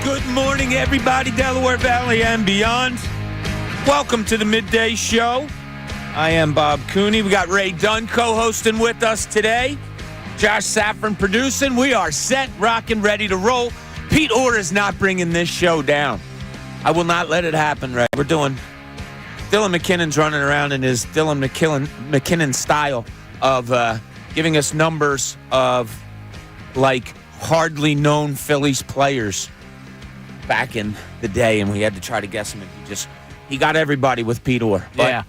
Good morning, everybody, Delaware Valley and beyond. Welcome to the Midday Show. I am Bob Cooney. We got Ray Dunn co-hosting with us today. Josh Safran producing. We are set, rocking, ready to roll. Pete Orr is not bringing this show down. I will not let it happen, Ray. We're doing... Dylan McKinnon's running around in his Dylan McKinnon style of giving us numbers of, like, hardly known Phillies players back in the day, and we had to try to guess him, and he got everybody with Pete Orr. Yeah.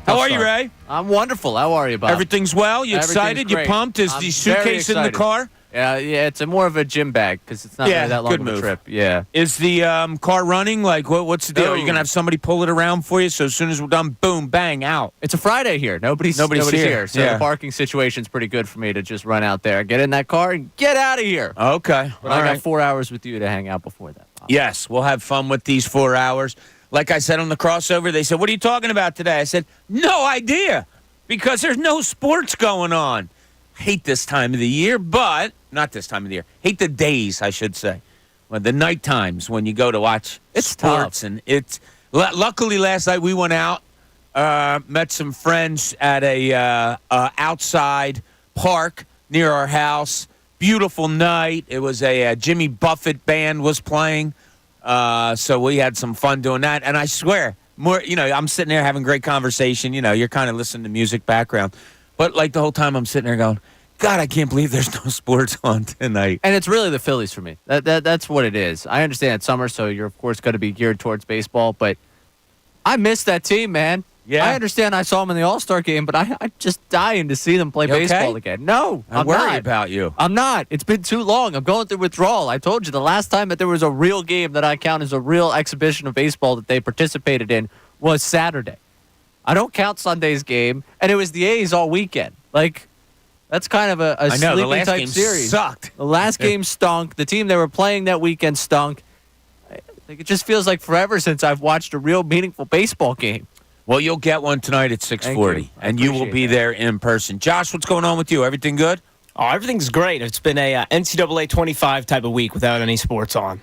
How are you, Ray? I'm wonderful. How are you, Bob? Everything's well? You excited? You pumped? Is the suitcase in the car? Yeah, it's more of a gym bag because it's not really that long of a trip. Yeah. Is the car running? Like, what's the deal? Are you going to have somebody pull it around for you so as soon as we're done, boom, bang, out? It's a Friday here. Nobody's here. So the parking situation's pretty good for me to just run out there, get in that car, and get out of here. Okay. But I got 4 hours with you to hang out before that. Yes, we'll have fun with these 4 hours. Like I said on the crossover, they said, what are you talking about today? I said, no idea, because there's no sports going on. Hate this time of the year, but not this time of the year. Hate the days, I should say. Well, the night times when you go to watch sports. Tough. And it's luckily last night we went out, met some friends at a outside park near our house. Beautiful night. It was a Jimmy Buffett band was playing. So we had some fun doing that. And I swear, I'm sitting there having great conversation. You're kind of listening to music background. But, like, the whole time I'm sitting there going, God, I can't believe there's no sports on tonight. And it's really the Phillies for me. That's what it is. I understand it's summer, so you're, of course, going to be geared towards baseball. But I miss that team, man. Yeah. I understand I saw them in the All-Star game, but I'm just dying to see them play baseball again. No, I'm worried not. about you. I'm not. It's been too long. I'm going through withdrawal. I told you the last time that there was a real game that I count as a real exhibition of baseball that they participated in was Saturday. I don't count Sunday's game, and it was the A's all weekend. Like, that's kind of a sleeping type series. Sucked. The last game stunk. The team they were playing that weekend stunk. Like, it just feels like forever since I've watched a real meaningful baseball game. Well, you'll get one tonight at 6:40, and you will be there in person. Josh, what's going on with you? Everything good? Oh, everything's great. It's been a NCAA 25 type of week without any sports on.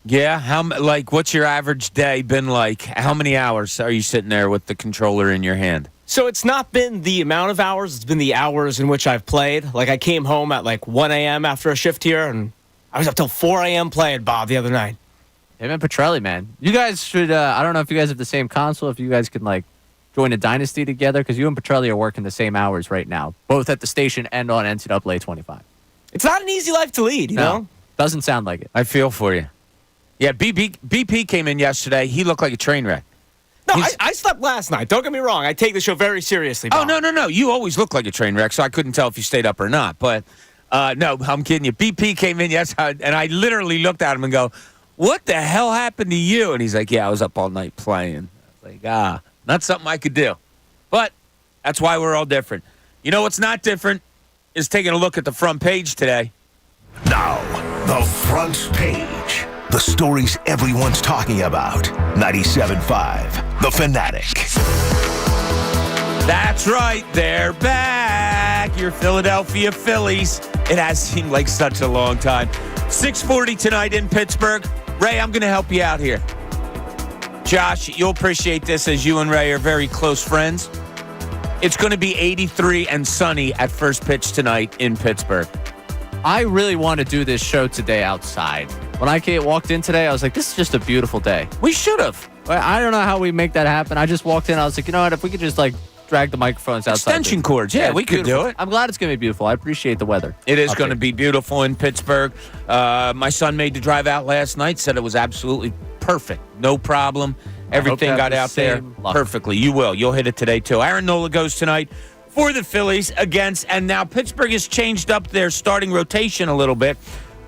Yeah, what's your average day been like? How many hours are you sitting there with the controller in your hand? So it's not been the amount of hours, it's been the hours in which I've played. Like, I came home at 1 a.m. after a shift here, and I was up till 4 a.m. playing, Bob, the other night. Hey, man, Petrelli, man. You guys should, I don't know if you guys have the same console, if you guys can, join a dynasty together, because you and Petrelli are working the same hours right now, both at the station and on NCAA 25. It's not an easy life to lead, you know? Doesn't sound like it. I feel for you. Yeah, BP came in yesterday. He looked like a train wreck. No, I slept last night. Don't get me wrong. I take the show very seriously, Bob. Oh, no. You always look like a train wreck, so I couldn't tell if you stayed up or not. But, no, I'm kidding you. BP came in yesterday, and I literally looked at him and go, what the hell happened to you? And he's like, yeah, I was up all night playing. I was like, not something I could do. But that's why we're all different. You know what's not different is taking a look at the front page today. Now, the front page. The stories everyone's talking about. 97.5, The Fanatic. That's right, they're back. Your Philadelphia Phillies. It has seemed like such a long time. 6:40 tonight in Pittsburgh. Ray, I'm going to help you out here. Josh, you'll appreciate this as you and Ray are very close friends. It's going to be 83 and sunny at first pitch tonight in Pittsburgh. I really want to do this show today outside. When I walked in today, I was like, this is just a beautiful day. We should have. I don't know how we make that happen. I just walked in. I was like, you know what? If we could just drag the microphones outside. Extension cords. Yeah, we could do it. I'm glad it's going to be beautiful. I appreciate the weather. It is going to be beautiful in Pittsburgh. My son made the drive out last night, said it was absolutely perfect. No problem. Everything got out there perfectly. You will. You'll hit it today, too. Aaron Nola goes tonight for the Phillies and now Pittsburgh has changed up their starting rotation a little bit.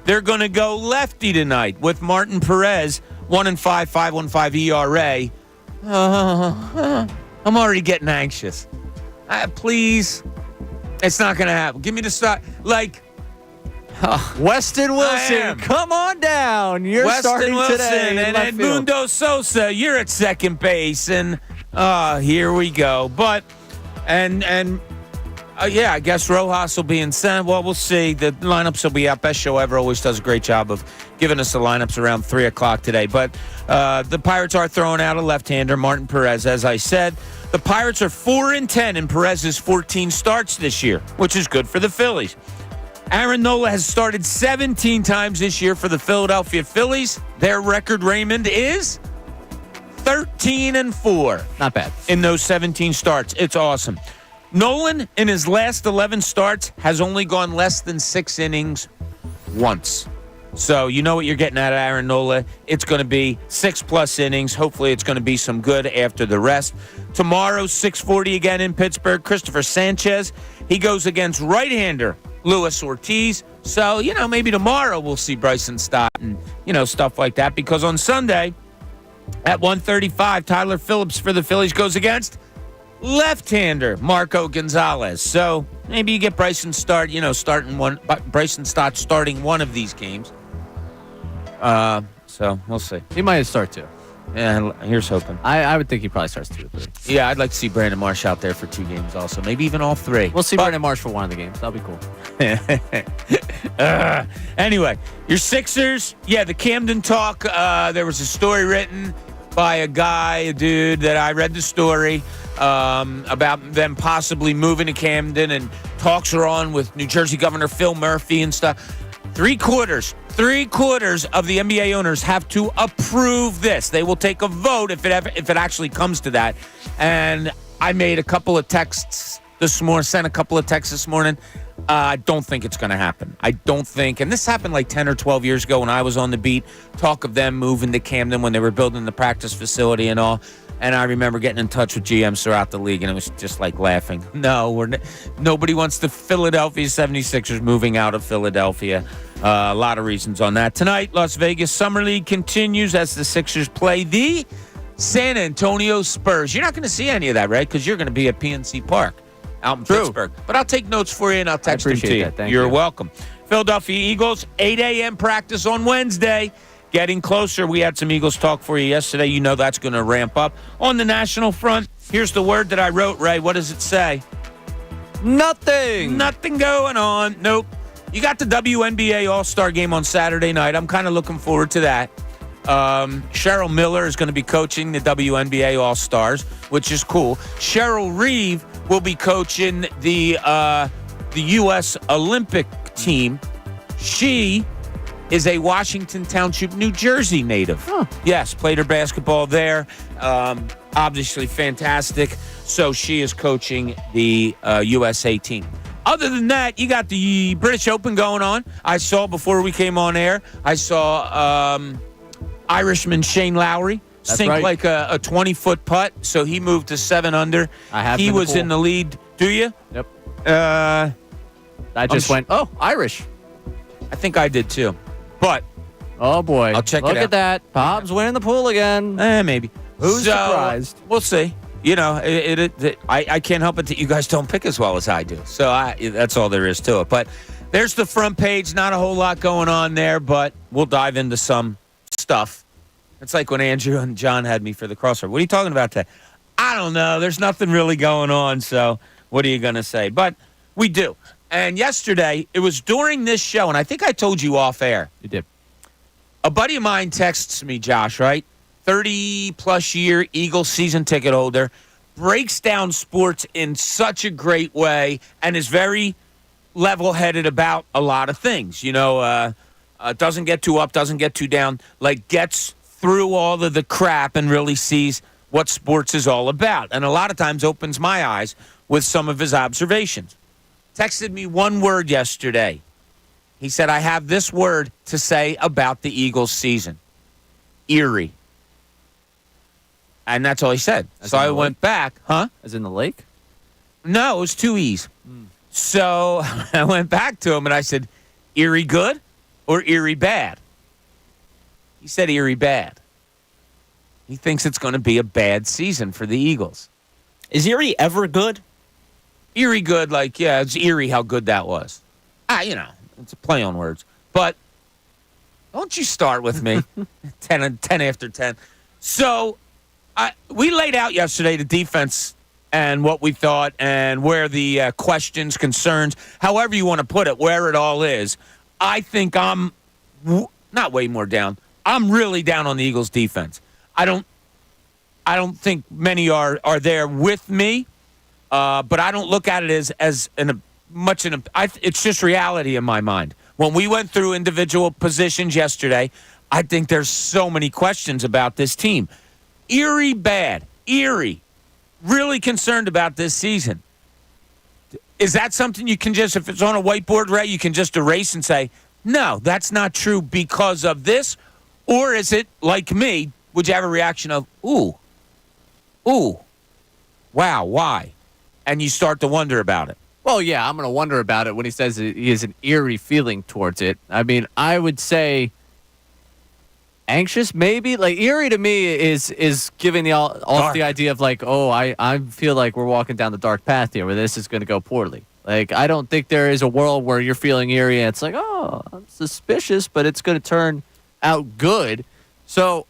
They're going to go lefty tonight with Martin Perez, 1-5, 5.15 ERA. I'm already getting anxious. Please. It's not going to happen. Give me the start. Weston Wilson, come on down. You're Weston starting Wilson today. And Edmundo Sosa, you're at second base. And here we go. But, and Yeah, I guess Rojas will be in center. Well, we'll see. The lineups will be out. Best Show Ever always does a great job of giving us the lineups around 3 o'clock today. But the Pirates are throwing out a left-hander, Martin Perez, as I said. The Pirates are 4-10 in Perez's 14 starts this year, which is good for the Phillies. Aaron Nola has started 17 times this year for the Philadelphia Phillies. Their record, Raymond, is 13-4. Not bad. In those 17 starts. It's awesome. Nolan, in his last 11 starts, has only gone less than 6 innings once. So you know what you're getting out of Aaron Nola. It's going to be 6+ innings. Hopefully it's going to be some good after the rest. Tomorrow, 6:40 again in Pittsburgh. Christopher Sanchez. He goes against right-hander Luis Ortiz. So, maybe tomorrow we'll see Bryson Stott and, stuff like that. Because on Sunday at 1:35, Tyler Phillips for the Phillies goes against left-hander Marco Gonzalez. So maybe you get Bryson Stott, starting one of these games. So we'll see. He might start 2. And here's hoping. I would think he probably starts 2 or 3. Yeah, I'd like to see Brandon Marsh out there for 2 games also. Maybe even all 3. We'll see Brandon Marsh for one of the games. That'll be cool. Anyway, your Sixers. Yeah, the Camden talk. There was a story written by a dude that I read the story about them possibly moving to Camden, and talks are on with New Jersey Governor Phil Murphy and stuff. Three quarters of the NBA owners have to approve this. They will take a vote if it actually comes to that. And I made a couple of texts this morning, sent a couple of texts this morning. I don't think it's going to happen. I don't think. And this happened like 10 or 12 years ago when I was on the beat. Talk of them moving to Camden when they were building the practice facility and all. And I remember getting in touch with GMs throughout the league, and it was just like laughing. No, nobody wants the Philadelphia 76ers moving out of Philadelphia. A lot of reasons on that. Tonight, Las Vegas Summer League continues as the Sixers play the San Antonio Spurs. You're not going to see any of that, right? Because you're going to be at PNC Park out in Pittsburgh. But I'll take notes for you, and I'll text them to you. Thank You're you. welcome. Philadelphia Eagles, 8 a.m. practice on Wednesday. Getting closer. We had some Eagles talk for you yesterday. You know that's going to ramp up. On the national front, here's the word that I wrote, Ray. What does it say? Nothing. Nothing going on. Nope. You got the WNBA All-Star game on Saturday night. I'm kind of looking forward to that. Cheryl Miller is going to be coaching the WNBA All-Stars, which is cool. Cheryl Reeve will be coaching the U.S. Olympic team. She is a Washington Township, New Jersey native. Huh. Yes, played her basketball there. Obviously fantastic. So she is coaching the USA team. Other than that, you got the British Open going on. I saw before we came on air, I saw Irishman Shane Lowry sink right. like a 20-foot putt. So he moved to 7 under. He was in the lead. Do you? Yep. I I just went, Irish. think I did too. But Oh, boy. I'll check it Look out. at that. Bob's winning the pool again. Maybe. Who's surprised? We'll see. I can't help it that you guys don't pick as well as I do. So that's all there is to it. But there's the front page. Not a whole lot going on there, but we'll dive into some stuff. It's like when Andrew and John had me for the crossover. What are you talking about today? I don't know. There's nothing really going on. So what are you going to say? But we do. And yesterday, it was during this show, and I think I told you off air. You did. A buddy of mine texts me, Josh, right? 30-plus year Eagles season ticket holder, breaks down sports in such a great way and is very level-headed about a lot of things. Doesn't get too up, doesn't get too down, like gets through all of the crap and really sees what sports is all about. And a lot of times opens my eyes with some of his observations. Texted me one word yesterday. He said, I have this word to say about the Eagles season. Eerie. And that's all he said. So I went back. Huh? As in the lake? No, it was 2 E's. So I went back to him and I said, eerie good or eerie bad? He said eerie bad. He thinks it's going to be a bad season for the Eagles. Is Erie ever good? Eerie good, like, yeah, it's eerie how good that was. It's a play on words. But don't you start with me. 10 after 10. So we laid out yesterday the defense and what we thought and where the questions, concerns, however you want to put it, where it all is, I think I'm not way more down. I'm really down on the Eagles' defense. I don't think many are there with me, but I don't look at it as it's just reality in my mind. When we went through individual positions yesterday, I think there's so many questions about this team. Eerie bad. Eerie. Really concerned about this season. Is that something you can just, if it's on a whiteboard, Ray, you can just erase and say, no, that's not true because of this? Or is it, like me, would you have a reaction of, ooh, wow, why? And you start to wonder about it. Well, yeah, I'm going to wonder about it when he says he has an eerie feeling towards it. I mean, I would say anxious, maybe. Like, eerie to me is giving off the idea of, like, oh, I feel like we're walking down the dark path here where this is going to go poorly. Like, I don't think there is a world where you're feeling eerie and it's like, oh, I'm suspicious, but it's going to turn out good. So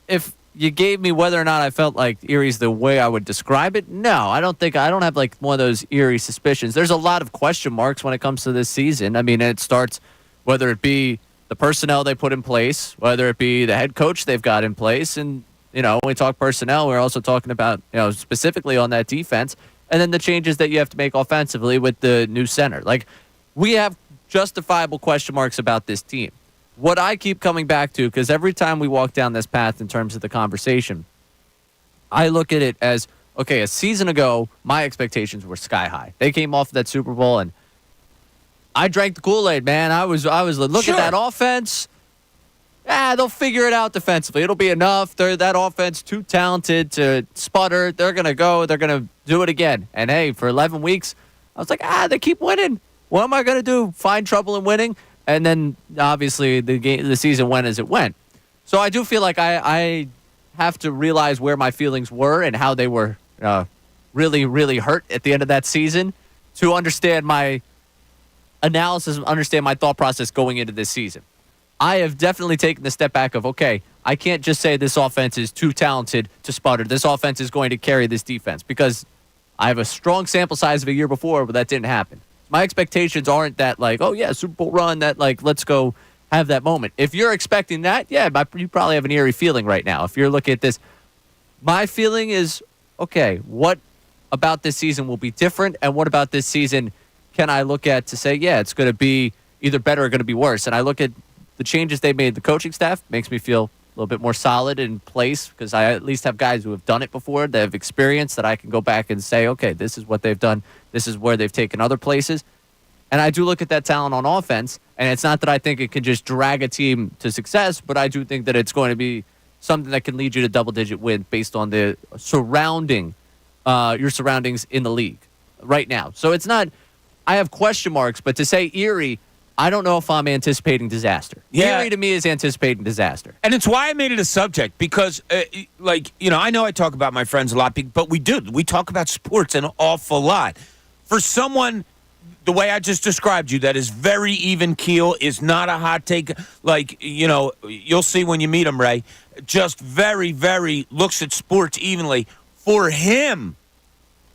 if you gave me whether or not I felt like eerie's the way I would describe it, no, I don't have like one of those eerie suspicions. There's a lot of question marks when it comes to this season. I mean, it starts whether it be the personnel they put in place, whether it be the head coach they've got in place. And, when we talk personnel, we're also talking about, specifically on that defense, and then the changes that you have to make offensively with the new center. Like, we have justifiable question marks about this team. What I keep coming back to, because every time we walk down this path in terms of the conversation, I look at it as, okay, a season ago, my expectations were sky high. They came off of that Super Bowl, and I drank the Kool-Aid, man. I was looking at that offense. They'll figure it out defensively. It'll be enough. That offense too talented to sputter. They're going to do it again. And, hey, for 11 weeks, I was like, they keep winning. What am I going to do? Find trouble in winning? And then, obviously, the season went as it went. So I do feel like I have to realize where my feelings were and how they were really, really hurt at the end of that season to understand my analysis and understand my thought process going into this season. I have definitely taken the step back of, okay, I can't just say this offense is too talented to sputter. This offense is going to carry this defense because I have a strong sample size of a year before, but that didn't happen. My expectations aren't that, like, oh, yeah, Super Bowl run, that, like, let's go have that moment. If you're expecting that, yeah, you probably have an eerie feeling right now. If you're looking at this, my feeling is, okay, what about this season will be different, and what about this season can I look at to say, yeah, it's going to be either better or going to be worse? And I look at the changes they made, the coaching staff, makes me feel a little bit more solid in place because I at least have guys who have done it before, that have experience, that I can go back and say, okay, this is what they've done. This is where they've taken other places. And I do look at that talent on offense, and it's not that I think it can just drag a team to success, but I do think that it's going to be something that can lead you to double-digit win based on the your surroundings in the league right now. So it's not, I have question marks, but to say eerie, I don't know if I'm anticipating disaster. Yeah. Eerie to me is anticipating disaster. And it's why I made it a subject because, I know I talk about my friends a lot, but we do. We talk about sports an awful lot. For someone, the way I just described you, that is very even keel, is not a hot take. Like, you'll see when you meet him, Ray, just very, very looks at sports evenly. For him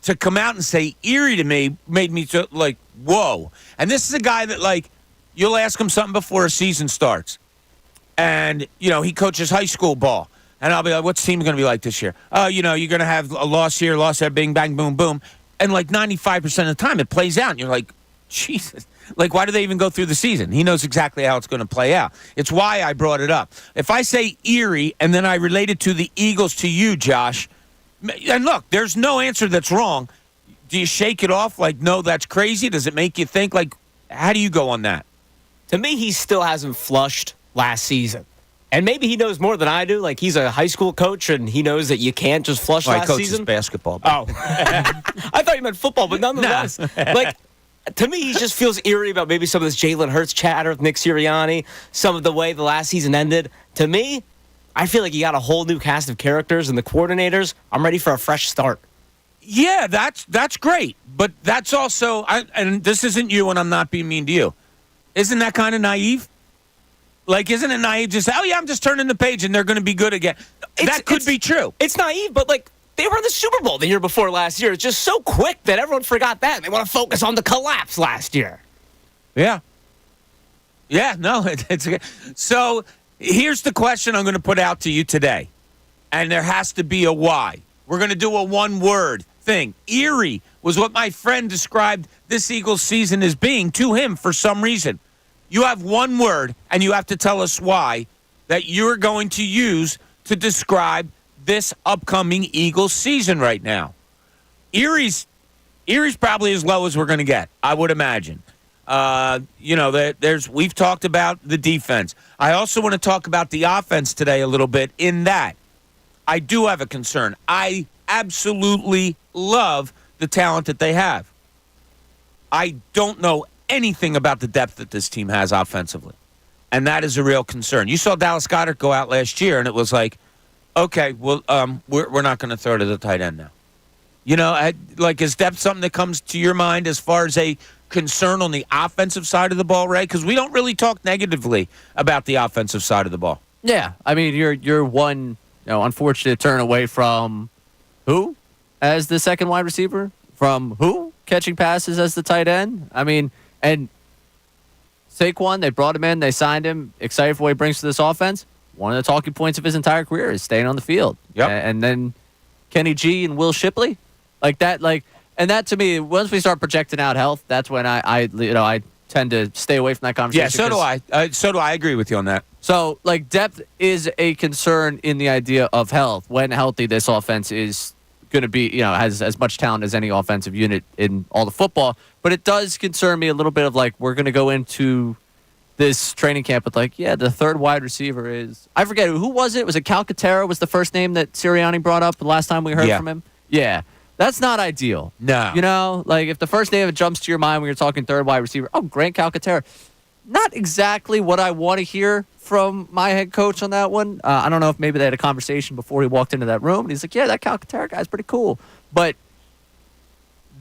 to come out and say eerie to me made me like, whoa. And this is a guy that, like, you'll ask him something before a season starts. And, he coaches high school ball. And I'll be like, what's the team going to be like this year? Oh, you're going to have a loss here, loss there, bing, bang, boom, boom. And, like, 95% of the time it plays out. And you're like, Jesus. Like, why do they even go through the season? He knows exactly how it's going to play out. It's why I brought it up. If I say eerie and then I relate it to the Eagles to you, Josh, and look, there's no answer that's wrong. Do you shake it off like, no, that's crazy? Does it make you think? Like, how do you go on that? To me, he still hasn't flushed last season. And maybe he knows more than I do. Like, he's a high school coach, and he knows that you can't just flush last season. I coaches basketball. Oh. I thought you meant football, but nonetheless. Like, to me, he just feels eerie about maybe some of this Jalen Hurts chatter with Nick Sirianni, some of the way the last season ended. To me, I feel like you got a whole new cast of characters and the coordinators. I'm ready for a fresh start. Yeah, that's great. But that's also, and this isn't you, and I'm not being mean to you. Isn't that kind of naive? Like, isn't it naive to say, oh, yeah, I'm just turning the page and they're going to be good again? That could be true. It's naive, but, like, They were in the Super Bowl the year before last year. It's just so quick that everyone forgot that. They want to focus on the collapse last year. Yeah. Yeah, no, it's okay. So here's the question I'm going to put out to you today, and there has to be a why. We're going to do a one-word thing. Eerie was what my friend described this Eagles season as being to him for some reason. You have one word, and you have to tell us why that you're going to use to describe this upcoming Eagles season right now. Eerie's probably as low as we're going to get, I would imagine. We've talked about the defense. I also want to talk about the offense today a little bit in that I do have a concern. I absolutely love the talent that they have. I don't know anything about the depth that this team has offensively, and that is a real concern. You saw Dallas Goedert go out last year, and it was like, okay, well, we're not going to throw to the tight end now. Is depth something that comes to your mind as far as a concern on the offensive side of the ball, Ray? Because we don't really talk negatively about the offensive side of the ball. Yeah, I mean, you're one unfortunate turn away from who as the second wide receiver, from who catching passes as the tight end. I mean, and Saquon, they brought him in, they signed him, excited for what he brings to this offense. One of the talking points of his entire career is staying on the field. Yep. And then Kenny G and Will Shipley, and that to me, once we start projecting out health, that's when I tend to stay away from that conversation. Yeah, so do I. So do I agree with you on that. So, depth is a concern in the idea of health. When healthy, this offense is going to be, has as much talent as any offensive unit in all the football. But it does concern me a little bit of we're going to go into this training camp with the third wide receiver is, I forget, who was it? Was it Calcaterra was the first name that Sirianni brought up the last time we heard from him? Yeah. That's not ideal. No. If the first name that jumps to your mind when you're talking third wide receiver, Grant Calcaterra. Not exactly what I want to hear from my head coach on that one. I don't know if maybe they had a conversation before he walked into that room. And he's like, yeah, that Calcaterra guy's pretty cool. But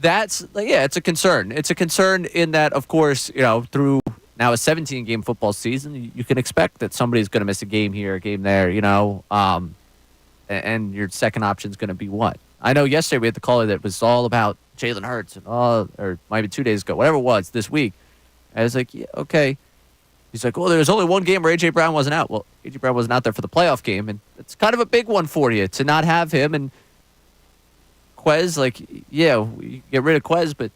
that's, it's a concern. It's a concern in that, of course, through now a 17-game football season, you can expect that somebody's going to miss a game here, a game there, and your second option is going to be what? I know yesterday we had the caller that was all about Jalen Hurts, or maybe 2 days ago, whatever it was, this week. I was like, yeah, okay. He's like, well, there was only one game where A.J. Brown wasn't out. Well, A.J. Brown wasn't out there for the playoff game, and it's kind of a big one for you to not have him. And Quez, you get rid of Quez, but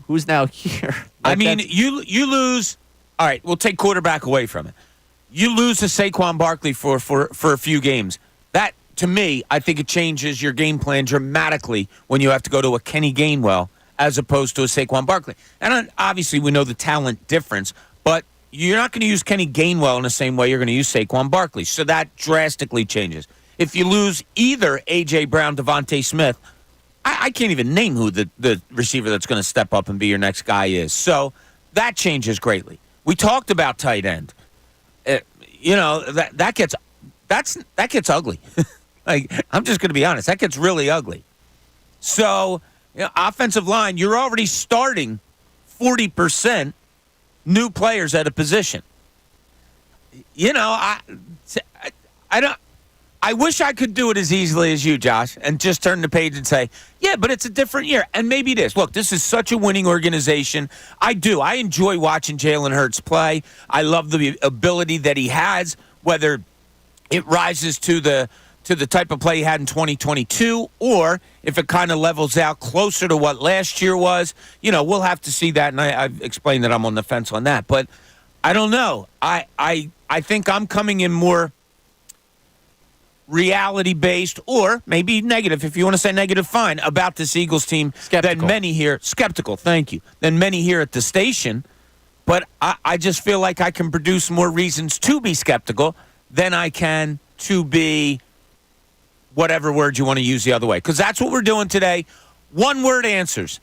who's now here? You lose. All right, we'll take quarterback away from it. You lose to Saquon Barkley for a few games. That, to me, I think it changes your game plan dramatically when you have to go to a Kenny Gainwell as opposed to a Saquon Barkley. And obviously we know the talent difference, but you're not going to use Kenny Gainwell in the same way you're going to use Saquon Barkley. So that drastically changes. If you lose either A.J. Brown, Devontae Smith, I can't even name who the receiver that's going to step up and be your next guy is. So that changes greatly. We talked about tight end. That gets ugly. I'm just going to be honest. That gets really ugly. So, offensive line, you're already starting 40% new players at a position. I wish I could do it as easily as you, Josh, and just turn the page and say, yeah, but it's a different year. And maybe it is. Look, this is such a winning organization. I do. I enjoy watching Jalen Hurts play. I love the ability that he has, whether it rises to the type of play he had in 2022, or if it kind of levels out closer to what last year was. We'll have to see that, and I've explained that I'm on the fence on that. But I don't know. I think I'm coming in more reality-based, or maybe negative, if you want to say negative, fine, about this Eagles team Skeptical. than many here. Skeptical, thank you. Than many here at the station. But I just feel like I can produce more reasons to be skeptical than I can to be whatever word you want to use the other way. Because that's what we're doing today. One-word answers.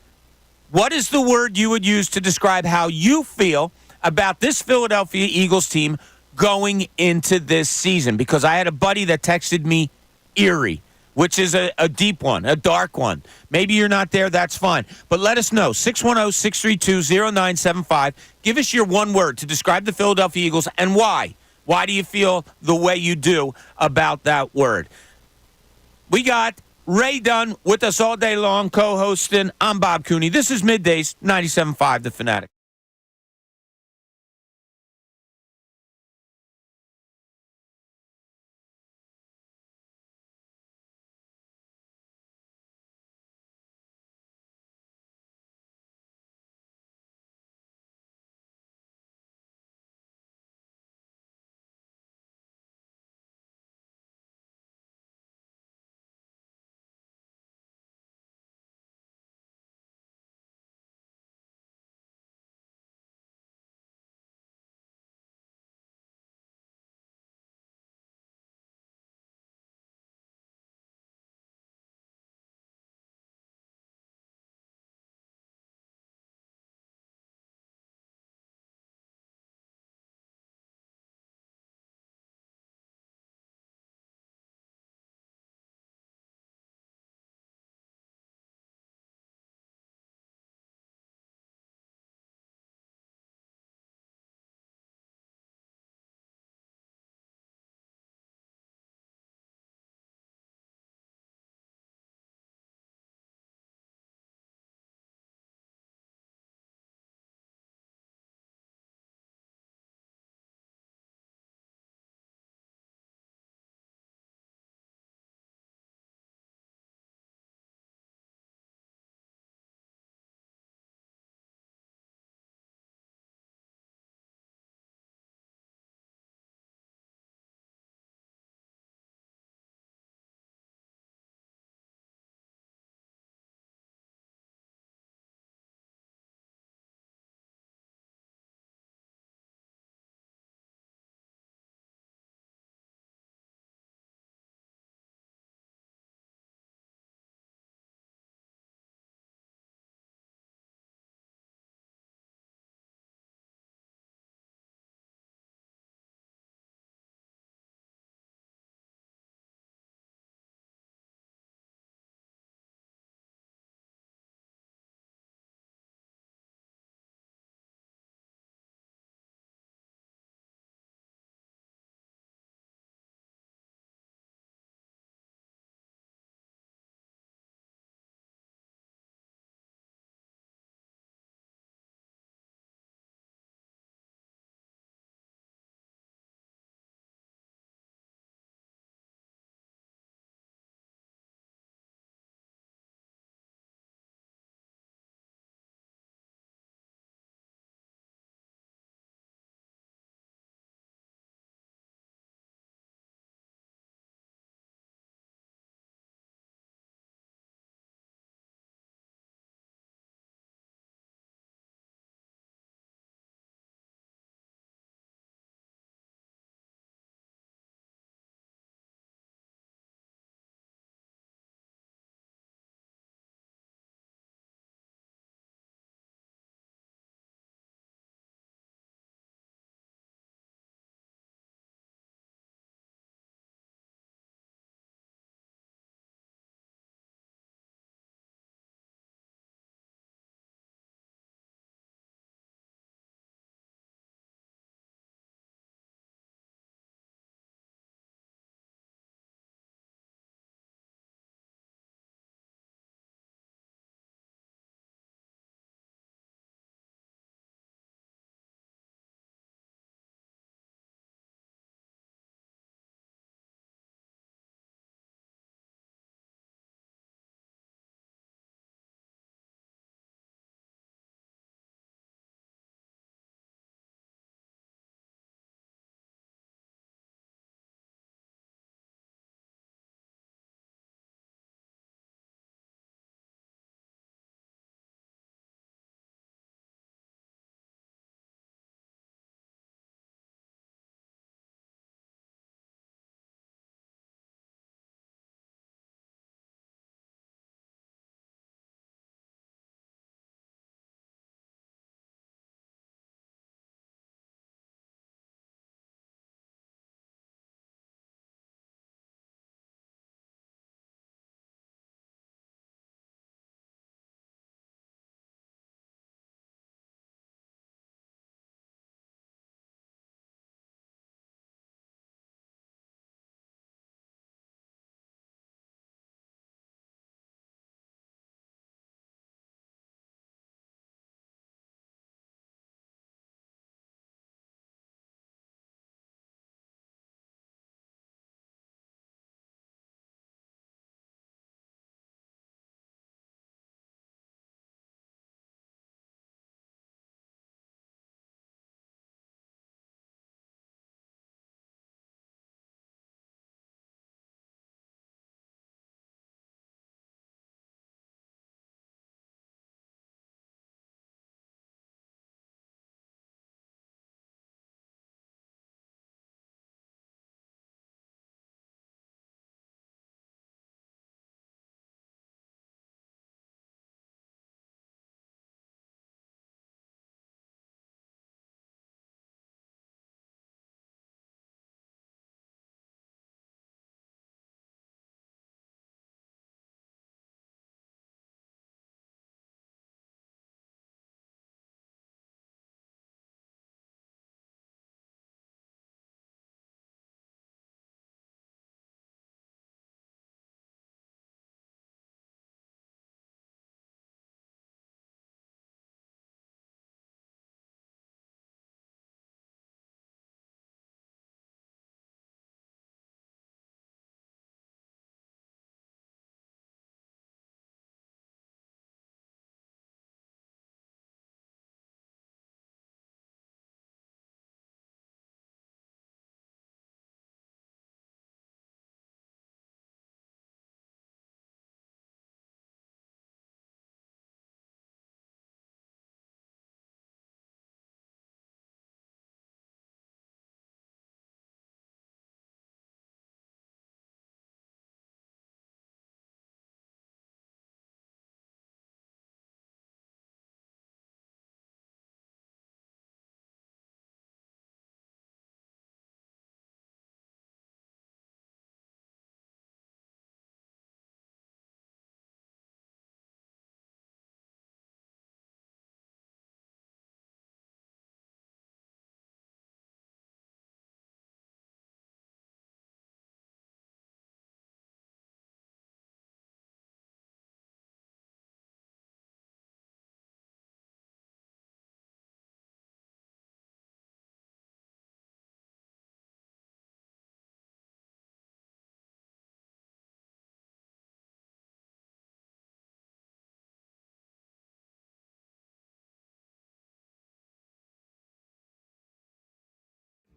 What is the word you would use to describe how you feel about this Philadelphia Eagles team going into this season? Because I had a buddy that texted me eerie, which is a deep one, a dark one. Maybe you're not there, that's fine. But let us know, 610-632-0975. Give us your one word to describe the Philadelphia Eagles and why. Why do you feel the way you do about that word? We got Ray Dunn with us all day long, co-hosting. I'm Bob Cooney. This is Middays, 97.5 The Fanatic.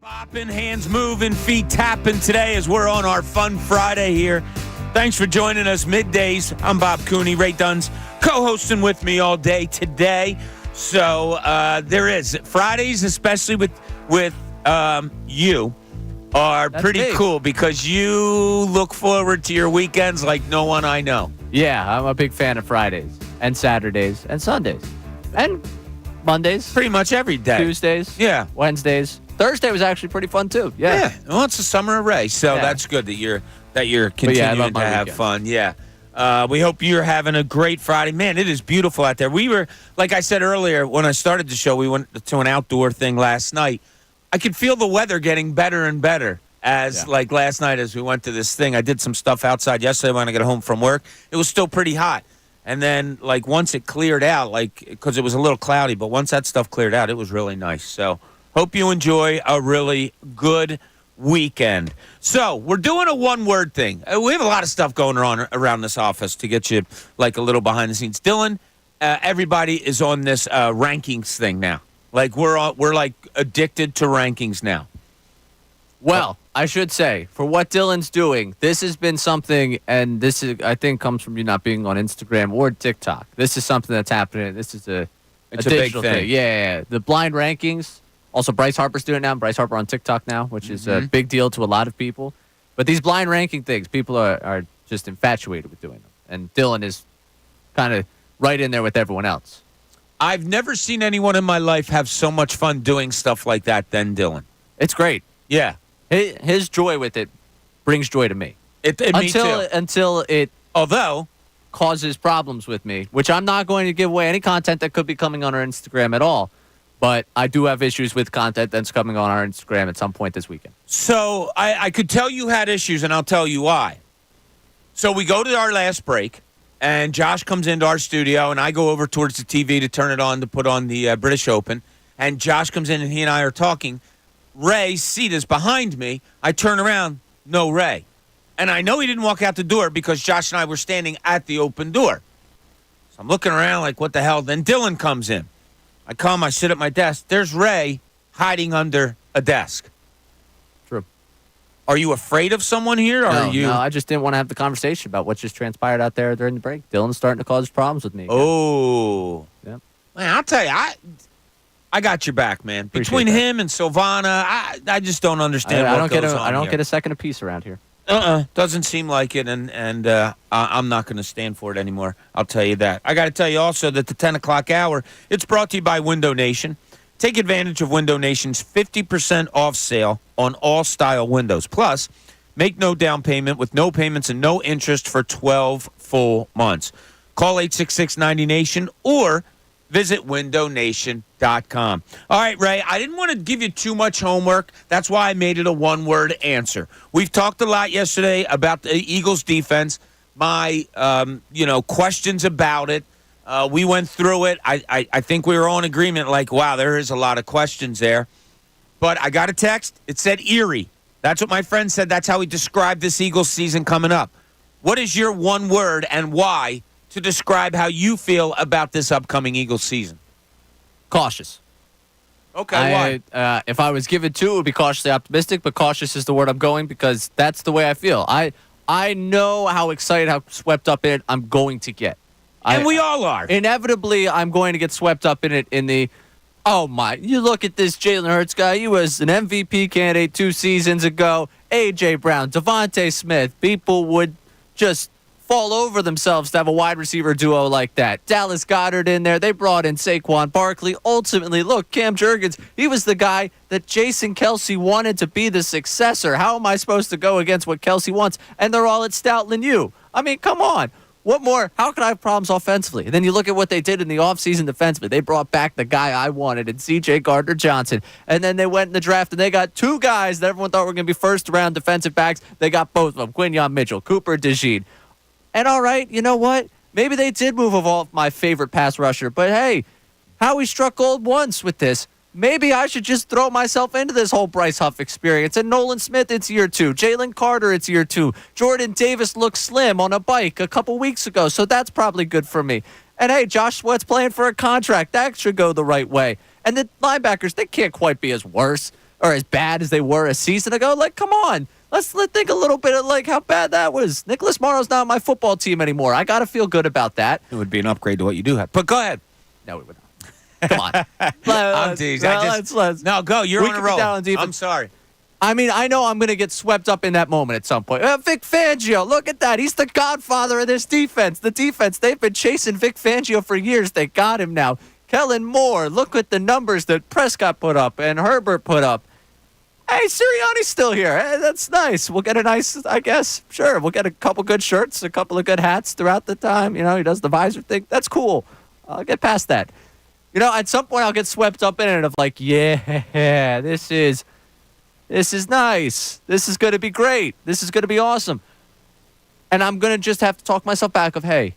Bopping, hands moving, feet tapping today as we're on our Fun Friday here. Thanks for joining us middays. I'm Bob Cooney. Ray Dunn's co-hosting with me all day today. So there is Fridays, especially with you, are That's pretty big. cool because you look forward to your weekends like no one I know. Yeah, I'm a big fan of Fridays and Saturdays and Sundays and Mondays, Pretty much every day. Tuesdays, Yeah. Wednesdays. Thursday was actually pretty fun too. Yeah. Well, it's the summer of Ray, so Yeah. that's good that you're I continuing love to my have weekend. fun. Yeah. We hope you're having a great Friday. Man, it is beautiful out there. We were, like I said earlier, when I started the show, we went to an outdoor thing last night. I could feel the weather getting better and better as, like last night as we went to this thing. I did some stuff outside yesterday when I got home from work. It was still pretty hot. And then, like, once it cleared out, because it was a little cloudy, but once that stuff cleared out, it was really nice. So, hope you enjoy a really good weekend. So, we're doing a one-word thing. We have a lot of stuff going on around this office to get you, like, a little behind the scenes. Dylan, everybody is on this rankings thing now. Like, we're like, addicted to rankings now. Well, I should say, for what Dylan's doing, this has been something, and this is, I think, comes from you not being on Instagram or TikTok. This is something that's happening. This is a It's a big digital thing. Yeah. The blind rankings. Also, Bryce Harper's doing it now. Bryce Harper on TikTok now, which is a big deal to a lot of people. But these blind ranking things, people are just infatuated with doing them. And Dylan is kind of right in there with everyone else. I've never seen anyone in my life have so much fun doing stuff like that than Dylan. It's great. Yeah. His joy with it brings joy to me. Me too. Until it Although, causes problems with me, which I'm not going to give away any content that could be coming on our Instagram at all. But I do have issues with content that's coming on our Instagram at some point this weekend. so I could tell you had issues, and I'll tell you why. So we go to our last break, and Josh comes into our studio, and I go over towards the TV to turn it on to put on the British Open. And Josh comes in, and he and I are talking. Ray's seat is behind me. I turn around, no Ray. And I know he didn't walk out the door because Josh and I were standing at the open door. So I'm looking around like, what the hell? Then Dylan comes in. I come, I sit at my desk. There's Ray hiding under a desk. True. Are you afraid of someone here? Or are you? No, I just didn't want to have the conversation about what just transpired out there during the break. Dylan's starting to cause problems with me. Oh. Yep. Man, I'll tell you, I got your back, man. Appreciate Between that. him and Silvana, I just don't understand I what don't goes on I don't here. get a second apiece around here. Doesn't seem like it, and I'm not going to stand for it anymore. I'll tell you that. I got to tell you also that the 10 o'clock hour, it's brought to you by Window Nation. Take advantage of Window Nation's 50% off sale on all style windows. Plus, make no down payment with no payments and no interest for 12 full months. Call 866-90-NATION or visit windownation.com. All right, Ray, I didn't want to give you too much homework. That's why I made it a one-word answer. We've talked a lot yesterday about the Eagles' defense, my questions about it. We went through it. I think we were all in agreement, like, wow, there is a lot of questions there. But I got a text. It said eerie. That's what my friend said. That's how he described this Eagles season coming up. What is your one word and why to describe how you feel about this upcoming Eagles season? Cautious. Okay, why? If I was given two, it would be cautiously optimistic, but cautious is the word I'm going because that's the way I feel. I know how excited, how swept up in it I'm going to get. And we all are. Inevitably, I'm going to get swept up in it in the, oh my, you look at this Jalen Hurts guy. He was an MVP candidate 2 seasons ago. A.J. Brown, Devontae Smith. People would just fall over themselves to have a wide receiver duo like that. Dallas Goedert in there. They brought in Saquon Barkley. Ultimately, look, Cam Jurgens, he was the guy that Jason Kelsey wanted to be the successor. How am I supposed to go against what Kelsey wants? And they're all at Stoutland U. I mean, come on. What more? How could I have problems offensively? And then you look at what they did in the offseason defensively. They brought back the guy I wanted in C.J. Gardner-Johnson. And then they went in the draft and they got 2 guys that everyone thought were going to be first-round defensive backs. They got both of them, Quinyon Mitchell, Cooper DeJean. And all right, you know what? Maybe they did move off my favorite pass rusher. But hey, Howie struck gold once with this. Maybe I should just throw myself into this whole Bryce Huff experience. And Nolan Smith, it's year 2. Jalen Carter, it's year 2. Jordan Davis looked slim on a bike a couple weeks ago, so that's probably good for me. And hey, Josh Sweat's playing for a contract. That should go the right way. And the linebackers, they can't quite be as worse. or as bad as they were a season ago. Like, come on. Let's think a little bit of like how bad that was. Nicholas Morrow's not on my football team anymore. I got to feel good about that. It would be an upgrade to what you do have. But go ahead. No, it would not. Come on. I'm teasing. No, go. You're on a roll. I'm sorry. I mean, I know I'm going to get swept up in that moment at some point. Vic Fangio, look at that. He's the godfather of this defense. The defense, they've been chasing Vic Fangio for years. They got him now. Kellen Moore, look at the numbers that Prescott put up and Herbert put up. Hey, Sirianni's still here. Hey, that's nice. We'll get a nice, I guess, sure. We'll get a couple good shirts, a couple of good hats throughout the time. You know, he does the visor thing. That's cool. I'll get past that. You know, at some point I'll get swept up in it of like, yeah, this is nice. This is going to be great. This is going to be awesome. And I'm going to just have to talk myself back of, hey,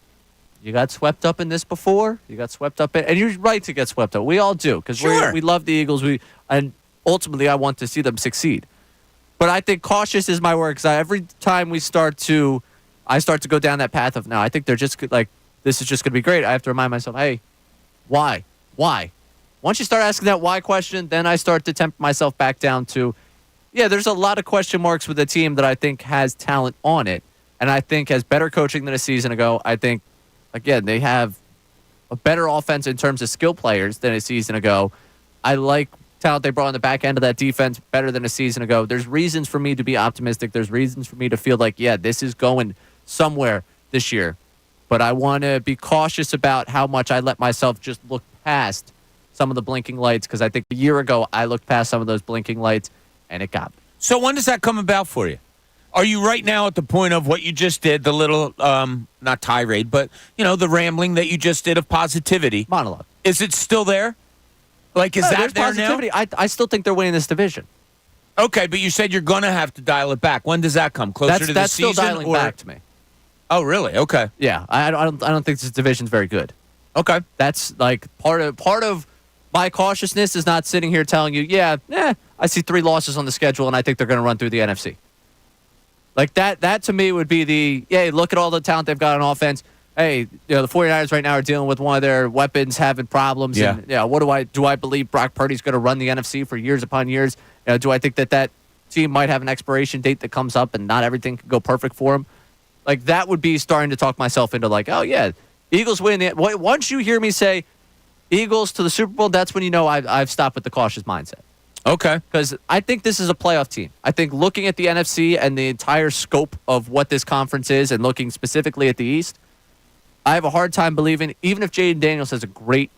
you got swept up in this before? You got swept up in, and you're right to get swept up. We all do because we love the Eagles. And ultimately I want to see them succeed. But I think cautious is my word because every time I start to go down that path of, no, I think they're just like, this is just going to be great. I have to remind myself, hey, why? Once you start asking that why question, then I start to tempt myself back down to, yeah, there's a lot of question marks with a team that I think has talent on it, and I think has better coaching than a season ago. I think, again, they have a better offense in terms of skill players than a season ago. I like talent they brought on the back end of that defense better than a season ago. There's reasons for me to be optimistic. There's reasons for me to feel like, yeah, this is going somewhere this year. But I want to be cautious about how much I let myself just look past some of the blinking lights because I think a year ago I looked past some of those blinking lights and it got me. So when does that come about for you? Are you right now at the point of what you just did, the little, not tirade, but, you know, the rambling that you just did of positivity? Monologue. Is it still there? Like, is that there positivity. now? I still think they're winning this division. Okay, but you said you're going to have to dial it back. When does that come? Closer to the season? That's still dialing back to me. Oh, really? Okay. Yeah, I don't think this division's very good. Okay. That's like part of my cautiousness is not sitting here telling you, I see 3 losses on the schedule and I think they're going to run through the NFC. Like that to me would be look at all the talent they've got on offense. Hey, you know, the 49ers right now are dealing with one of their weapons having problems. Yeah. And, what do I believe Brock Purdy's going to run the NFC for years upon years? You know, do I think that team might have an expiration date that comes up and not everything can go perfect for them? Like that would be starting to talk myself into like, oh yeah, Eagles win. Once you hear me say Eagles to the Super Bowl, that's when you know I've stopped with the cautious mindset. Okay. Because I think this is a playoff team. I think looking at the NFC and the entire scope of what this conference is and looking specifically at the East, I have a hard time believing, even if Jaden Daniels has a great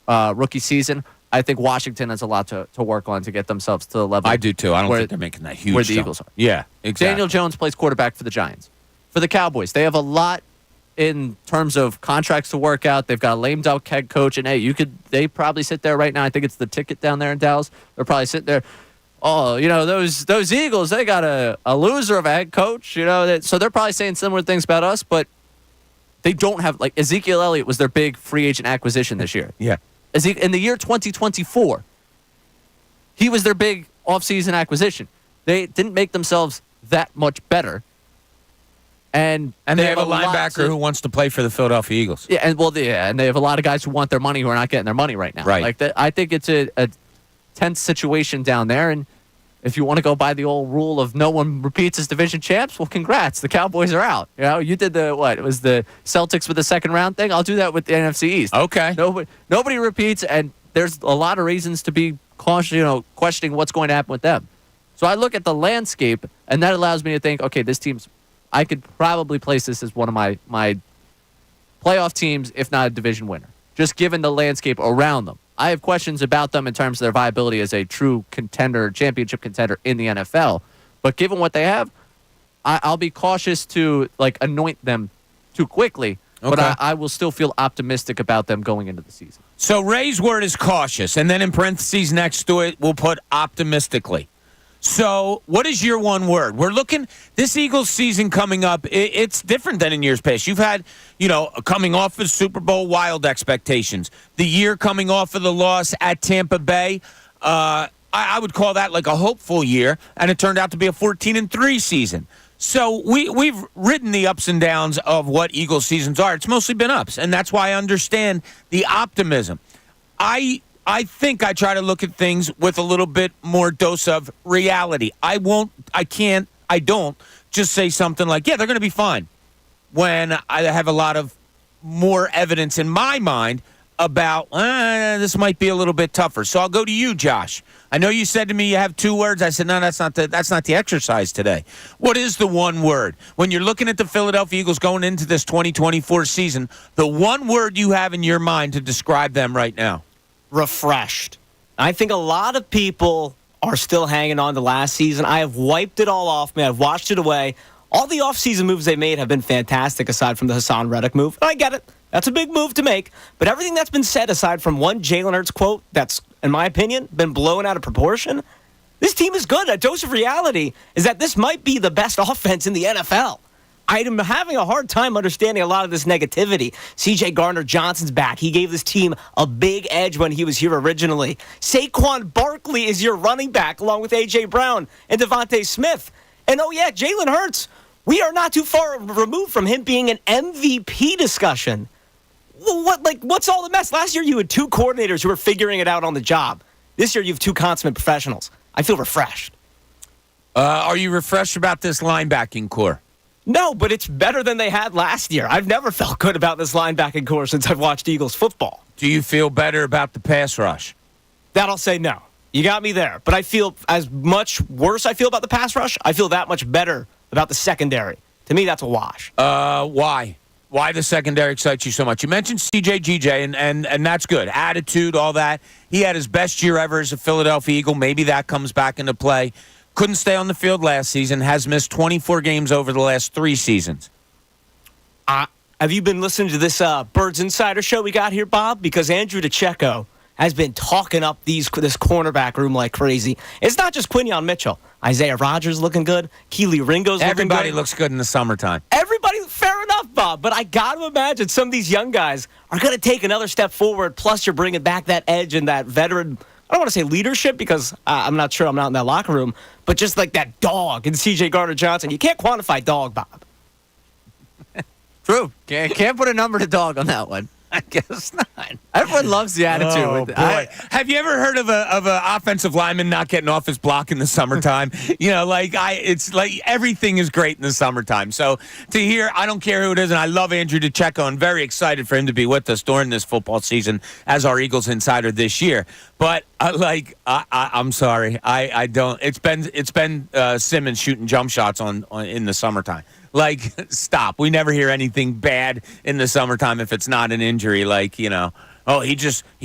rookie season, I think Washington has a lot to work on to get themselves to the level. I do too. I don't think they're making that huge where the jump. Eagles are. Yeah, exactly. Daniel Jones plays quarterback for the Giants. For the Cowboys, they have a lot in terms of contracts to work out. They've got a lame duck head coach, and hey, they probably sit there right now. I think it's the ticket down there in Dallas. They're probably sitting there. Oh, you know, those Eagles, they got a loser of a head coach, you know, so they're probably saying similar things about us, but they don't have, like, Ezekiel Elliott was their big free agent acquisition this year. Yeah. In the year 2024, he was their big offseason acquisition. They didn't make themselves that much better. And they have a linebacker who wants to play for the Philadelphia Eagles. Yeah, and they have a lot of guys who want their money who are not getting their money right now. Right. Like I think it's a tense situation down there, and if you want to go by the old rule of no one repeats as division champs, well, congrats. The Cowboys are out. You know, you did it was the Celtics with the second round thing? I'll do that with the NFC East. Okay. Nobody repeats, and there's a lot of reasons to be cautious, you know, questioning what's going to happen with them. So I look at the landscape, and that allows me to think, okay, I could probably place this as one of my playoff teams, if not a division winner, just given the landscape around them. I have questions about them in terms of their viability as a true contender, championship contender in the NFL. But given what they have, I'll be cautious to anoint them too quickly. Okay. But I will still feel optimistic about them going into the season. So Ray's word is cautious, and then in parentheses next to it, we'll put optimistically. So what is your one word? We're looking, this Eagles season coming up, it's different than in years past. You've had, coming off of Super Bowl wild expectations. The year coming off of the loss at Tampa Bay, I would call that like a hopeful year, and it turned out to be a 14-3 season. So we've ridden the ups and downs of what Eagles seasons are. It's mostly been ups, and that's why I understand the optimism. I I think I try to look at things with a little bit more dose of reality. I don't just say something like, yeah, they're going to be fine, when I have a lot of more evidence in my mind about this might be a little bit tougher. So I'll go to you, Josh. I know you said to me you have 2 words. I said, no, that's not the exercise today. What is the one word? When you're looking at the Philadelphia Eagles going into this 2024 season, the one word you have in your mind to describe them right now? Refreshed. I think a lot of people are still hanging on to last season. I have wiped it all off me. I've washed it away. All the offseason moves they made have been fantastic aside from the Hassan Reddick move. I get it. That's a big move to make. But everything that's been said aside from one Jalen Hurts quote that's, in my opinion, been blown out of proportion, this team is good. A dose of reality is that this might be the best offense in the NFL. I'm having a hard time understanding a lot of this negativity. C.J. Gardner-Johnson's back. He gave this team a big edge when he was here originally. Saquon Barkley is your running back along with A.J. Brown and Devontae Smith. And, oh, yeah, Jalen Hurts. We are not too far removed from him being an MVP discussion. What's all the mess? Last year you had 2 coordinators who were figuring it out on the job. This year you have 2 consummate professionals. I feel refreshed. Are you refreshed about this linebacking core? No, but it's better than they had last year. I've never felt good about this linebacking core since I've watched Eagles football. Do you feel better about the pass rush? That I'll say no. You got me there. But I feel as much worse I feel about the pass rush, I feel that much better about the secondary. To me, that's a wash. Why? Why the secondary excites you so much? You mentioned CJ, and that's good. Attitude, all that. He had his best year ever as a Philadelphia Eagle. Maybe that comes back into play. Couldn't stay on the field last season. Has missed 24 games over the last 3 seasons. Have you been listening to this Birds Insider show we got here, Bob? Because Andrew DeCecco has been talking up this cornerback room like crazy. It's not just Quinyon Mitchell. Isaiah Rodgers looking good. Keely Ringo's looking good. Everybody looks good in the summertime. Everybody, fair enough, Bob. But I got to imagine some of these young guys are going to take another step forward. Plus, you're bringing back that edge and that veteran, I don't want to say leadership because I'm not sure I'm not in that locker room, but just like that dog in C.J. Gardner-Johnson. You can't quantify dog, Bob. True. Can't put a number to dog on that one. I guess not. Everyone loves the attitude. Oh, boy. Have you ever heard of a offensive lineman not getting off his block in the summertime? It's like everything is great in the summertime. So to hear, I don't care who it is, and I love Andrew DeCecco, and very excited for him to be with us during this football season as our Eagles insider this year. But I'm sorry, I don't. It's been Simmons shooting jump shots on in the summertime. Like, stop. We never hear anything bad in the summertime if it's not an injury. Like, he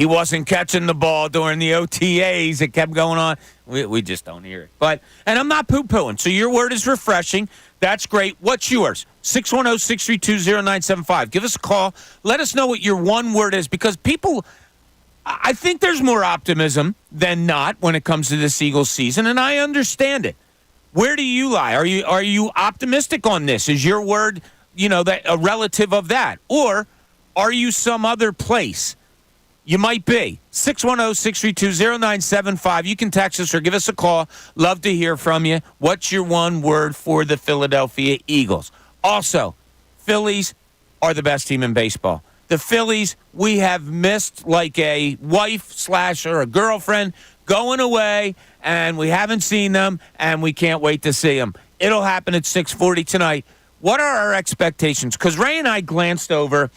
wasn't catching the ball during the OTAs. It kept going on. We just don't hear it. And I'm not poo-pooing. So your word is refreshing. That's great. What's yours? 610-632-0975. Give us a call. Let us know what your one word is, because people, I think there's more optimism than not when it comes to this Eagles season, and I understand it. Where do you lie? Are you optimistic on this? Is your word, that a relative of that? Or are you some other place? You might be. 610-632-0975. You can text us or give us a call. Love to hear from you. What's your one word for the Philadelphia Eagles? Also, Phillies are the best team in baseball. The Phillies, we have missed like a wife / or a girlfriend going away, and we haven't seen them, and we can't wait to see them. It'll happen at 6:40 tonight. What are our expectations? Because Ray and I glanced over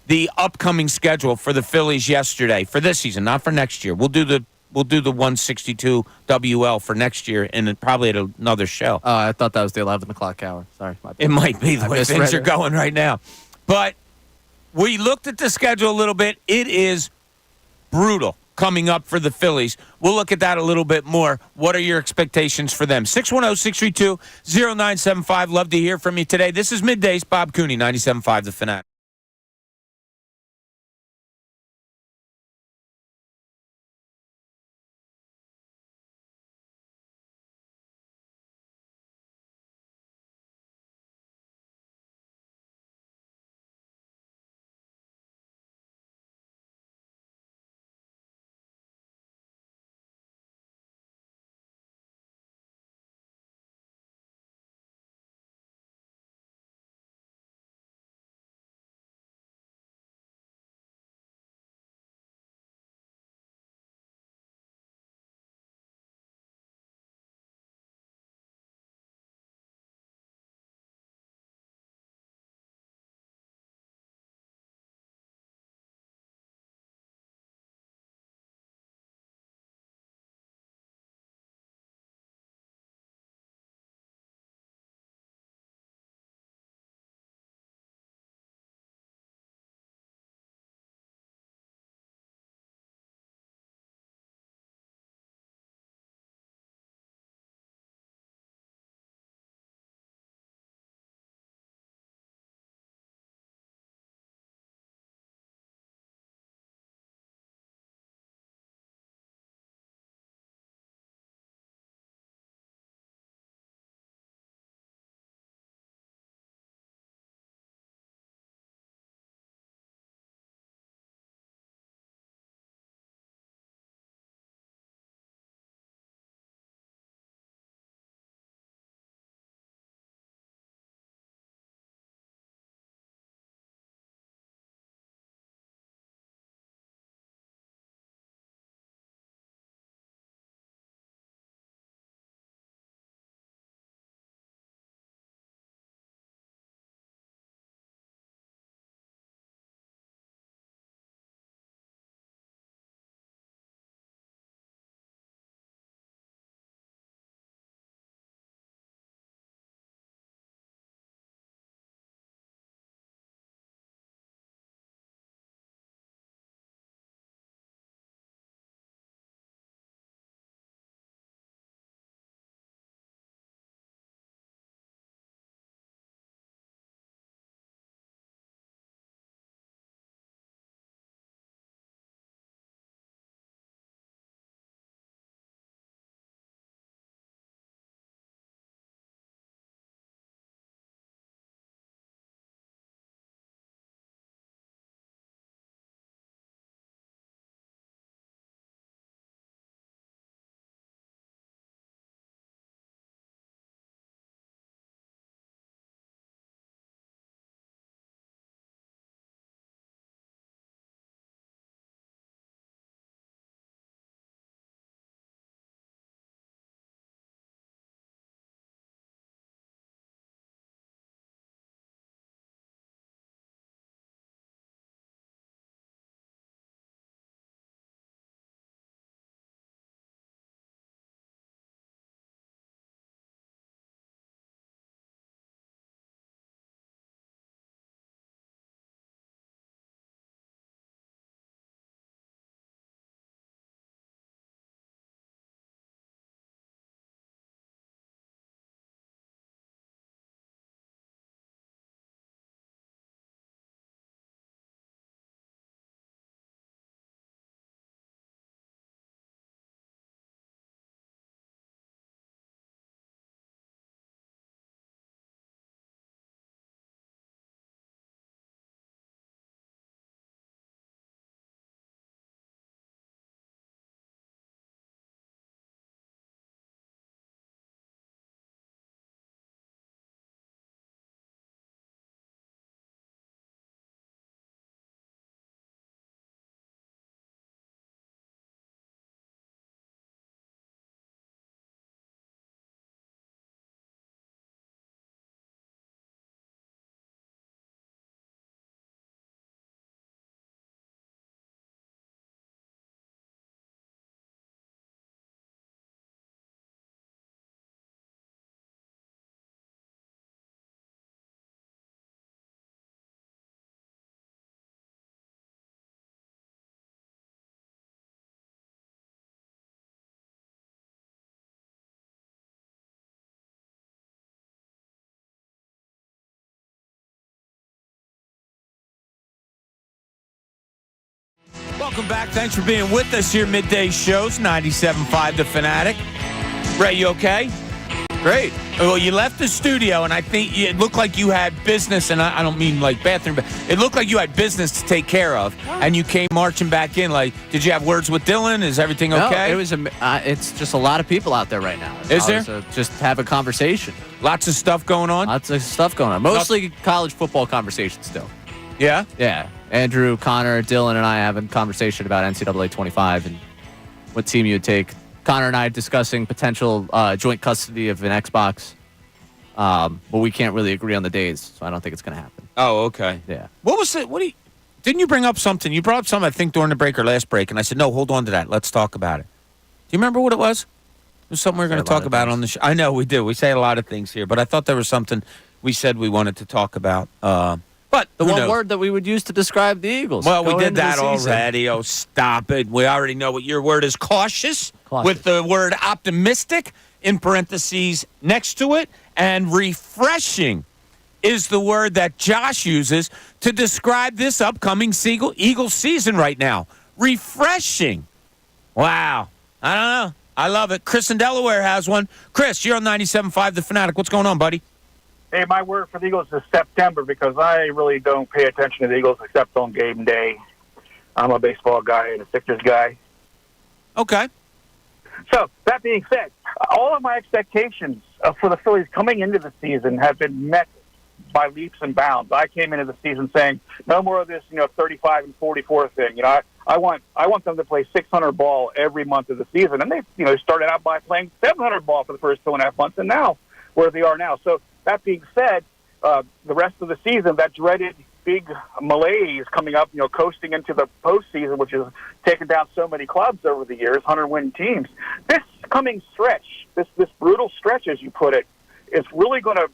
the upcoming schedule for the Phillies yesterday, for this season, not for next year. We'll do the 162 WL for next year, and probably at another show. Oh, I thought that was the 11 o'clock hour. Sorry. It might be the way things are going right now. But we looked at the schedule a little bit. It is brutal coming up for the Phillies. We'll look at that a little bit more. What are your expectations for them? 610-632-0975. Love to hear from you today. This is Middays. Bob Cooney, 97.5 The Fanatic. Welcome back. Thanks for being with us here. Midday shows, 97.5 The Fanatic. Ray, you okay? Great. Well, you left the studio, and I think it looked like you had business, and I don't mean like bathroom, but it looked like you had business to take care of, and you came marching back in. Like, did you have words with Dylan? Is everything okay? No, it was. It's just a lot of people out there right now. Is there? Just have a conversation. Lots of stuff going on? Lots of stuff going on. Mostly college football conversation still. Yeah? Yeah. Andrew, Connor, Dylan, and I having a conversation about NCAA 25 and what team you would take. Connor and I discussing potential joint custody of an Xbox. But we can't really agree on the days, so I don't think it's going to happen. Oh, okay. Yeah. What was it? Didn't you bring up something? You brought up something, I think, during the break or last break, and I said, no, hold on to that. Let's talk about it. Do you remember what it was? It was something we were going to talk about on the show. I know we do. We say a lot of things here, but I thought there was something we said we wanted to talk about. But the one word that we would use to describe the Eagles. Well, we did that already. Oh, stop it. We already know what your word is. Cautious. With the word optimistic in parentheses next to it. And refreshing is the word that Josh uses to describe this upcoming Eagles season right now. Refreshing. Wow. I don't know. I love it. Chris in Delaware has one. Chris, you're on 97.5 The Fanatic. What's going on, buddy? Hey, my word for the Eagles is September because I really don't pay attention to the Eagles except on game day. I'm a baseball guy and a Sixers guy. Okay. So, that being said, all of my expectations for the Phillies coming into the season have been met by leaps and bounds. I came into the season saying, no more of this, 35 and 44 thing. I want them to play 600 ball every month of the season. And they, started out by playing 700 ball for the first 2.5 months, and now where they are now. So, that being said, the rest of the season, that dreaded big malaise coming up, coasting into the postseason, which has taken down so many clubs over the years, 100-win teams. This coming stretch, this brutal stretch, as you put it, is really going to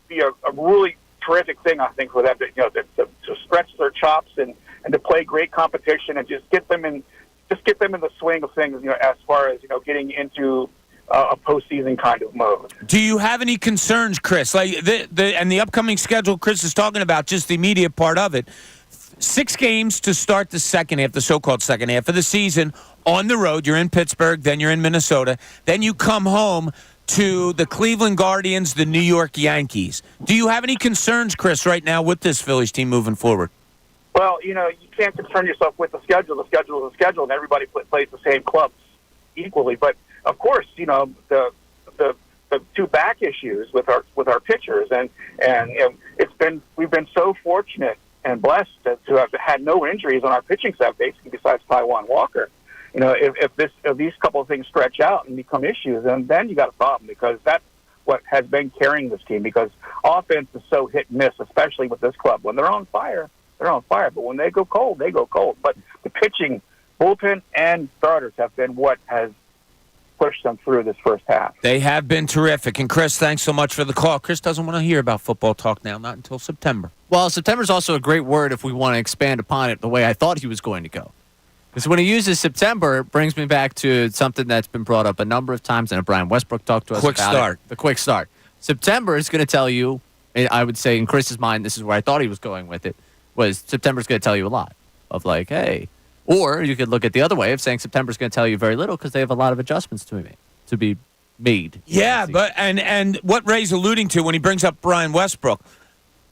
be a really terrific thing, I think, for them to stretch their chops and to play great competition and just get them in the swing of things, as far as getting into a postseason kind of mode. Do you have any concerns, Chris? Like the upcoming schedule Chris is talking about, just the immediate part of it. 6 games to start the second half, the so-called second half of the season on the road. You're in Pittsburgh, then you're in Minnesota. Then you come home to the Cleveland Guardians, the New York Yankees. Do you have any concerns, Chris, right now with this Phillies team moving forward? Well, you can't concern yourself with the schedule. The schedule is a schedule, and everybody plays the same clubs equally. But of course, the 2 back issues with our pitchers, and we've been so fortunate and blessed to have had no injuries on our pitching staff, basically, besides Taiwan Walker. If these couple of things stretch out and become issues, then you got a problem, because that's what has been carrying this team. Because offense is so hit and miss, especially with this club. When they're on fire, they're on fire. But when they go cold, they go cold. But the pitching, bullpen, and starters have been what has pushed them through this first half. They have been terrific. And Chris, thanks so much for the call. Chris doesn't want to hear about football talk now, not until September. Well, September's also a great word if we want to expand upon it the way I thought he was going to go. Because when he uses September, it brings me back to something that's been brought up a number of times, and Brian Westbrook talked to us about it. The quick start. September is going to tell you, I would say in Chris's mind, this is where I thought he was going with it, was September's going to tell you a lot of like, hey. Or you could look at the other way of saying September's going to tell you very little because they have a lot of adjustments to be made. Yeah, but and what Ray's alluding to when he brings up Brian Westbrook,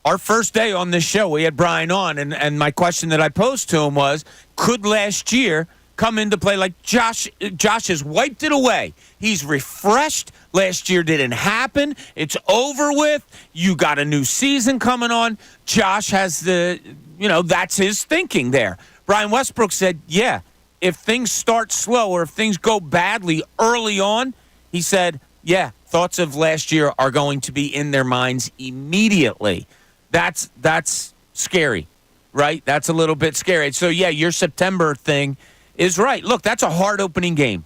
our first day on this show, we had Brian on, and my question that I posed to him was, could last year come into play like Josh has wiped it away? He's refreshed. Last year didn't happen. It's over with. You got a new season coming on. Josh has that's his thinking there. Brian Westbrook said, yeah, if things start slow or if things go badly early on, he said, yeah, thoughts of last year are going to be in their minds immediately. That's scary, right? That's a little bit scary. So, yeah, your September thing is right. Look, that's a hard opening game.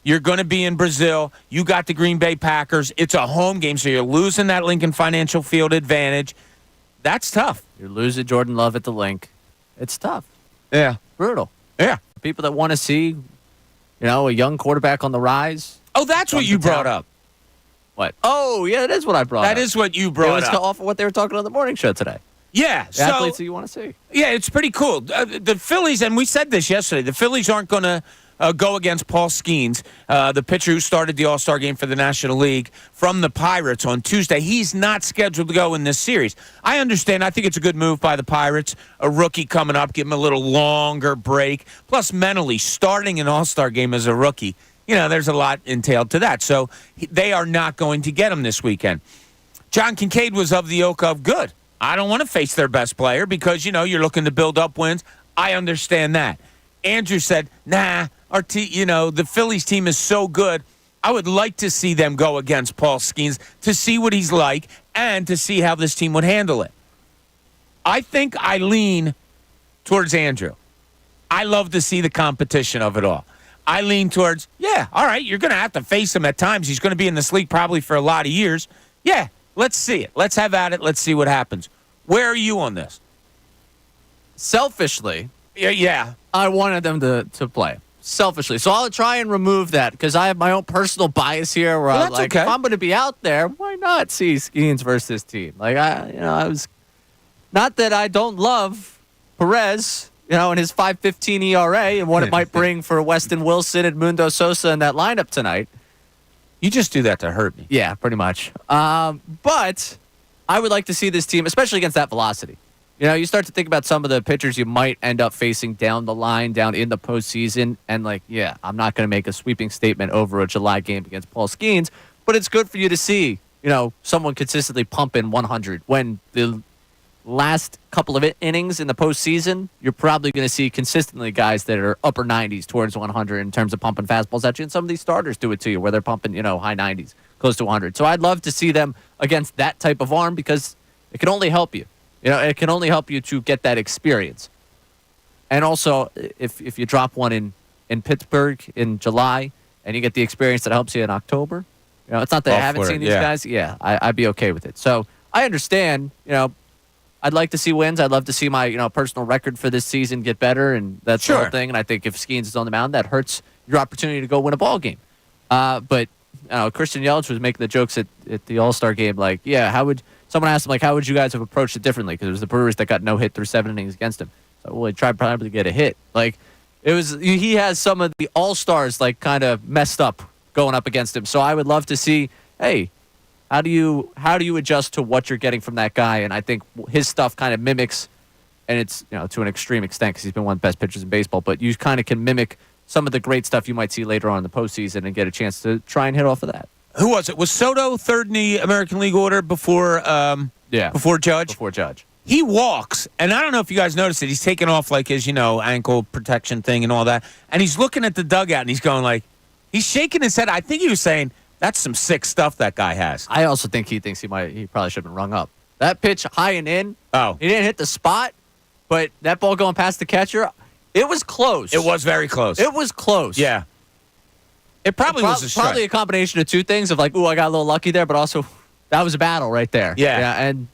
You're going to be in Brazil. You got the Green Bay Packers. It's a home game, so you're losing that Lincoln Financial Field advantage. That's tough. You're losing Jordan Love at the Link. It's tough. Yeah. Brutal. Yeah. People that want to see, a young quarterback on the rise. Oh, that's what you brought up. What? Oh, yeah, that is what I brought up. That is what you brought up. It was off of what they were talking on the morning show today. Yeah, The athletes that you want to see. Yeah, it's pretty cool. The Phillies, and we said this yesterday, the Phillies aren't going to go against Paul Skeens, the pitcher who started the All-Star game for the National League from the Pirates on Tuesday. He's not scheduled to go in this series. I understand. I think it's a good move by the Pirates. A rookie coming up, give him a little longer break. Plus, mentally, starting an All-Star game as a rookie, there's a lot entailed to that. So they are not going to get him this weekend. John Kincade was of the ilk of good. I don't want to face their best player because, you're looking to build up wins. I understand that. Andrew said, nah, the Phillies team is so good. I would like to see them go against Paul Skeens to see what he's like and to see how this team would handle it. I think I lean towards Andrew. I love to see the competition of it all. I lean towards, all right, you're going to have to face him at times. He's going to be in this league probably for a lot of years. Yeah, let's see it. Let's have at it. Let's see what happens. Where are you on this? Selfishly, yeah. I wanted them to play. Selfishly. So I'll try and remove that because I have my own personal bias here where I'm like, okay. if I'm going to be out there, why not see Skeens versus this team? Like, I was, not that I don't love Perez, and his 5.15 ERA and what it might bring for Weston Wilson and Mundo Sosa in that lineup tonight. You just do that to hurt me. Yeah, pretty much. But I would like to see this team, especially against that velocity. You start to think about some of the pitchers you might end up facing down the line, down in the postseason, and I'm not going to make a sweeping statement over a July game against Paul Skeens, but it's good for you to see, someone consistently pump in 100 when the last couple of innings in the postseason, you're probably going to see consistently guys that are upper 90s towards 100 in terms of pumping fastballs at you, and some of these starters do it to you where they're pumping, high 90s, close to 100. So I'd love to see them against that type of arm because it can only help you. It can only help you to get that experience. And also, if you drop one in Pittsburgh in July and you get the experience that helps you in October, it's not that I haven't seen these guys. Yeah, I'd be okay with it. So I understand, I'd like to see wins. I'd love to see my, personal record for this season get better, and that's the whole thing. And I think if Skeens is on the mound, that hurts your opportunity to go win a ball game. But Christian Yelich was making the jokes at the All-Star game, like, someone asked him, like, how would you guys have approached it differently? Because it was the Brewers that got no hit through 7 innings against him. So, well, he tried probably to get a hit. Like, he has some of the all-stars, like, kind of messed up going up against him. So I would love to see, hey, how do you adjust to what you're getting from that guy? And I think his stuff kind of mimics, and it's, to an extreme extent because he's been one of the best pitchers in baseball, but you kind of can mimic some of the great stuff you might see later on in the postseason and get a chance to try and hit off of that. Who was it? Was Soto third in the American League order before Judge? Before Judge. He walks, and I don't know if you guys noticed it. He's taking off like his, ankle protection thing and all that. And he's looking at the dugout and he's going like, he's shaking his head. I think he was saying, that's some sick stuff that guy has. I also think he thinks he probably should have been rung up. That pitch high and in. Oh. He didn't hit the spot, but that ball going past the catcher, it was close. It was very close. It was close. Yeah. It probably was a strike. Probably a combination of two things of like, ooh, I got a little lucky there, but also that was a battle right there. Yeah. And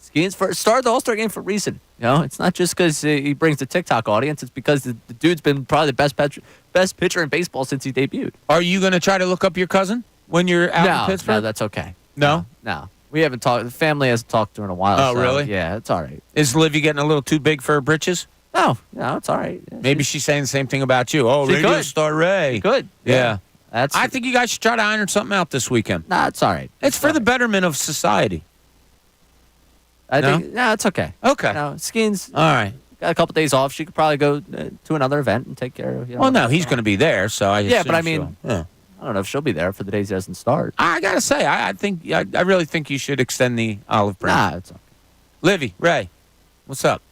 Skeens started the All-Star game for a reason. It's not just because he brings the TikTok audience. It's because the dude's been probably the best pitcher in baseball since he debuted. Are you going to try to look up your cousin when you're out in Pittsburgh? No, that's okay. No? No. We haven't talked. The family hasn't talked to her in a while. Oh, so, really? Yeah, it's all right. Is Livy getting a little too big for her britches? No, it's all right. Maybe she's saying the same thing about you. Oh, Radio Star Ray. Good. Yeah. I think you guys should try to iron something out this weekend. Nah, it's all right. It's for the betterment of society. I think, it's okay. Okay. Skeens. All right. Got a couple days off. She could probably go to another event and take care of. Well, no, he's going to be there, so I. Yeah, but I mean, I don't know if she'll be there for the days he doesn't start. I gotta say, I really think you should extend the olive branch. Nah, it's okay. Livy, Ray, what's up?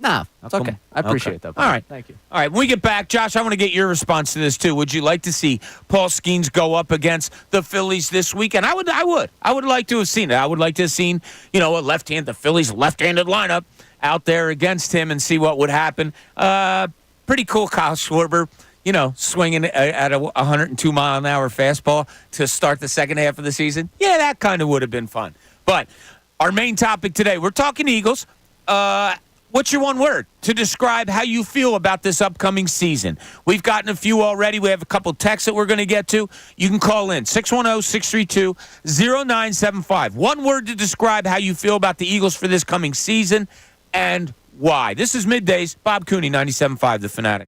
Nah, it's okay. I appreciate Okay. that. All right. Thank you. All right, when we get back, Josh, I want to get your response to this, too. Would you like to see Paul Skeens go up against the Phillies this weekend? I would like to have seen it. I would like to have seen, the Phillies left-handed lineup out there against him and see what would happen. Pretty cool, Kyle Schwarber, swinging at a 102-mile-an-hour fastball to start the second half of the season. Yeah, that kind of would have been fun. But our main topic today, we're talking Eagles. What's your one word to describe how you feel about this upcoming season? We've gotten a few already. We have a couple texts that we're going to get to. You can call in 610-632-0975. One word to describe how you feel about the Eagles for this coming season and why. This is Middays. Bob Cooney, 97.5, The Fanatic.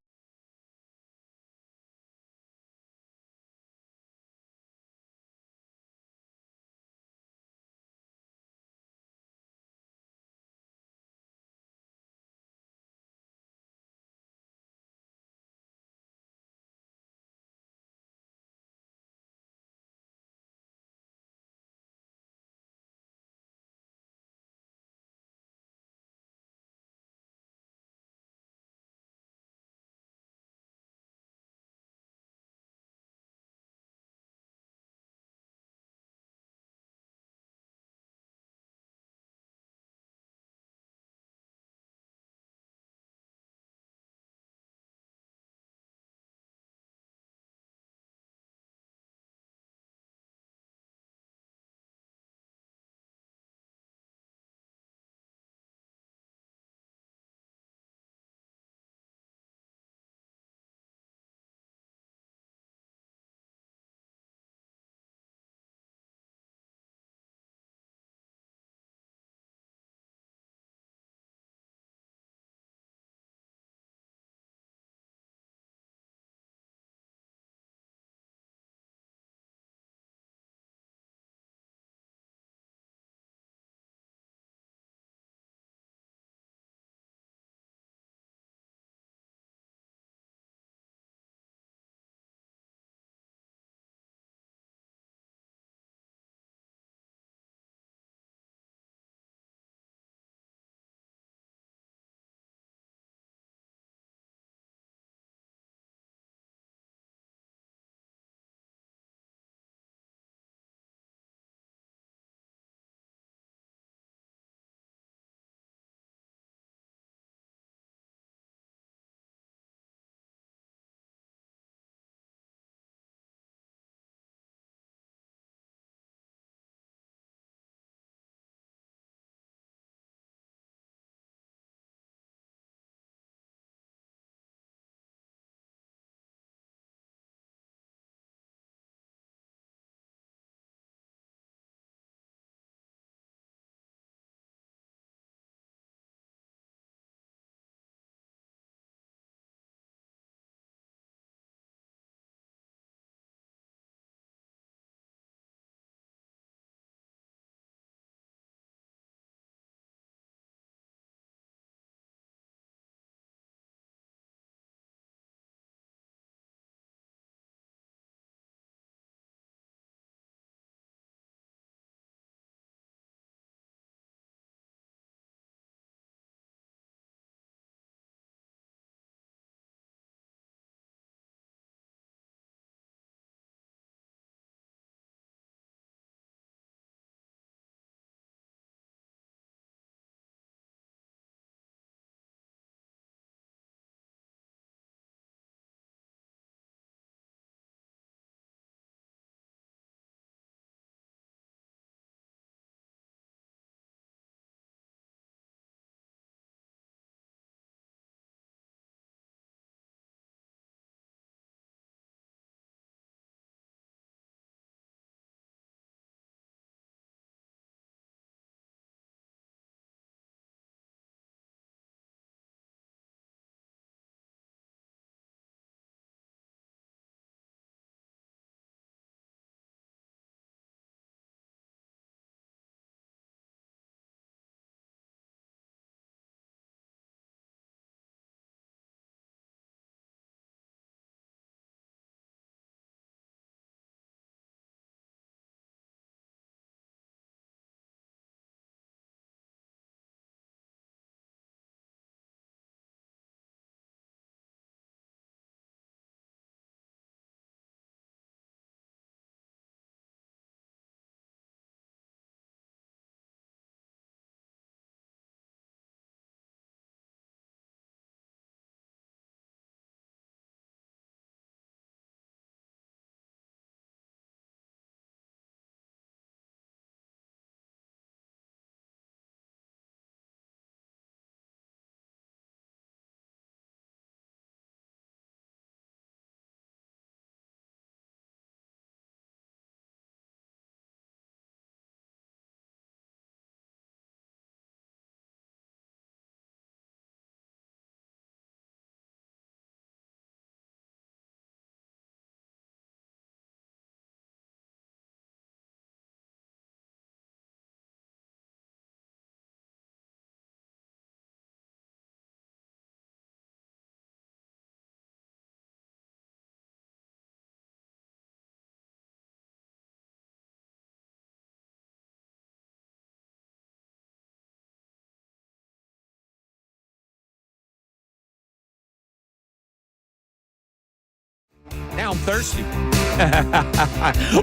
I'm thirsty.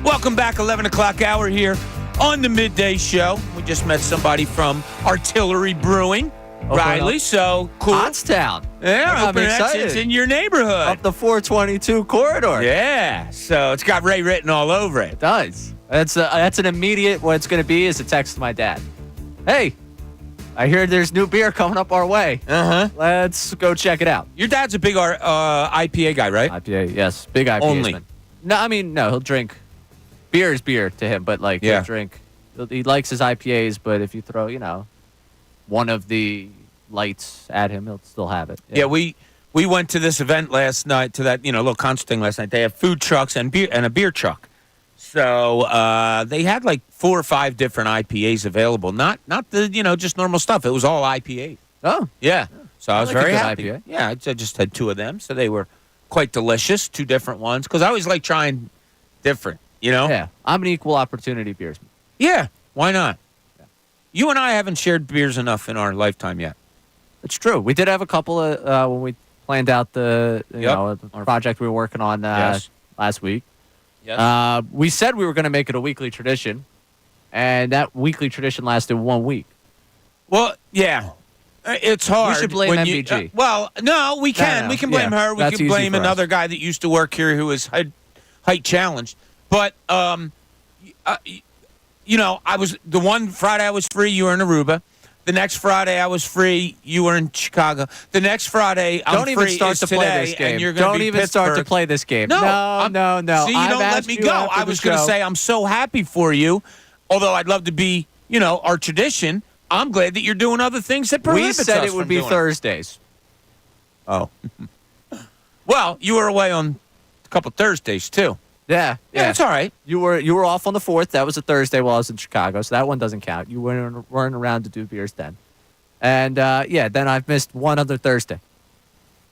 Welcome back, 11 o'clock hour here on the Midday Show. We just met somebody from Artillery Brewing, Riley, so cool. Pottstown. Yeah, I'm open excited. It's in your neighborhood. Up the 422 corridor. Yeah, so it's got Ray written all over it. It does. That's an immediate, what it's going to be is a text to my dad. Hey, I hear there's new beer coming up our way. Uh-huh. Let's go check it out. Your dad's a big IPA guy, right? IPA, yes. Big IPA. Only. No, he'll drink. Beer is beer to him, but like Yeah. he'll drink. He likes his IPAs, but if you throw, one of the lights at him, he'll still have it. Yeah, we went to this event last night, to that little concert thing last night. They have food trucks and beer and a beer truck. So they had like 4 or 5 different IPAs available. Not the just normal stuff. It was all IPA. Oh, Yeah. So I was like a very good happy. IPA. Yeah, I just had 2 of them, so they were quite delicious. 2 different ones because I always like trying different. yeah. I'm an equal opportunity beersman. Yeah. Why not? You and I haven't shared beers enough in our lifetime yet. It's true. We did have a couple of when we planned out the our project we were working on Yes. last week. Yes. We said we were going to make it a weekly tradition, and that weekly tradition lasted 1 week. Well, yeah. It's hard. We should blame when MBG. Well, no, we can. No. We can blame Yeah, her. We that's can easy blame for us. another guy that used to work here who was height challenged. But, I was the one Friday I was free, you were in Aruba. The next Friday I was free, you were in Chicago. The next Friday I'm Don't free even start is to play today, this game. and you're gonna Don't be even start to Pittsburgh. play this game. No, no. See, you I've don't let asked me you go. after I the was going to show. say I'm so happy for you, although I'd love to be, our tradition. I'm glad that you're doing other things that prohibit we said us it would from be doing it. Thursdays. Oh. Well, you were away on a couple Thursdays, too. Yeah, Yeah, it's all right. You were off on the 4th. That was a Thursday while I was in Chicago, so that one doesn't count. You weren't around to do beers then. And, then I've missed one other Thursday.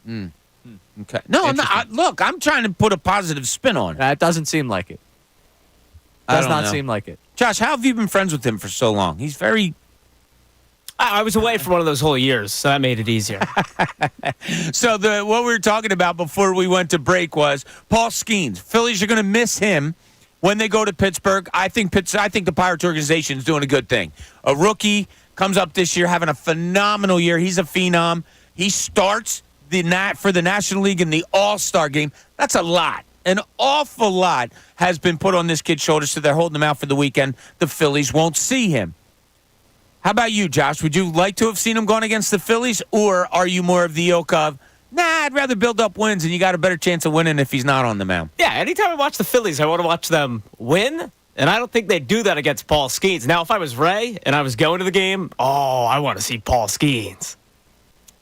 Okay. No, I'm not. Look, I'm trying to put a positive spin on it. That doesn't seem like it. I Does don't not know. seem like it. Josh, how have you been friends with him for so long? He's very... I was away for one of those whole years, so that made it easier. So what we were talking about before we went to break was Paul Skeens. Phillies are going to miss him when they go to Pittsburgh. I think the Pirates organization is doing a good thing. A rookie comes up this year having a phenomenal year. He's a phenom. He starts for the National League in the All-Star game. That's a lot. An awful lot has been put on this kid's shoulders, so they're holding him out for the weekend. The Phillies won't see him. How about you, Josh? Would you like to have seen him going against the Phillies, or are you more of the ilk of, I'd rather build up wins, and you got a better chance of winning if he's not on the mound? Yeah, anytime I watch the Phillies, I want to watch them win, and I don't think they do that against Paul Skeens. Now, if I was Ray and I was going to the game, I want to see Paul Skeens.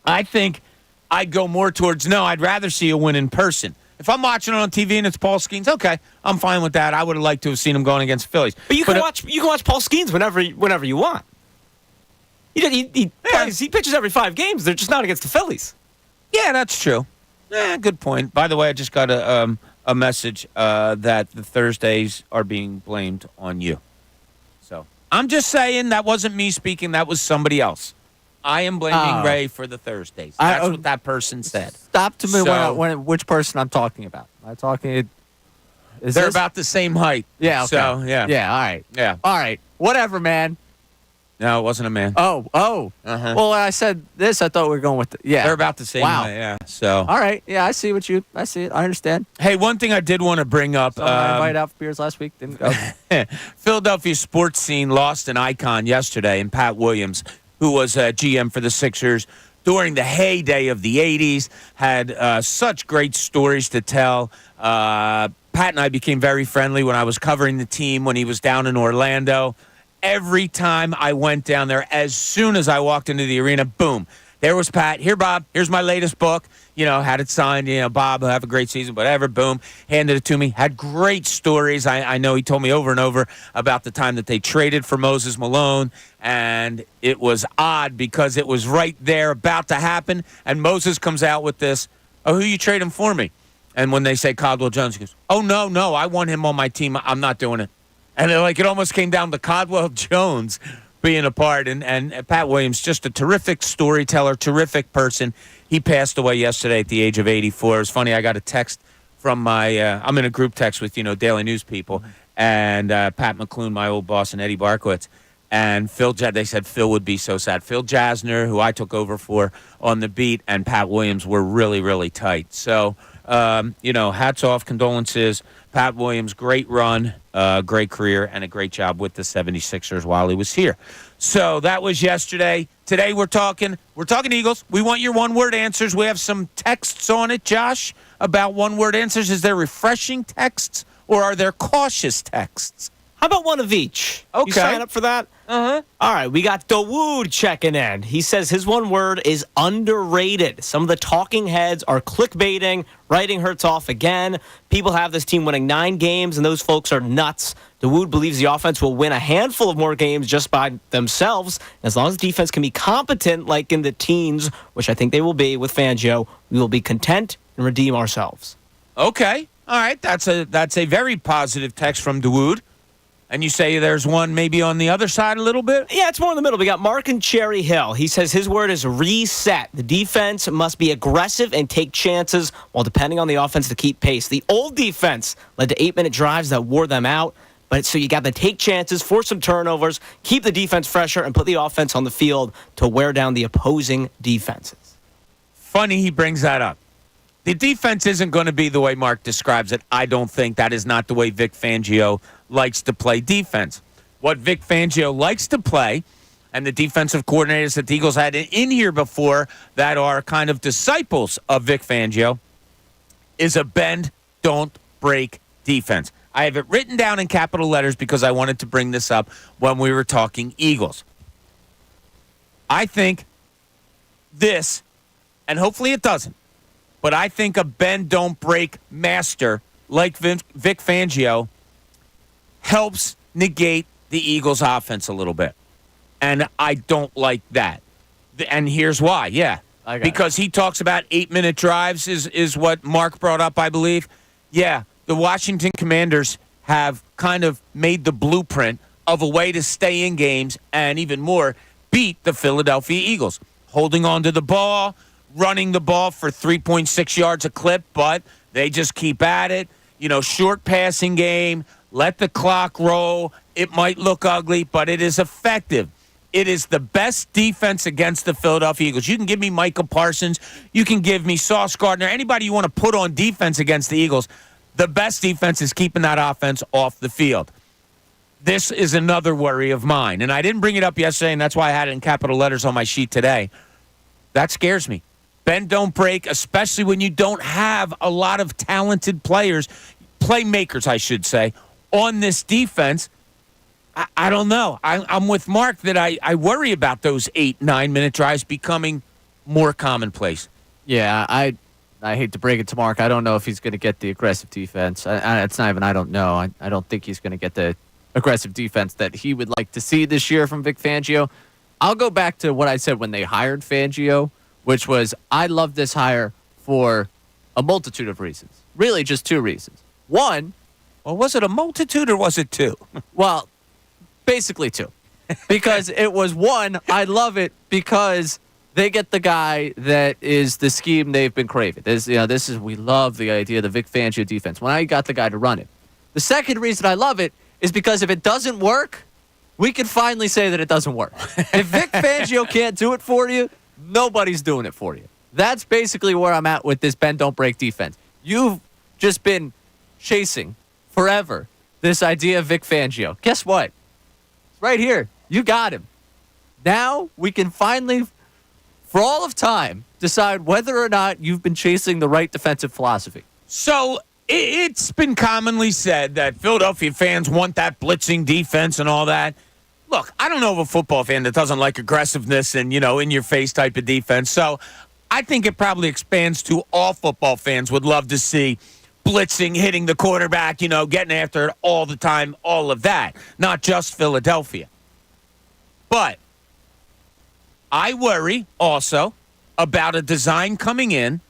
I think I'd go more towards, I'd rather see a win in person. If I'm watching it on TV and it's Paul Skeens, okay, I'm fine with that. I would have liked to have seen him going against the Phillies. But you can watch Paul Skeens whenever you want. He pitches every 5 games. They're just not against the Phillies. Yeah, that's true. Good point. By the way, I just got a message that the Thursdays are being blamed on you. So I'm just saying that wasn't me speaking. That was somebody else. I am blaming Ray for the Thursdays. That's what that person said. Stop to me So- which person I'm talking about. I'm talking. Is They're this? about the same height. Yeah. Okay. So, yeah. Yeah. All right. Yeah. All right. Whatever, man. No, it wasn't a man. Oh. Uh-huh. Well, I said this. I thought we were going with They're about the same Wow. height, yeah. So, All right. Yeah, I see it. I understand. hey, one thing I did want to bring up. Someone I invited out for beers last week didn't go. Philadelphia sports scene lost an icon yesterday in Pat Williams, who was GM for the Sixers during the heyday of the 80s, had such great stories to tell. Pat and I became very friendly when I was covering the team when he was down in Orlando. Every time I went down there, as soon as I walked into the arena, boom, there was Pat. Here, Bob, here's my latest book. Had it signed, Bob, have a great season, whatever, boom, handed it to me. Had great stories. I know he told me over and over about the time that they traded for Moses Malone, and it was odd because it was right there about to happen, and Moses comes out with this, who you trading for me? And when they say Caldwell Jones, he goes, no, I want him on my team. I'm not doing it. And it almost came down to Caldwell Jones being a part. And Pat Williams, just a terrific storyteller, terrific person. He passed away yesterday at the age of 84. It was funny. I got a text from my I'm in a group text with, Daily News people, and Pat McClune, my old boss, and Eddie Barkowitz. And they said Phil would be so sad. Phil Jasner, who I took over for on the beat, and Pat Williams were really, really tight. So, hats off, condolences. Pat Williams, great run, great career, and a great job with the 76ers while he was here. So that was yesterday. Today we're talking Eagles. We want your one-word answers. We have some texts on it, Josh, about one-word answers. Is there refreshing texts or are there cautious texts? How about one of each? Okay. You sign up for that? Uh-huh. All right, we got Dawood checking in. He says his one word is underrated. Some of the talking heads are clickbaiting. Writing hurts off again. People have this team winning 9 games, and those folks are nuts. Dawood believes the offense will win a handful of more games just by themselves. As long as the defense can be competent, like in the teens, which I think they will be with Fangio, we will be content and redeem ourselves. Okay. All right. That's a very positive text from Dawood. And you say there's one maybe on the other side a little bit? Yeah, it's more in the middle. We got Mark and Cherry Hill. He says his word is reset. The defense must be aggressive and take chances while depending on the offense to keep pace. The old defense led to 8-minute drives that wore them out. But so you got to take chances, force some turnovers, keep the defense fresher, and put the offense on the field to wear down the opposing defenses. Funny he brings that up. The defense isn't going to be the way Mark describes it. I don't think that is not the way Vic Fangio likes to play defense. What Vic Fangio likes to play, and the defensive coordinators that the Eagles had in here before that are kind of disciples of Vic Fangio, is a bend, don't break defense. I have it written down in capital letters because I wanted to bring this up when we were talking Eagles. I think this, and hopefully it doesn't, but I think a bend, don't break master like Vic Fangio helps negate the Eagles' offense a little bit. And I don't like that. And here's why. Yeah. Because he talks about 8-minute drives is what Mark brought up, I believe. Yeah. The Washington Commanders have kind of made the blueprint of a way to stay in games and even more beat the Philadelphia Eagles. Holding on to the ball, running the ball for 3.6 yards a clip, but they just keep at it. Short passing game, let the clock roll. It might look ugly, but it is effective. It is the best defense against the Philadelphia Eagles. You can give me Micah Parsons. You can give me Sauce Gardner. Anybody you want to put on defense against the Eagles. The best defense is keeping that offense off the field. This is another worry of mine. And I didn't bring it up yesterday, and that's why I had it in capital letters on my sheet today. That scares me. Bend, don't break, especially when you don't have a lot of talented players, playmakers, I should say, on this defense. I don't know. I'm with Mark that I worry about those 8-9-minute drives becoming more commonplace. Yeah, I hate to break it to Mark. I don't know if he's going to get the aggressive defense. It's not even I don't know. I don't think he's going to get the aggressive defense that he would like to see this year from Vic Fangio. I'll go back to what I said when they hired Fangio, which was I love this hire for a multitude of reasons. Really just 2 reasons. One, well, was it a multitude or was it 2? Well, basically 2. Because it was 1, I love it because they get the guy that is the scheme they've been craving. We love the idea of the Vic Fangio defense. When I got the guy to run it. The second reason I love it is because if it doesn't work, we can finally say that it doesn't work. If Vic Fangio can't do it for you, nobody's doing it for you. That's basically where I'm at with this bend, don't break defense. You've just been chasing forever this idea of Vic Fangio. Guess what? It's right here. You got him. Now we can finally, for all of time, decide whether or not you've been chasing the right defensive philosophy. So it's been commonly said that Philadelphia fans want that blitzing defense and all that. Look, I don't know of a football fan that doesn't like aggressiveness and, in-your-face type of defense. So I think it probably expands to all football fans would love to see blitzing, hitting the quarterback, getting after it all the time, all of that, not just Philadelphia. But I worry also about a design coming in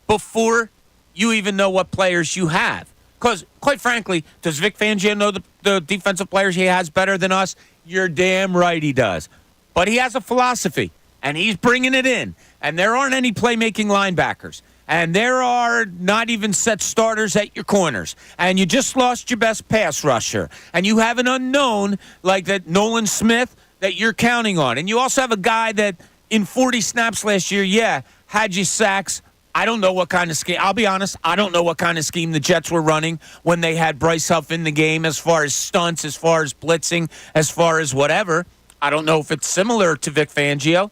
before you even know what players you have. Because, quite frankly, does Vic Fangio know the defensive players he has better than us? You're damn right he does. But he has a philosophy, and he's bringing it in. And there aren't any playmaking linebackers. and there are not even set starters at your corners, and you just lost your best pass rusher, and you have an unknown like that Nolan Smith that you're counting on, and you also have a guy that in 40 snaps last year, had you sacks. I don't know what kind of scheme. I'll be honest, I don't know what kind of scheme the Jets were running when they had Bryce Huff in the game as far as stunts, as far as blitzing, as far as whatever. I don't know if it's similar to Vic Fangio.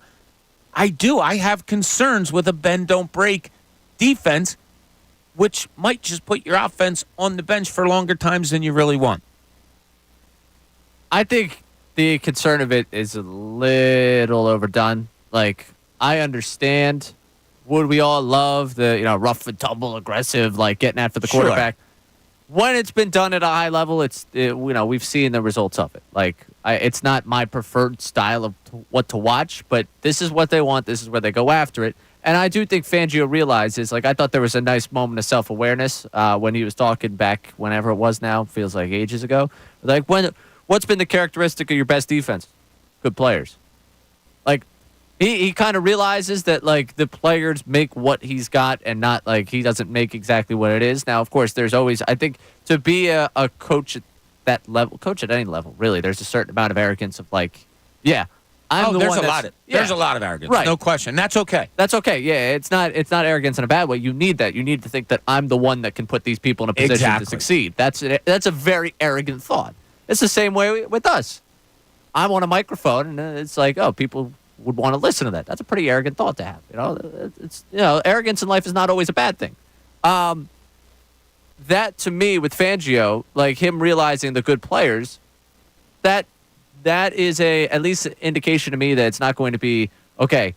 I have concerns with a bend, don't break defense, which might just put your offense on the bench for longer times than you really want. I think the concern of it is a little overdone. Like, I understand. Would we all love the rough and tumble, aggressive, like getting after the quarterback? When it's been done at a high level, we've seen the results of it. Like, it's not my preferred style of what to watch, but this is what they want. This is where they go after it. And I do think Fangio realizes, like, I thought there was a nice moment of self-awareness when he was talking back whenever it was now, feels like ages ago. Like, what's been the characteristic of your best defense? Good players. Like, he kind of realizes that, like, the players make what he's got and not, like, he doesn't make exactly what it is. Now, of course, there's always, I think, to be a coach at that level, coach at any level, really, there's a certain amount of arrogance of, like, I'm the there's one a lot of there's a lot of arrogance, right? No question. That's okay. That's okay. Yeah, it's not arrogance in a bad way. You need that. You need to think that I'm the one that can put these people in a position to succeed. That's a very arrogant thought. It's the same way with us. I'm on a microphone, and it's like, oh, people would want to listen to that. That's a pretty arrogant thought to have. It's arrogance in life is not always a bad thing. That to me with Fangio, like him realizing the good players, that is at least an indication to me that it's not going to be okay.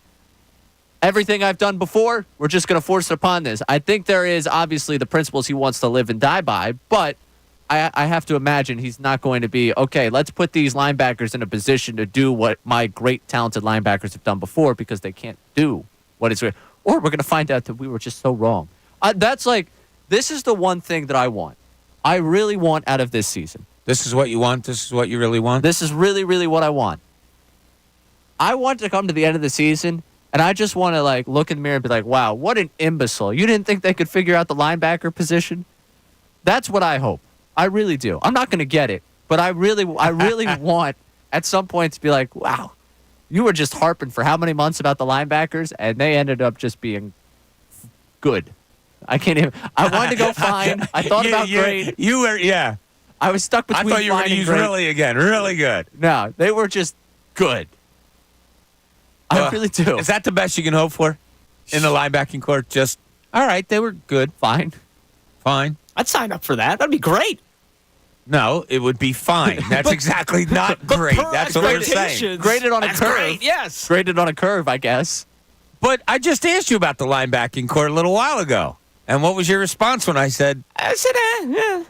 Everything I've done before, we're just going to force it upon this. I think there is obviously the principles he wants to live and die by, but I have to imagine he's not going to be, okay, let's put these linebackers in a position to do what my great talented linebackers have done before because they can't do what is, or we're going to find out that we were just so wrong. This is the one thing that I want. I really want out of this season. This is what you want? This is what you really want? This is really, really what I want. I want to come to the end of the season, and I just want to, like, look in the mirror and be like, wow, what an imbecile. You didn't think they could figure out the linebacker position? That's what I hope. I really do. I'm not going to get it, but I really want at some point to be like, wow, you were just harping for how many months about the linebackers, and they ended up just being good. I can't even. I wanted to go fine. I thought about great. You were, yeah. I was stuck between. I thought you were going to use great. Really again. Really good. No, they were just good. I really do. Is that the best you can hope for in the linebacking court? Just, all right, they were good. Fine. I'd sign up for that. That'd be great. No, it would be fine. That's exactly not great. That's what we're saying. Graded on a curve. Great, yes. Graded on a curve, I guess. But I just asked you about the linebacking court a little while ago. And what was your response when I said, yeah.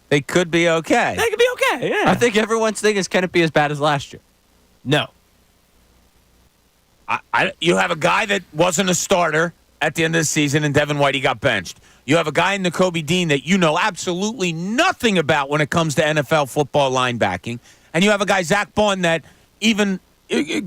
They could be okay? They could be okay, yeah. I think everyone's thing is, can it be as bad as last year? No. You have a guy that wasn't a starter at the end of the season, and Devin White, he got benched. You have a guy in Nakobe Dean that you know absolutely nothing about when it comes to NFL football linebacking. And you have a guy, Zach Bond, that even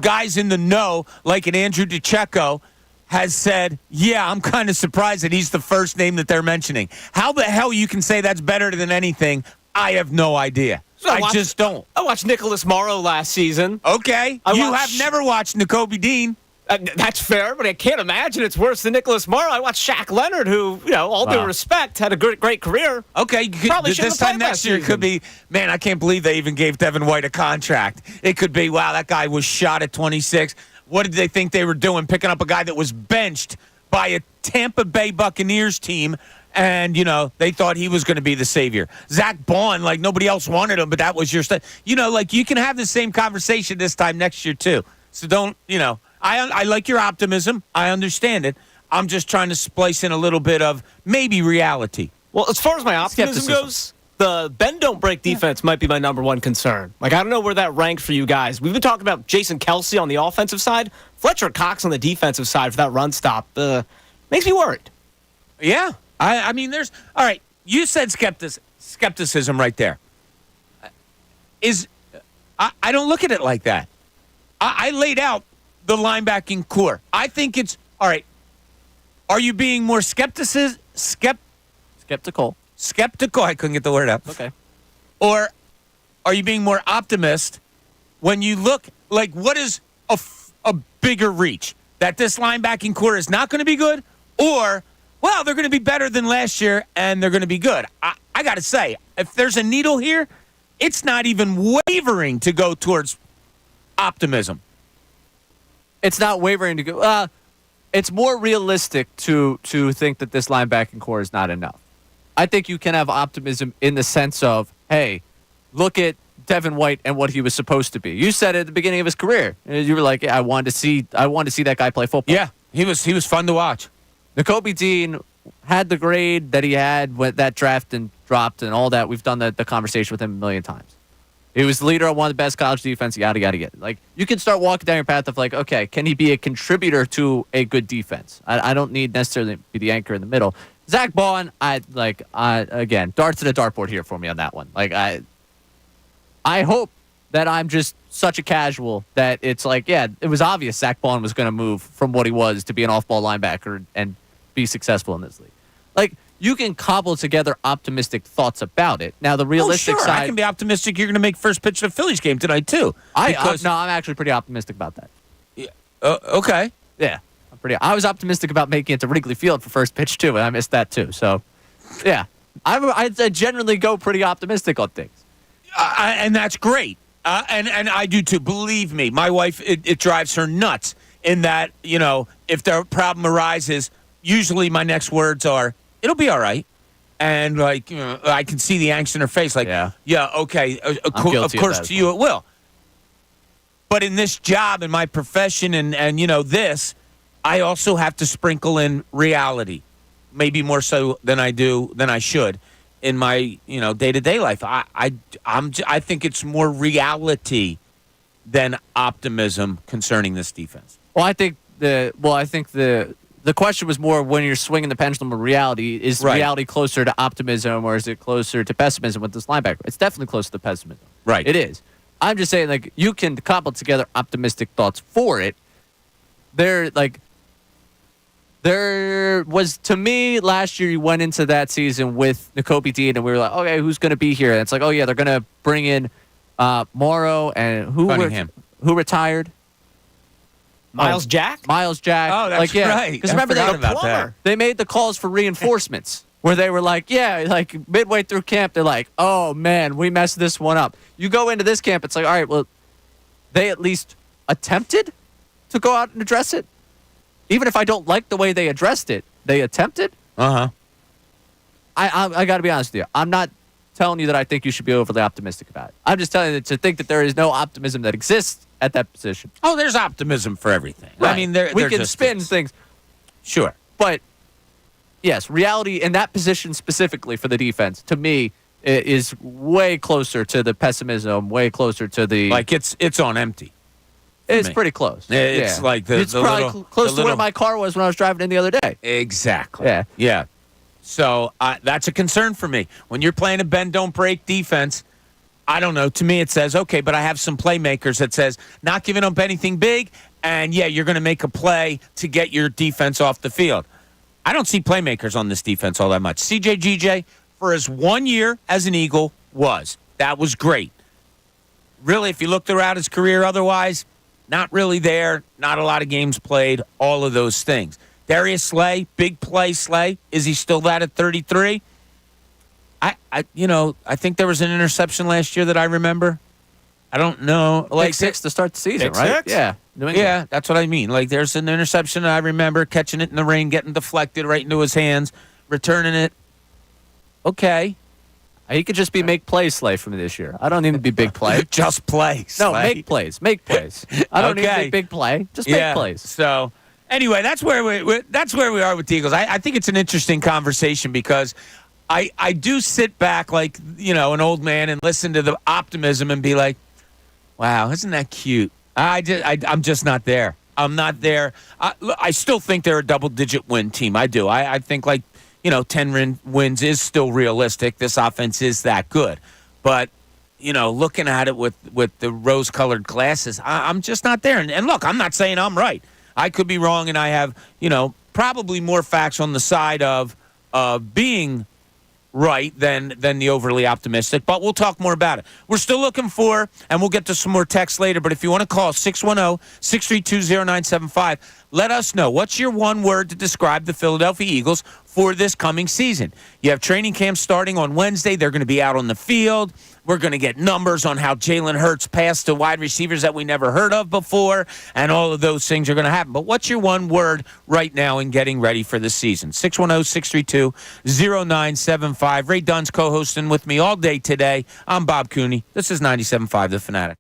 guys in the know, like an Andrew DiCecco, has said, yeah, I'm kind of surprised that he's the first name that they're mentioning. How the hell you can say that's better than anything, I have no idea. I just don't. I watched Nicholas Morrow last season. Okay. You have never watched Nakobe Dean. That's fair, but I can't imagine it's worse than Nicholas Morrow. I watched Shaq Leonard, who, all due respect, had a great career. Okay, Probably this time next year could be, man, I can't believe they even gave Devin White a contract. It could be, wow, that guy was shot at 26. What did they think they were doing, picking up a guy that was benched by a Tampa Bay Buccaneers team, and, they thought he was going to be the savior. Zach Bond, like, nobody else wanted him, but that was your you can have the same conversation this time next year, too. So don't, I like your optimism. I understand it. I'm just trying to splice in a little bit of maybe reality. Well, as far as my optimism goes, the bend don't break defense might be my number one concern. Like, I don't know where that ranked for you guys. We've been talking about Jason Kelce on the offensive side. Fletcher Cox on the defensive side for that run stop makes me worried. Yeah. I mean, there's – all right, you said skepticism right there. I don't look at it like that. I laid out the linebacking core. I think it's – all right, Are you being more skeptical? Skeptical. I couldn't get the word out. Okay. Or are you being more optimist when you look like what is a bigger reach? That this linebacking core is not going to be good, or, well, they're going to be better than last year and they're going to be good. I got to say, if there's a needle here, it's not even wavering to go towards optimism. It's not wavering to go. It's more realistic to think that this linebacking core is not enough. I think you can have optimism in the sense of, hey, look at Devin White and what he was supposed to be. You said it at the beginning of his career. You were like, yeah, I wanted to see that guy play football. Yeah, he was fun to watch. Nakobe Dean had the grade that he had when that draft and dropped and all that. We've done the conversation with him a million times. He was the leader on one of the best college defense, yada, yada, yada. Like, you can start walking down your path of like, okay, can he be a contributor to a good defense? I don't need necessarily to be the anchor in the middle. Zach Bond, again, darts at a dartboard here for me on that one. Like, I hope that I'm just such a casual that it's like, yeah, it was obvious Zach Bond was going to move from what he was to be an off-ball linebacker and be successful in this league. Like, you can cobble together optimistic thoughts about it. Now, the realistic side... I can be optimistic you're going to make first pitch of the Phillies game tonight, too. I'm actually pretty optimistic about that. Yeah, okay. Yeah. I was optimistic about making it to Wrigley Field for first pitch, too, and I missed that, too. So, yeah. I generally go pretty optimistic on things. And that's great. And I do, too. Believe me, my wife, it drives her nuts in that, if the problem arises, usually my next words are, it'll be all right. And, like, I can see the angst in her face. Like, yeah okay, of course to you it will. But in this job, in my profession, and this, I also have to sprinkle in reality, maybe more so than I should in my day-to-day life. I think it's more reality than optimism concerning this defense. Well, I think the question was more when you're swinging the pendulum of reality. Is reality closer to optimism or is it closer to pessimism with this linebacker? It's definitely closer to pessimism. Right. It is. I'm just saying, like, you can cobble together optimistic thoughts for it. There was, to me, last year you went into that season with Nakobe Dean, and we were like, okay, who's going to be here? And it's like, oh, yeah, they're going to bring in Morrow and who retired? Miles Jack? Miles Jack. Oh, that's right. Because remember, they made the calls for reinforcements where they were like, midway through camp, they're like, oh, man, we messed this one up. You go into this camp, it's like, all right, well, they at least attempted to go out and address it. Even if I don't like the way they addressed it, they attempted. Uh-huh. I got to be honest with you. I'm not telling you that I think you should be overly optimistic about it. I'm just telling you to think that there is no optimism that exists at that position. Oh, there's optimism for everything. Right. I mean, we can spin things. Sure. But, yes, reality in that position specifically for the defense, to me, is way closer to the pessimism, way closer to the... Like, it's on empty. It's pretty close. It's like it's probably close to where my car was when I was driving in the other day. Exactly. Yeah. So that's a concern for me. When you're playing a bend, don't break defense, I don't know. To me, it says, okay, but I have some playmakers that says not giving up anything big, and, you're going to make a play to get your defense off the field. I don't see playmakers on this defense all that much. CJ for his 1 year as an Eagle, that was great. Really, if you look throughout his career otherwise, not really there, not a lot of games played, all of those things. Darius Slay, big play Slay. Is he still that at 33? I think there was an interception last year that I remember. I don't know. Like 6 to start the season, right? Six? Yeah. Yeah, that's what I mean. Like, there's an interception I remember, catching it in the rain, getting deflected right into his hands, returning it. Okay. He could just be make plays Slay from this year. I don't need to be big play. Just play. No, make plays. Make plays. I don't need to be big play. Just make plays. So, anyway, that's where we are with the Eagles. I think it's an interesting conversation because I do sit back like, an old man and listen to the optimism and be like, wow, isn't that cute? I'm just not there. I'm not there. I still think they're a double-digit win team. I do. I think 10 wins is still realistic. This offense is that good. But, looking at it with the rose-colored glasses, I'm just not there. And look, I'm not saying I'm right. I could be wrong, and I have, probably more facts on the side of being right than the overly optimistic, but we'll talk more about it. We're still looking for, and we'll get to some more texts later, but if you want to call 610-632-0975, let us know. What's your one word to describe the Philadelphia Eagles for this coming season? You have training camp starting on Wednesday. They're going to be out on the field. We're going to get numbers on how Jalen Hurts passed to wide receivers that we never heard of before, and all of those things are going to happen. But what's your one word right now in getting ready for the season? 610-632-0975. Ray Dunn's co-hosting with me all day today. I'm Bob Cooney. This is 97.5 The Fanatic.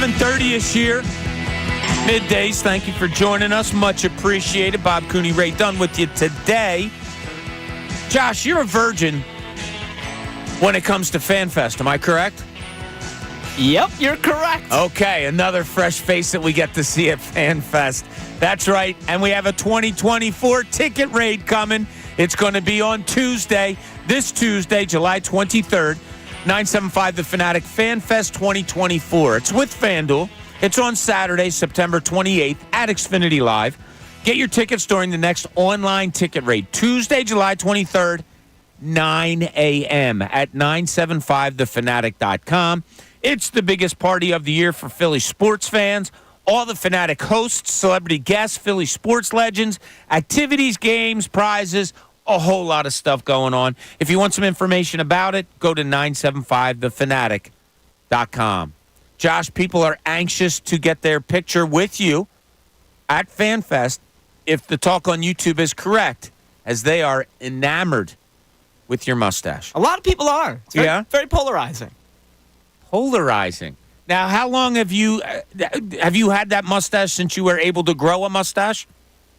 7:30-ish here. Middays, thank you for joining us. Much appreciated. Bob Cooney, Ray Dunn with you today. Josh, you're a virgin when it comes to FanFest. Am I correct? Yep, you're correct. Okay, another fresh face that we get to see at FanFest. That's right, and we have a 2024 ticket raid coming. It's going to be on Tuesday, this Tuesday, July 23rd, 975 The Fanatic FanFest 2024. It's with FanDuel. It's on Saturday, September 28th at Xfinity Live. Get your tickets during the next online ticket raid, Tuesday, July 23rd, 9 a.m. at 975thefanatic.com. It's the biggest party of the year for Philly sports fans. All the Fanatic hosts, celebrity guests, Philly sports legends, activities, games, prizes, a whole lot of stuff going on. If you want some information about it, go to 975thefanatic.com. Josh, people are anxious to get their picture with you at FanFest if the talk on YouTube is correct, as they are enamored with your mustache. A lot of people are. It's very polarizing. Polarizing. Now, how long have you had that mustache since you were able to grow a mustache?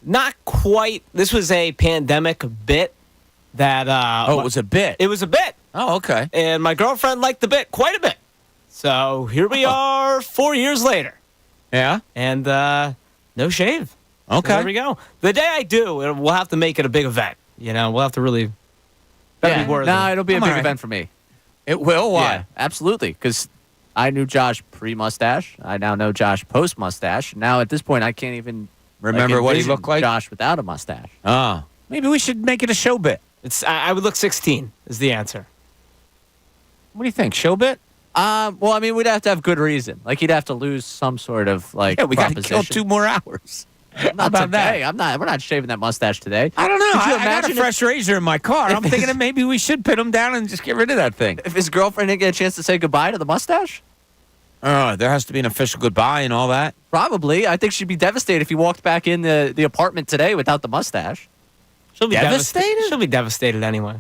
Not quite. This was a pandemic bit that. It was a bit. It was a bit. Oh, okay. And my girlfriend liked the bit quite a bit. So here we are 4 years later. Yeah? And no shave. Okay. So there we go. The day I do, we'll have to make it a big event. You know, we'll have to really. That'd be worthy. No, it'll be a I'm big all right. event for me. It will? Why? Yeah, absolutely. Because I knew Josh pre-mustache. I now know Josh post-mustache. Now, at this point, I can't even Remember what he envision looked like? Josh without a mustache. Oh. Maybe we should make it a show bit. I would look 16 is the answer. What do you think? Show bit? Well, I mean, we'd have to have good reason. Like, he'd have to lose some sort of, like, Yeah, we got to proposition. kill 2 more hours. Not about that? today. We're not shaving that mustache today. I don't know. Could you I got a imagine fresh razor in my car. I'm if thinking his- that maybe we should put him down and just get rid of that thing. if his girlfriend didn't get a chance to say goodbye to the mustache? There has to be an official goodbye and all that. Probably. I think she'd be devastated if he walked back in the apartment today without the mustache. She'll be Devastated? She'll be devastated anyway.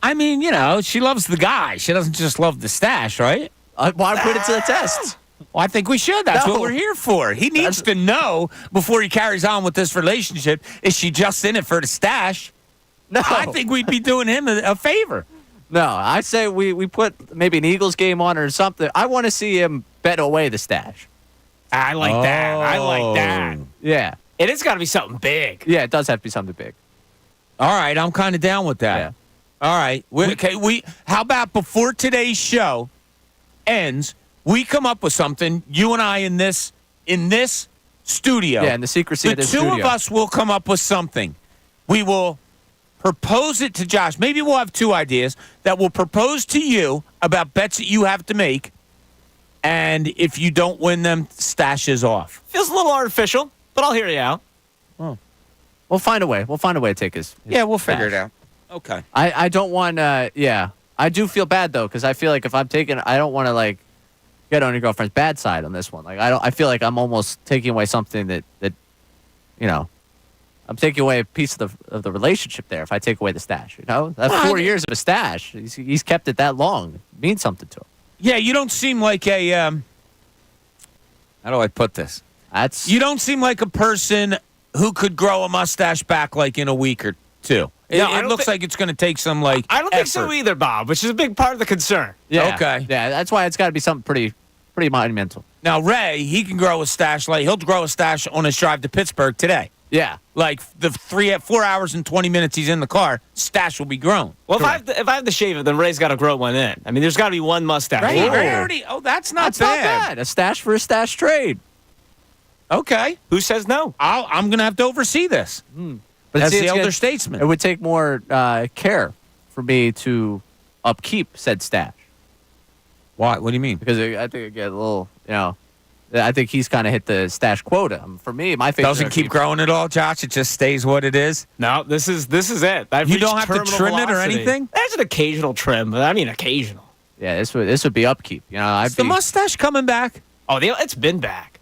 I mean, she loves the guy. She doesn't just love the stash, right? I want to put it to the test. Well, I think we should. That's No. what we're here for. He needs to know before he carries on with this relationship, is she just in it for the stash? No. I think we'd be doing him a favor. No, I say we put maybe an Eagles game on or something. I want to see him bet away the stash. I like that. I like that. Yeah. It has got to be something big. Yeah, it does have to be something big. All right, I'm kind of down with that. Yeah. All right. How about before today's show ends, we come up with something, you and I in this studio. Yeah, in the secrecy of The this two studio. of us will come up with something. We will propose it to Josh. Maybe we'll have 2 ideas that we'll propose to you about bets that you have to make. And if you don't win them, stash is off. Feels a little artificial, but I'll hear you out. We'll find a way. We'll find a way to take his Yeah, we'll figure stash. it out. Okay. I don't want yeah. I do feel bad though, because I feel like if I'm taking, I don't want to like get on your girlfriend's bad side on this one. Like I feel like I'm almost taking away something that I'm taking away a piece of the relationship there if I take away the stash. That's 4 years of a stash. He's kept it that long. It means something to him. Yeah, you don't seem like a how do I put this? You don't seem like a person who could grow a mustache back like in a week or 2. No, It looks like it's going to take some I don't think so effort. either, Bob, which is a big part of the concern. Yeah. Okay. Yeah, that's why it's got to be something pretty monumental. Now, Ray, he can grow a stash. Like he'll grow a stash on his drive to Pittsburgh today. Yeah. Like the 4 hours and 20 minutes he's in the car, stash will be grown. Well, if I have to shave it, then Ray's got to grow one in. I mean, there's got to be one mustache. Ray Ooh. already. Oh, that's not That's not bad. bad. A stash for a stash trade. Okay, Who says no? I'm going to have to oversee this. But As see, the it's elder gonna- statesman. It would take more care for me to upkeep said stash. Why? What do you mean? Because I think I get a little, I think he's kind of hit the stash quota. For me, my favorite. Doesn't keep growing at all, Josh. It just stays what it is. No, this is it. I've You reached don't have to terminal trim it or velocity. anything? There's an occasional trim, but I mean occasional. Yeah, this would be upkeep. I'd Is the be. mustache coming back? Oh, it's been back.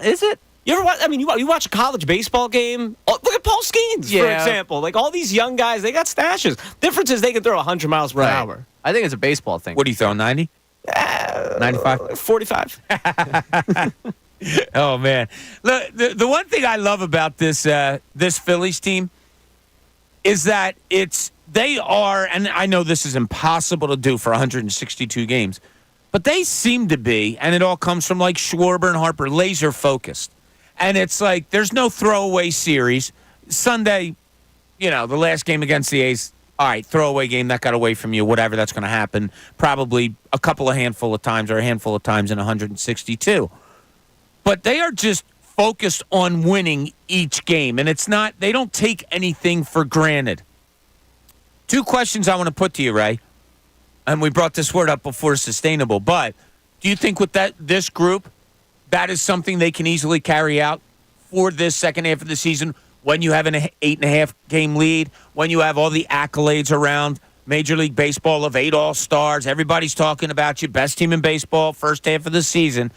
Is it? You ever watch? I mean, you watch a college baseball game. Oh, look at Paul Skeens, for Yeah. example. Like all these young guys, they got stashes. Difference is they can throw 100 miles per hour. I think it's a baseball thing. What do you throw, 90? 95? 45. Oh, man. Look, the one thing I love about this Phillies team is that they are, and I know this is impossible to do for 162 games, but they seem to be, and it all comes from like Schwarber and Harper, laser focused. And it's like there's no throwaway series. Sunday, the last game against the A's, all right, throwaway game, that got away from you, whatever, that's going to happen probably a handful of times in 162. But they are just focused on winning each game, and they don't take anything for granted. Two questions I want to put to you, Ray, and we brought this word up before, sustainable, but do you think with this group, that is something they can easily carry out for this second half of the season when you have an 8.5 game lead, when you have all the accolades around Major League Baseball of 8 All-Stars, everybody's talking about you, best team in baseball, first half of the season.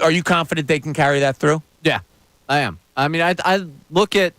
Are you confident they can carry that through? Yeah, I am. I mean, I look at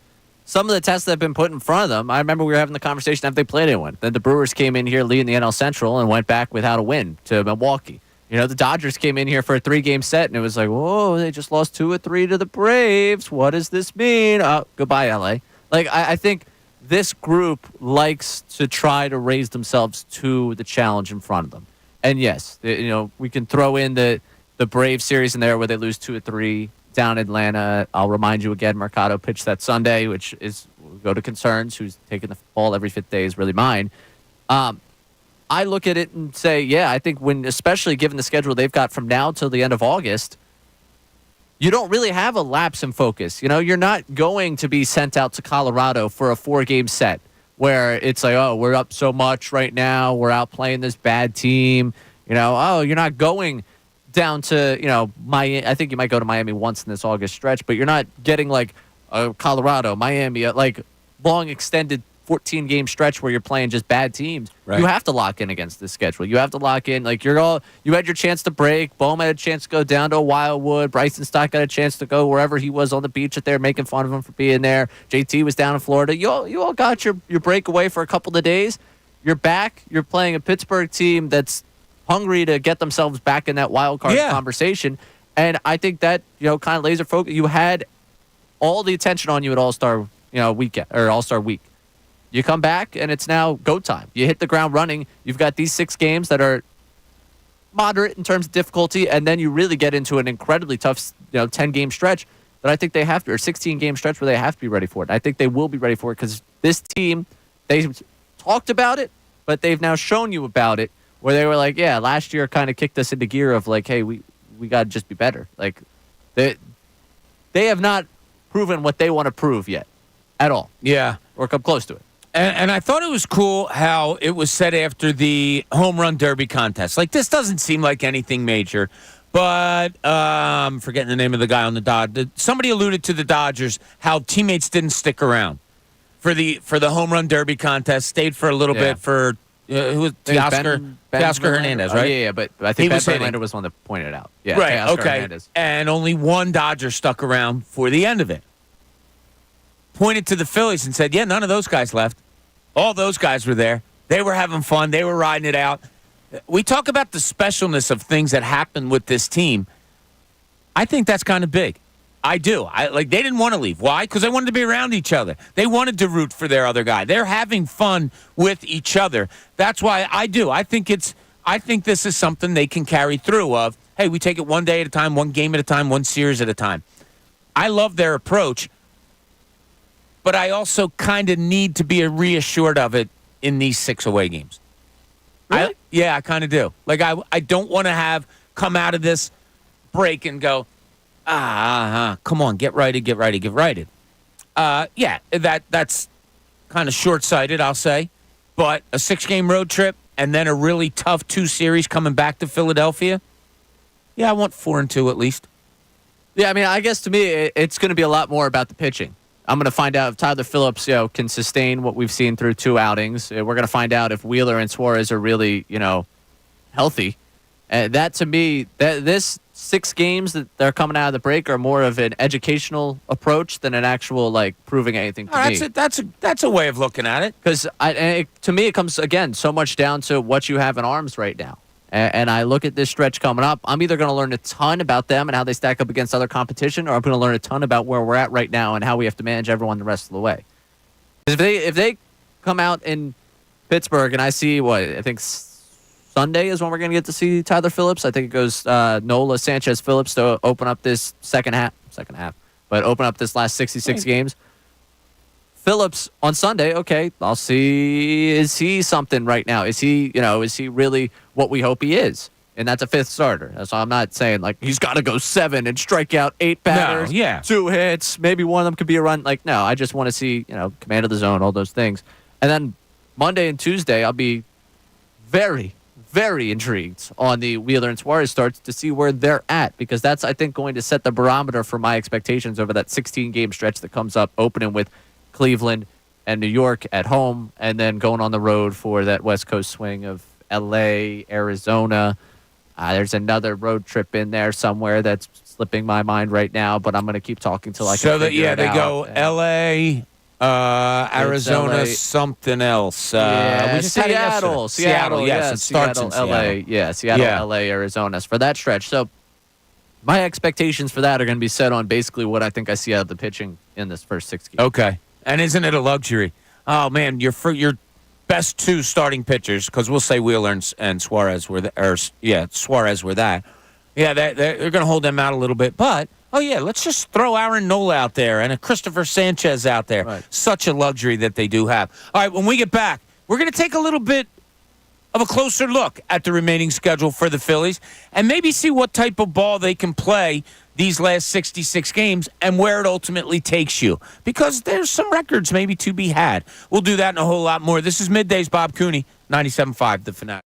some of the tests that have been put in front of them. I remember we were having the conversation after they played anyone. Then the Brewers came in here leading the NL Central and went back without a win to Milwaukee. The Dodgers came in here for a 3-game set, and it was like, whoa, they just lost 2 or 3 to the Braves. What does this mean? Oh, goodbye, L.A. I think this group likes to try to raise themselves to the challenge in front of them. And yes, we can throw in the Braves series in there where they lose 2 or 3 down in Atlanta. I'll remind you again, Mercado pitched that Sunday, which is, we'll go to concerns, who's taking the ball every 5th day is really mine. I look at it and say, yeah, I think especially given the schedule they've got from now till the end of August, you don't really have a lapse in focus. You're not going to be sent out to Colorado for a 4-game set where it's like, oh, we're up so much right now. We're out playing this bad team. You're not going down to, Miami. I think you might go to Miami once in this August stretch, but you're not getting like Colorado, Miami, like long extended 14-game stretch where you're playing just bad teams. Right. You have to lock in against this schedule. You have to lock in. Like you had your chance to break. Bohm had a chance to go down to Wildwood. Bryson Stott got a chance to go wherever he was on the beach that they're making fun of him for being there. JT was down in Florida. You all got your breakaway for a couple of days. You're back. You're playing a Pittsburgh team that's hungry to get themselves back in that wild card conversation. And I think that, kind of laser focus. You had all the attention on you at All-Star, weekend or All-Star week. You come back, and it's now go time. You hit the ground running. You've got these 6 games that are moderate in terms of difficulty, and then you really get into an incredibly tough, 10-game stretch that I think they have to, or 16-game stretch where they have to be ready for it. I think they will be ready for it because this team, they talked about it, but they've now shown you about it where they were like, yeah, last year kind of kicked us into gear of like, hey, we got to just be better. Like, they have not proven what they want to prove yet at all. Yeah. Or come close to it. And I thought it was cool how it was said after the home run derby contest. Like, this doesn't seem like anything major, but I'm forgetting the name of the guy on the Dodgers. Somebody alluded to the Dodgers, how teammates didn't stick around for the home run derby contest, stayed for a little bit for who was Teoscar Hernandez, right? Yeah, but I think Ben Verlander was one that pointed it out. Yeah, right, Teoscar okay. Hernandez. And only one Dodger stuck around for the end of it. Pointed to the Phillies and said, yeah, none of those guys left. All those guys were there. They were having fun. They were riding it out. We talk about the specialness of things that happen with this team. I think that's kind of big. I do. They didn't want to leave. Why? Because they wanted to be around each other. They wanted to root for their other guy. They're having fun with each other. That's why I do. I think this is something they can carry through of, hey, we take it one day at a time, one game at a time, one series at a time. I love their approach. But I also kind of need to be reassured of it in these 6 away games. Really? I kind of do. Like, I don't want to come out of this break and go, come on, get righted. That's kind of short-sighted, I'll say. But a 6-game road trip and then a really tough 2 series coming back to Philadelphia, I want 4-2 at least. Yeah, I mean, I guess to me, it's going to be a lot more about the pitching. I'm going to find out if Tyler Phillips, can sustain what we've seen through 2 outings. We're going to find out if Wheeler and Suarez are really, healthy. That to me, this 6 games that they're coming out of the break are more of an educational approach than an actual proving anything to me. That's a way of looking at it. Because to me, it comes again so much down to what you have in arms right now. And I look at this stretch coming up. I'm either going to learn a ton about them and how they stack up against other competition, or I'm going to learn a ton about where we're at right now and how we have to manage everyone the rest of the way. If they come out in Pittsburgh and I see I think Sunday is when we're going to get to see Tyler Phillips. I think it goes Nola, Sanchez, Phillips to open up this second half, but open up this last 66 games. Phillips on Sunday, okay, I'll see. Is he something right now? Is he really what we hope he is? And that's a fifth starter. So I'm not saying like he's got to go 7 and strike out 8 batters, 2 hits, maybe one of them could be a run. Like, no, I just want to see, command of the zone, all those things. And then Monday and Tuesday, I'll be very, very intrigued on the Wheeler and Suarez starts to see where they're at, because that's, I think, going to set the barometer for my expectations over that 16-game stretch that comes up, opening with Cleveland and New York at home, and then going on the road for that West Coast swing of L.A., Arizona. There's another road trip in there somewhere that's slipping my mind right now, but I'm going to keep talking till I can figure it out. They go L.A., Arizona, LA. Something else. We just Seattle. Yes, it starts in Seattle. LA. Yeah, Seattle, LA, Arizona for that stretch. So my expectations for that are going to be set on basically what I think I see out of the pitching in this first 6 games. Okay. And isn't it a luxury? Oh, man, your best 2 starting pitchers, because we'll say Wheeler and Suarez were Suarez were that. Yeah, they're going to hold them out a little bit. But, let's just throw Aaron Nola out there and a Christopher Sanchez out there. Right. Such a luxury that they do have. All right, when we get back, we're going to take a little bit of a closer look at the remaining schedule for the Phillies and maybe see what type of ball they can play these last 66 games and where it ultimately takes you, because there's some records maybe to be had. We'll do that and a whole lot more. This is Middays, Bob Cooney, 97.5 The Fanatic.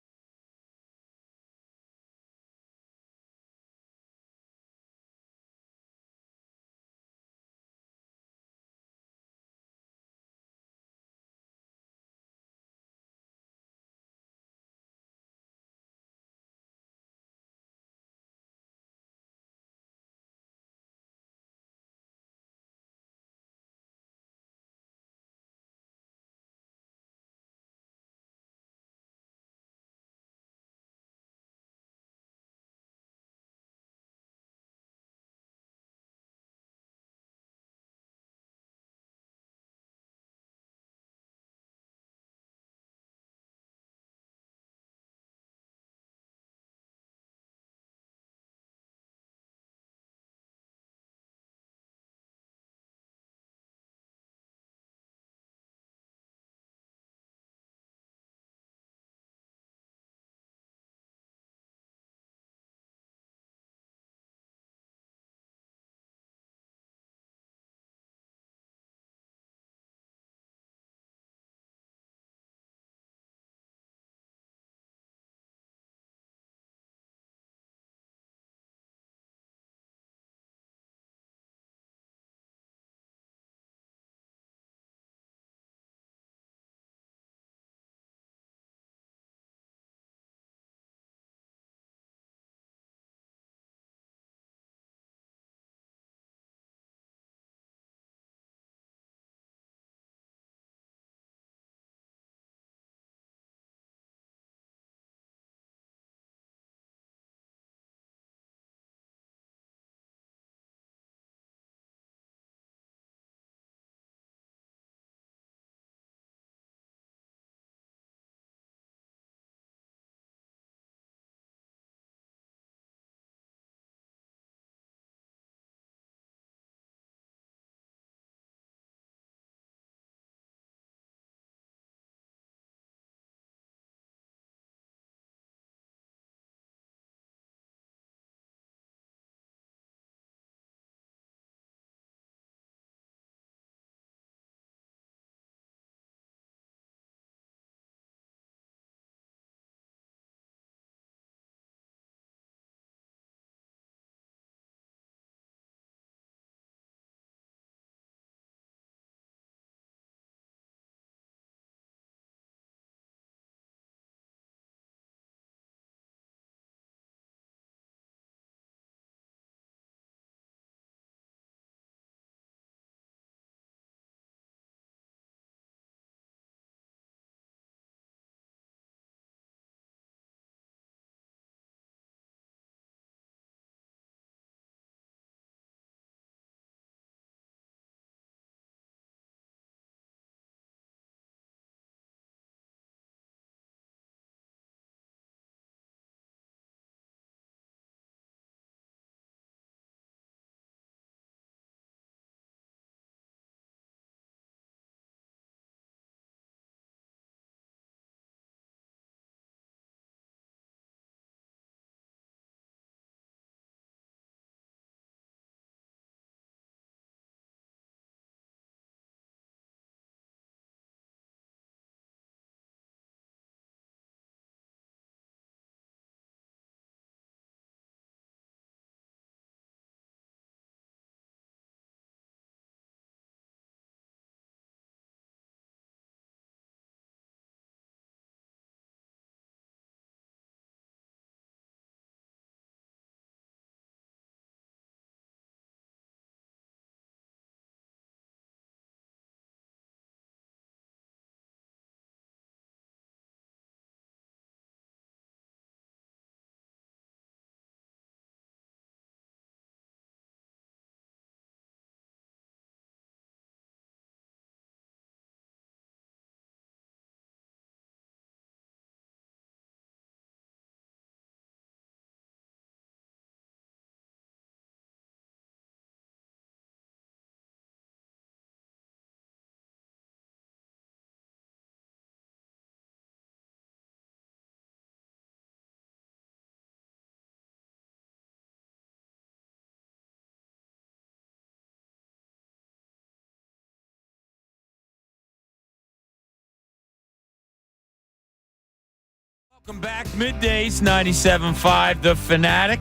Welcome back. Middays, 97.5, The Fanatic.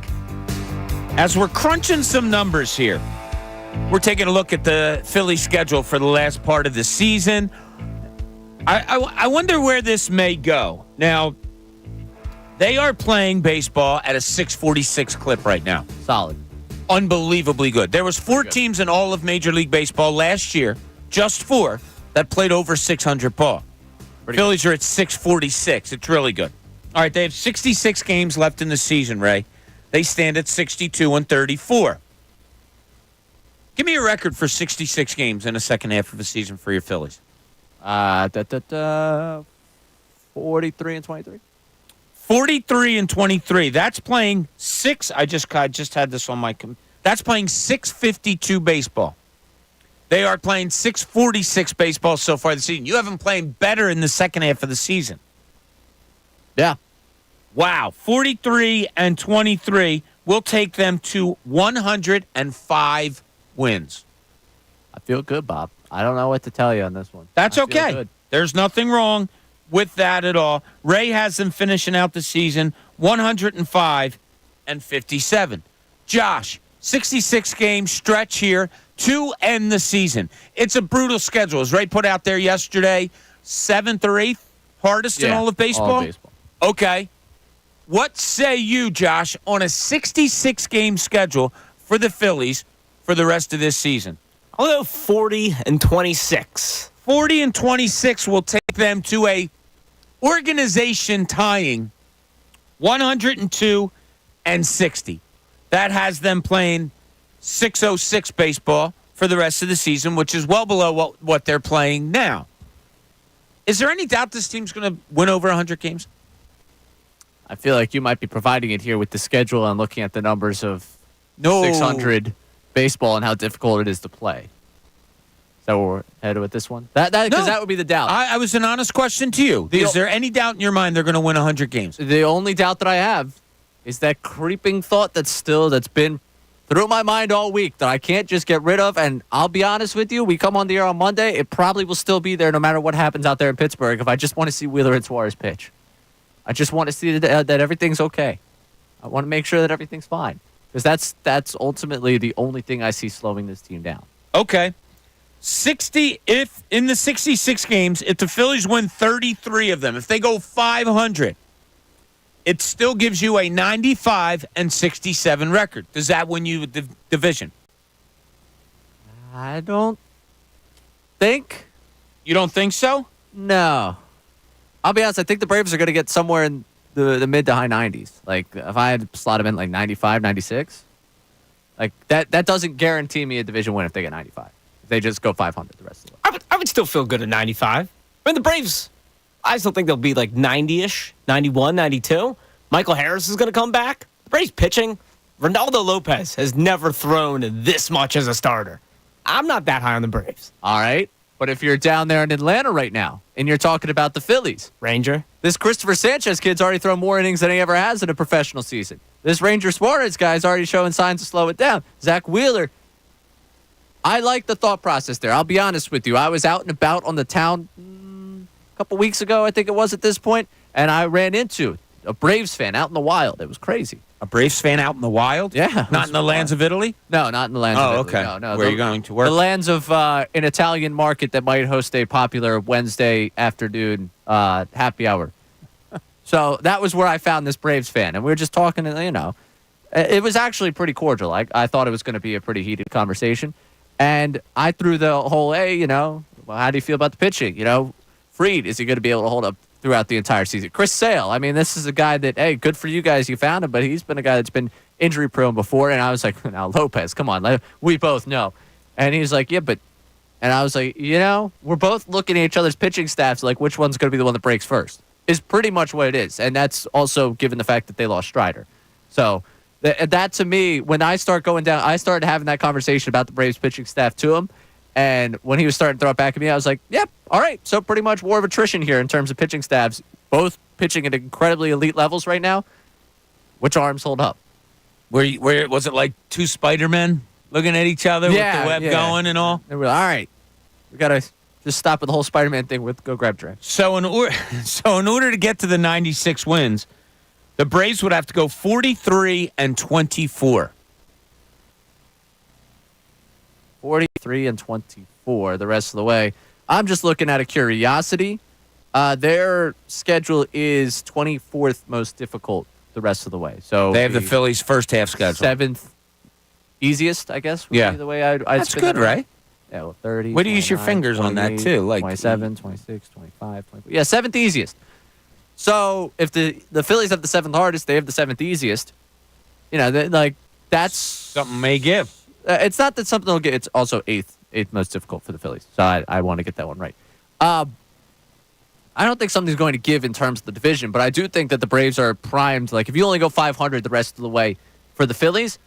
As we're crunching some numbers here, we're taking a look at the Phillies schedule for the last part of the season. I wonder where this may go. Now, they are playing baseball at a 646 clip right now. Solid. Unbelievably good. There was 4 teams in all of Major League Baseball last year, just 4, that played over 600 ball. Phillies are at 646. It's really good. All right, they have 66 games left in the season, Ray. They stand at 62-34. Give me a record for 66 games in the second half of the season for your Phillies. 43-23. 43-23. That's playing 6. I just had this on my. That's playing 652 baseball. They are playing 646 baseball so far this season. You have them playing better in the second half of the season. Yeah. Wow. 43-23 will take them to 105 wins. I feel good, Bob. I don't know what to tell you on this one. That's I feel okay. good. There's nothing wrong with that at all. Ray has them finishing out the season 105-57. Josh, 66-game stretch here to end the season. It's a brutal schedule. As Ray put out there yesterday, 7th or 8th hardest in all of baseball? All of baseball. Okay. What say you, Josh, on a 66-game schedule for the Phillies for the rest of this season? I'll go 40-26. 40-26 will take them to a organization tying 102-60. That has them playing 606 baseball for the rest of the season, which is well below what they're playing now. Is there any doubt this team's going to win over 100 games? I feel like you might be providing it here with the schedule and looking at the numbers of 600 baseball and how difficult it is to play. Is that where we're headed with this one? Because that would be the doubt. I was an honest question to you. Is there any doubt in your mind they're going to win 100 games? The only doubt that I have is that creeping thought that's been through my mind all week that I can't just get rid of. And I'll be honest with you, we come on the air on Monday, it probably will still be there no matter what happens out there in Pittsburgh if I just want to see Wheeler and Suarez pitch. I just want to see that everything's okay. I want to make sure that everything's fine. Because that's ultimately the only thing I see slowing this team down. Okay. 60, if in the 66 games, if the Phillies win 33 of them, if they go 500, it still gives you a 95-67 record. Does that win you the division? I don't think. You don't think so? No. I'll be honest, I think the Braves are going to get somewhere in the mid to high 90s. Like, if I had to slot them in like 95, 96, like that doesn't guarantee me a division win if they get 95. If they just go 500 the rest of the way. I would still feel good at 95. I mean, the Braves, I still think they'll be like 90-ish, 91, 92. Michael Harris is going to come back. The Braves pitching, Ronaldo Lopez has never thrown this much as a starter. I'm not that high on the Braves. All right. But if you're down there in Atlanta right now and you're talking about the Phillies, Ranger. this Christopher Sanchez kid's already thrown more innings than he ever has in a professional season. This Ranger Suarez guy's already showing signs to slow it down. Zach Wheeler, I like the thought process there. I'll be honest with you. I was out and about on the town a couple weeks ago, I think it was at this point, and I ran into a Braves fan out in the wild. It was crazy. A Braves fan out in the wild? Yeah. Not in the lands of Italy? No, not in the lands of Italy. Okay. No, Where are you going to work? The lands of an Italian market that might host a popular Wednesday afternoon happy hour. So that was where I found this Braves fan. And we were just talking, it was actually pretty cordial. I thought it was going to be a pretty heated conversation. And I threw the whole, well, how do you feel about the pitching? Fried, is he going to be able to hold up throughout the entire season? Chris Sale, I mean, this is a guy that, hey, good for you guys, you found him, but he's been a guy that's been injury prone before. And I was like, now Lopez, come on, we both know. And he's like, yeah, but, and I was like, we're both looking at each other's pitching staffs, like which one's going to be the one that breaks first, is pretty much what it is. And that's also given the fact that they lost Strider. So that to me, when I start going down, I started having that conversation about the Braves pitching staff to him. And when he was starting to throw it back at me, I was like, yep, all right. So pretty much war of attrition here in terms of pitching staffs, both pitching at incredibly elite levels right now. Which arms hold up? Where was it like two Spider-Men looking at each other with the web going and all? And we're like, all right, we got to Just stop with the whole Spider-Man thing with go grab Dre. So in order to get to the 96 wins, the Braves would have to go 43-24. 43-24 the rest of the way. I'm just looking at a curiosity. Their schedule is 24th most difficult the rest of the way. So They have the Phillies' first half schedule. 7th easiest, I guess, would Yeah. be the way I'd That's spin good, that around. right? Yeah, well, 30. Way to use your 29, fingers on that, 28, too, like- 27, 26, 25, 24. Yeah, 7th easiest. So if the Phillies have the 7th hardest, they have the 7th easiest. You know, that's Something may give. it's not that something will get. It's also eighth most difficult for the Phillies. So I want to get that one right. I don't think something's going to give in terms of the division, but I do think that the Braves are primed. Like if you only go 500 the rest of the way for the Phillies,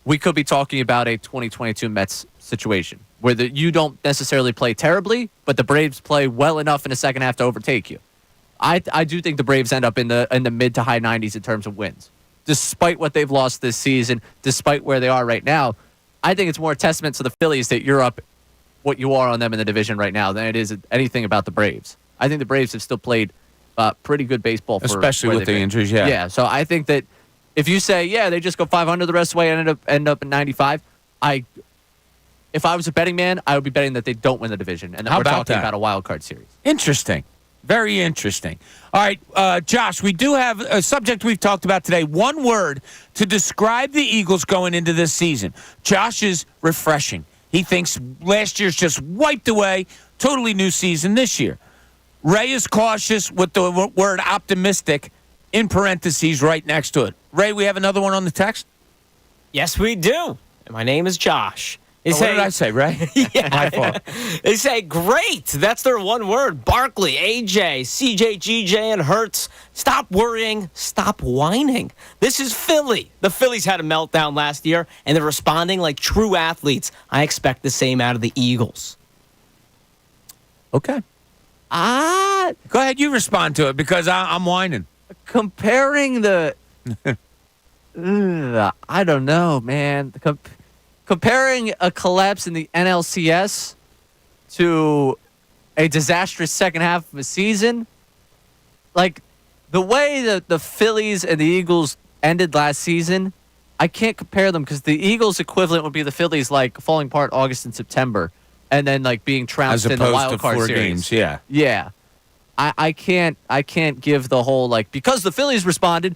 we could be talking about a 2022 Mets situation where you don't necessarily play terribly, but the Braves play well enough in the second half to overtake you. I do think the Braves end up in the mid to high 90s in terms of wins, despite what they've lost this season, despite where they are right now. I think it's more a testament to the Phillies that you're up what you are on them in the division right now than it is anything about the Braves. I think the Braves have still played pretty good baseball, Especially with the injuries, yeah. Yeah, so I think that if you say, yeah, they just go 500 the rest of the way and end up in 95, if I was a betting man, I would be betting that they don't win the division and that How we're about talking that? about a wild card series. Interesting. Very interesting. All right, Josh, we do have a subject we've talked about today. One word to describe the Eagles going into this season. Josh is refreshing. He thinks last year's just wiped away. Totally new season this year. Ray is cautious with the word optimistic in parentheses right next to it. Ray, we have another one on the text? Yes, we do. And my name is Josh. They What did I say, Ray? Yeah. My fault. They say, great. That's their one word. Barkley, AJ, CJ, GJ, and Hurts. Stop worrying. Stop whining. This is Philly. The Phillies had a meltdown last year, and they're responding like true athletes. I expect the same out of the Eagles. Okay. Go ahead, you respond to it because I'm whining. Comparing the... I don't know, man. Comparing a collapse in the NLCS to a disastrous second half of a season, like the way that the Phillies and the Eagles ended last season, I can't compare them because the Eagles equivalent would be the Phillies like falling apart August and September and then like being trounced As in the opposed wild to card 4 series. games, yeah. Yeah. I can't give the whole like because the Phillies responded,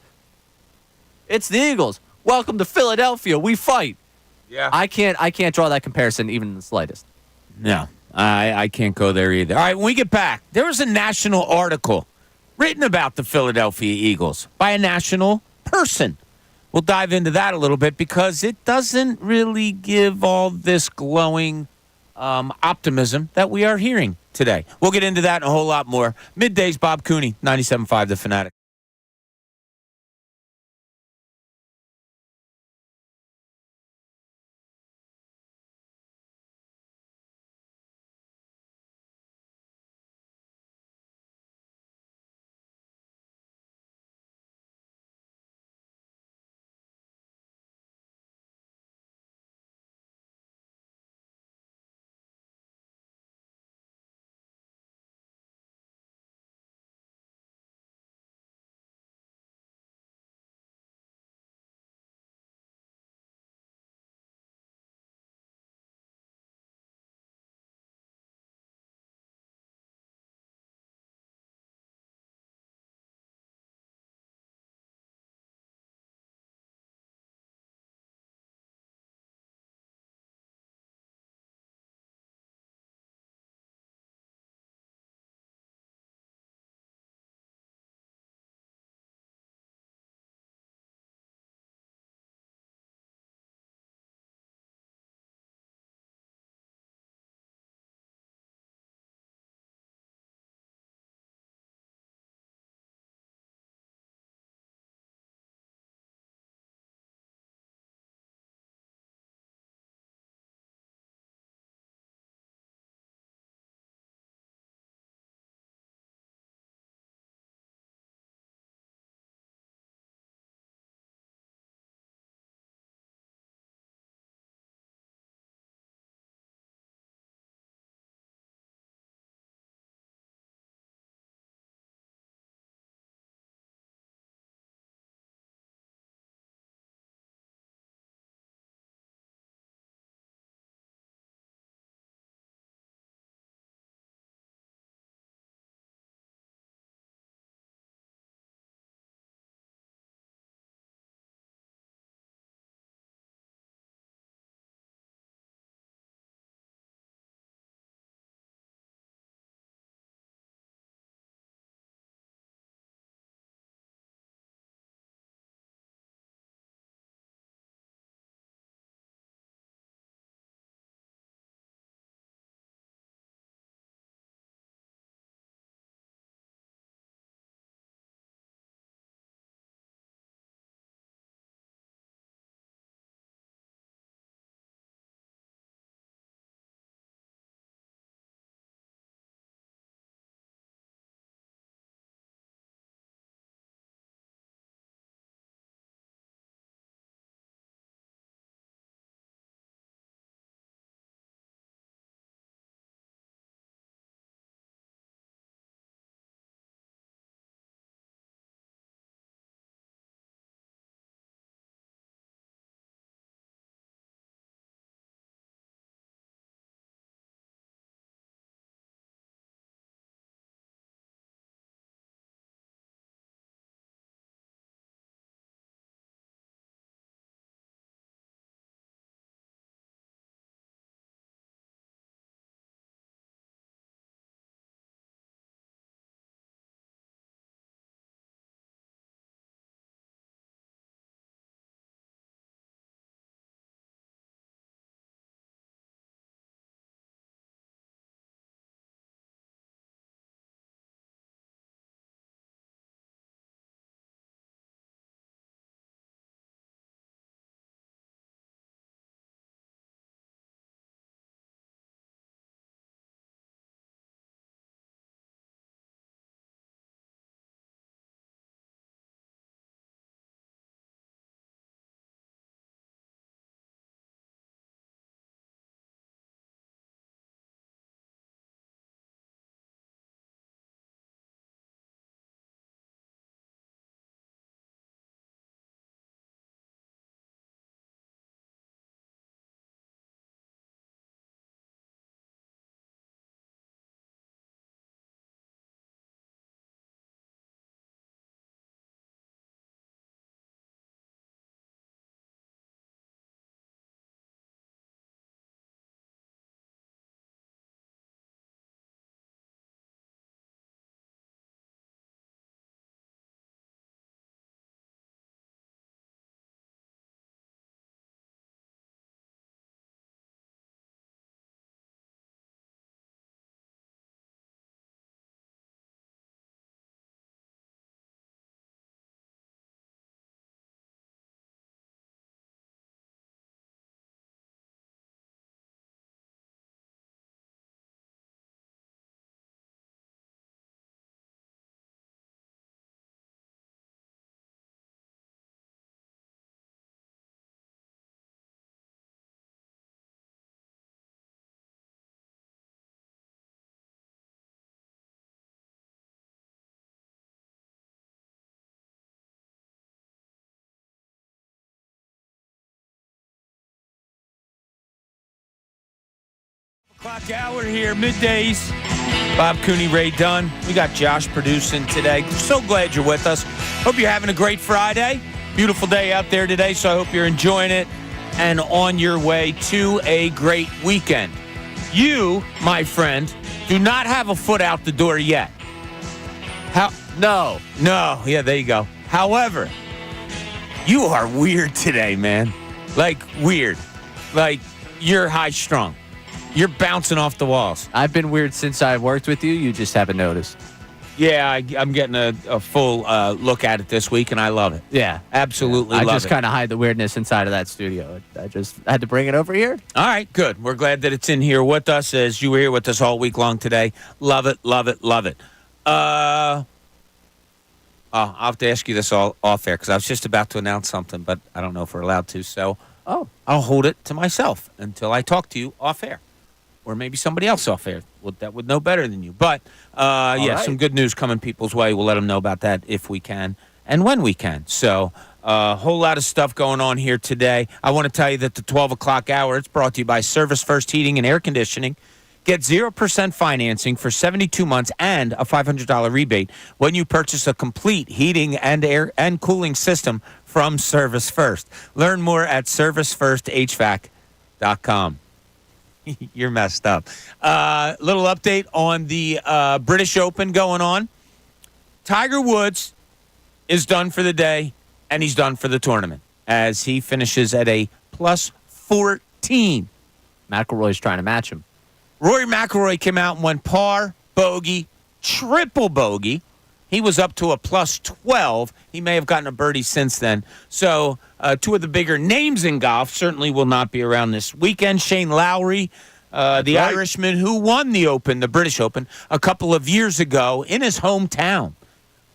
it's the Eagles. Welcome to Philadelphia. We fight. Yeah. I can't draw that comparison even in the slightest. No, I can't go there either. All right, when we get back, there was a national article written about the Philadelphia Eagles by a national person. We'll dive into that a little bit because it doesn't really give all this glowing optimism that we are hearing today. We'll get into that and a whole lot more. Middays, Bob Cooney, 97.5 The Fanatic. Clock hour here, middays. Bob Cooney, Ray Dunn. We got Josh producing today. So glad you're with us. Hope you're having a great Friday. Beautiful day out there today, so I hope you're enjoying it and on your way to a great weekend. You, my friend, do not have a foot out the door yet. No. Yeah, there you go. However, you are weird today, man. Like, weird. Like, you're high-strung. You're bouncing off the walls. I've been weird since I worked with you. You just haven't noticed. Yeah, I'm getting a full look at it this week, and I love it. Yeah. Absolutely I love just it. kind of hide the weirdness inside of that studio. I just had to bring it over here. All right, good. We're glad that it's in here with us as you were here with us all week long today. Love it, love it, love it. I'll have to ask you this all off air because I was just about to announce something, but I don't know if we're allowed to. So I'll hold it to myself until I talk to you off air. Or maybe somebody else off air that would know better than you. But, right. Some good news coming people's way. We'll let them know about that if we can and when we can. So a whole lot of stuff going on here today. I want to tell you that the 12 o'clock hour, it's brought to you by Service First Heating and Air Conditioning. Get 0% financing for 72 months and a $500 rebate when you purchase a complete heating and air and cooling system from Service First. Learn more at servicefirthvac.com. You're messed up. Little update on the British Open going on. Tiger Woods is done for the day, and he's done for the tournament as he finishes at a plus 14. McIlroy's trying to match him. Rory McIlroy came out and went par, bogey, triple bogey. He was up to a plus 12. He may have gotten a birdie since then. So two of the bigger names in golf certainly will not be around this weekend. Shane Lowry, the Irishman who won the Open, the British Open, a couple of years ago in his hometown,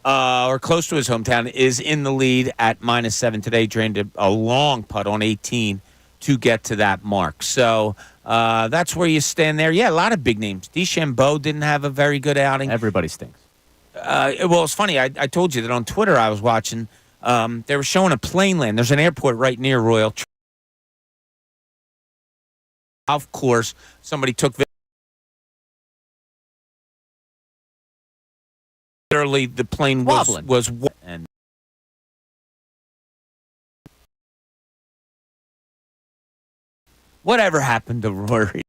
or close to his hometown, is in the lead at -7 today. Drained a long putt on 18 to get to that mark. So that's where you stand there. Yeah, a lot of big names. DeChambeau didn't have a very good outing. Everybody stinks. Well, it's funny. I told you that on Twitter I was watching. They were showing a plane land. There's an airport right near Royal. Of course, somebody took literally the plane was and whatever happened to Rory?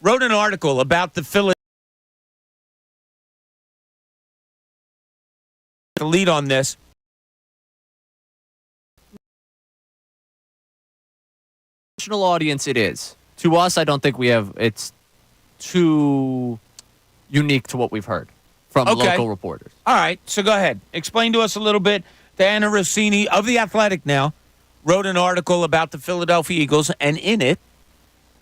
Wrote an article about the Phillies. The lead on this. National audience it is. To us, I don't think we have. It's too unique to what we've heard from local reporters. All right, so go ahead. Explain to us a little bit. Diana Rossini of The Athletic now wrote an article about the Philadelphia Eagles, and in it,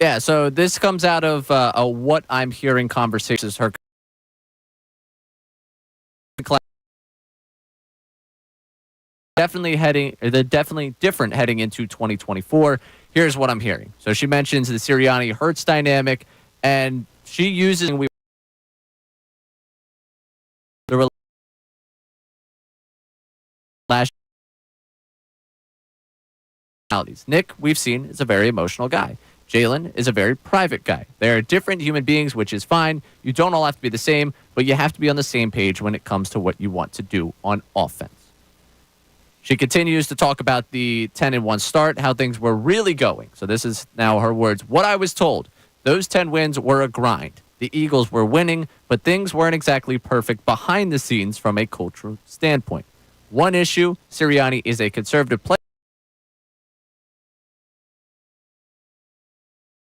yeah, so this comes out of a What I'm Hearing conversations. Her they're definitely different heading into 2024. Here's what I'm hearing. So she mentions the Sirianni-Hurts dynamic, and she uses the last personalities. Nick, we've seen, is a very emotional guy. Jalen is a very private guy. They are different human beings, which is fine. You don't all have to be the same, but you have to be on the same page when it comes to what you want to do on offense. She continues to talk about the 10-1 start, how things were really going. So this is now her words. What I was told, those 10 wins were a grind. The Eagles were winning, but things weren't exactly perfect behind the scenes from a cultural standpoint. One issue, Sirianni is a conservative player.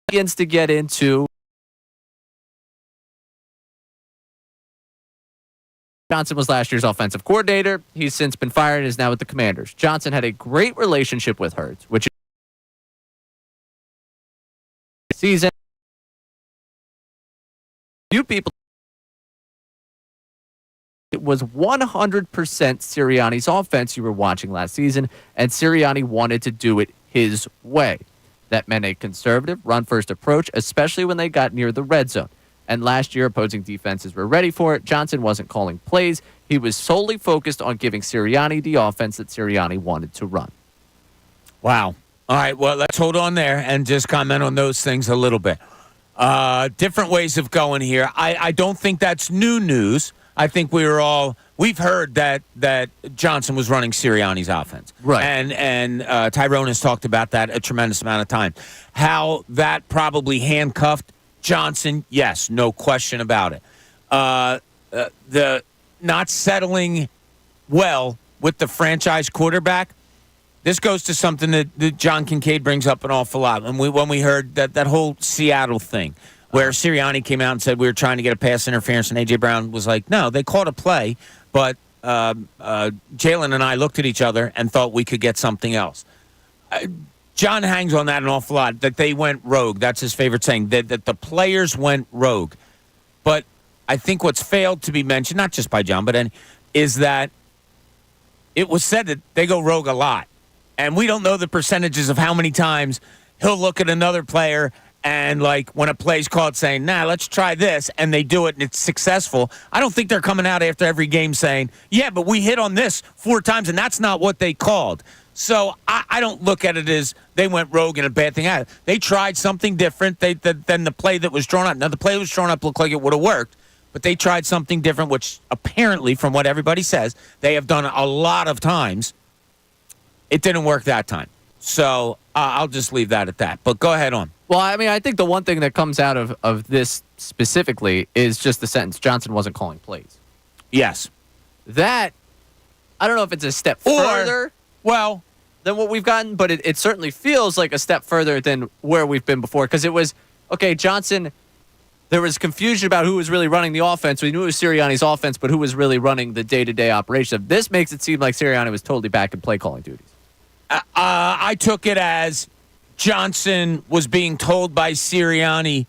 Begins to get into Johnson was last year's offensive coordinator. He's since been fired and is now with the Commanders. Johnson had a great relationship with Hurts, which is season. Few people. It was 100% Sirianni's offense you were watching last season, and Sirianni wanted to do it his way. That meant a conservative, run-first approach, especially when they got near the red zone. And last year, opposing defenses were ready for it. Johnson wasn't calling plays. He was solely focused on giving Sirianni the offense that Sirianni wanted to run. Wow. All right, well, let's hold on there and just comment on those things a little bit. Different ways of going here. I don't think that's new news. I think we've heard that Johnson was running Sirianni's offense. Right. And Tyrone has talked about that a tremendous amount of time. How that probably handcuffed Johnson, yes, no question about it. The not settling well with the franchise quarterback, this goes to something that John Kincade brings up an awful lot. When we heard that whole Seattle thing, where Sirianni came out and said we were trying to get a pass interference, and A.J. Brown was like, no, they called a play, but Jalen and I looked at each other and thought we could get something else. John hangs on that an awful lot, that they went rogue. That's his favorite saying, that the players went rogue. But I think what's failed to be mentioned, not just by John, but is that it was said that they go rogue a lot. And we don't know the percentages of how many times he'll look at another player and, like, when a play's called saying, nah, let's try this, and they do it and it's successful. I don't think they're coming out after every game saying, yeah, but we hit on this 4 times, and that's not what they called. So I don't look at it as they went rogue and a bad thing. They tried something different than the play that was drawn up. Now, the play that was drawn up looked like it would have worked, but they tried something different, which apparently, from what everybody says, they have done a lot of times. It didn't work that time. So I'll just leave that at that. But go ahead on. Well, I mean, I think the one thing that comes out of this specifically is just the sentence, Johnson wasn't calling plays. Yes. That, I don't know if it's a step further well, than what we've gotten, but it certainly feels like a step further than where we've been before. Because it was, okay, Johnson, there was confusion about who was really running the offense. We knew it was Sirianni's offense, but who was really running the day-to-day operation. This makes it seem like Sirianni was totally back in play-calling duties. I took it as Johnson was being told by Sirianni,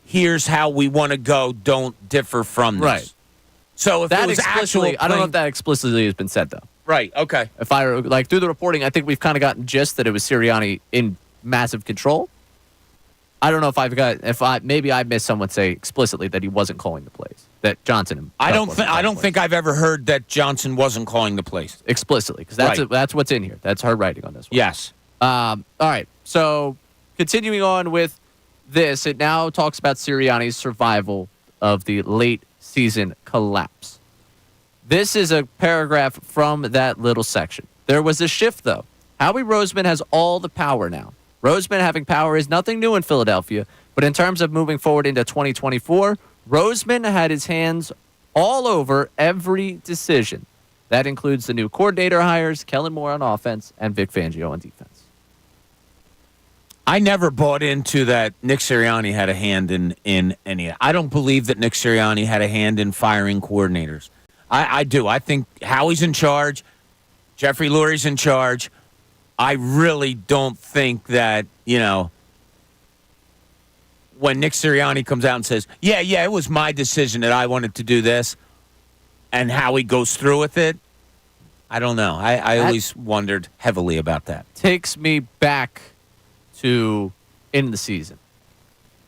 here's how we want to go, don't differ from this. Right. So if that it was explicitly, I don't know if that explicitly has been said, though. Right, okay. If I, like, through the reporting, I think we've kind of gotten gist that it was Sirianni in massive control. I don't know if maybe I missed someone say explicitly that he wasn't calling the plays. That Johnson. I don't think I've ever heard that Johnson wasn't calling the plays explicitly, because that's what's in here. That's her writing on this one. Yes. All right. So continuing on with this, it now talks about Sirianni's survival of the late season collapse. This is a paragraph from that little section. There was a shift, though. Howie Roseman has all the power now. Roseman having power is nothing new in Philadelphia, but in terms of moving forward into 2024, Roseman had his hands all over every decision. That includes the new coordinator hires, Kellen Moore on offense, and Vic Fangio on defense. I never bought into that Nick Sirianni had a hand in any of it. I don't believe that Nick Sirianni had a hand in firing coordinators. I do. I think Howie's in charge. Jeffrey Lurie's in charge. I really don't think that, when Nick Sirianni comes out and says, yeah, it was my decision that I wanted to do this, and Howie goes through with it, I don't know. I always wondered heavily about that. Takes me back to in the season.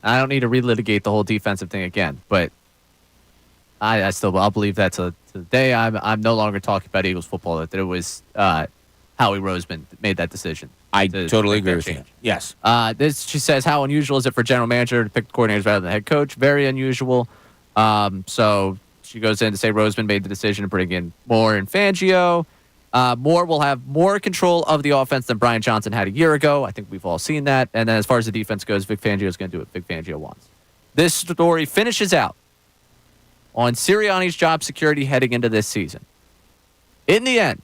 I don't need to relitigate the whole defensive thing again, but I'll believe that to the day I'm no longer talking about Eagles football, that it was Howie Roseman that made that decision. I totally agree with you. Yes. She says, how unusual is it for general manager to pick the coordinators rather than the head coach? Very unusual. So she goes in to say Roseman made the decision to bring in Moore and Fangio. Moore will have more control of the offense than Brian Johnson had a year ago. I think we've all seen that. And then as far as the defense goes, Vic Fangio is going to do what Vic Fangio wants. This story finishes out on Sirianni's job security heading into this season. In the end,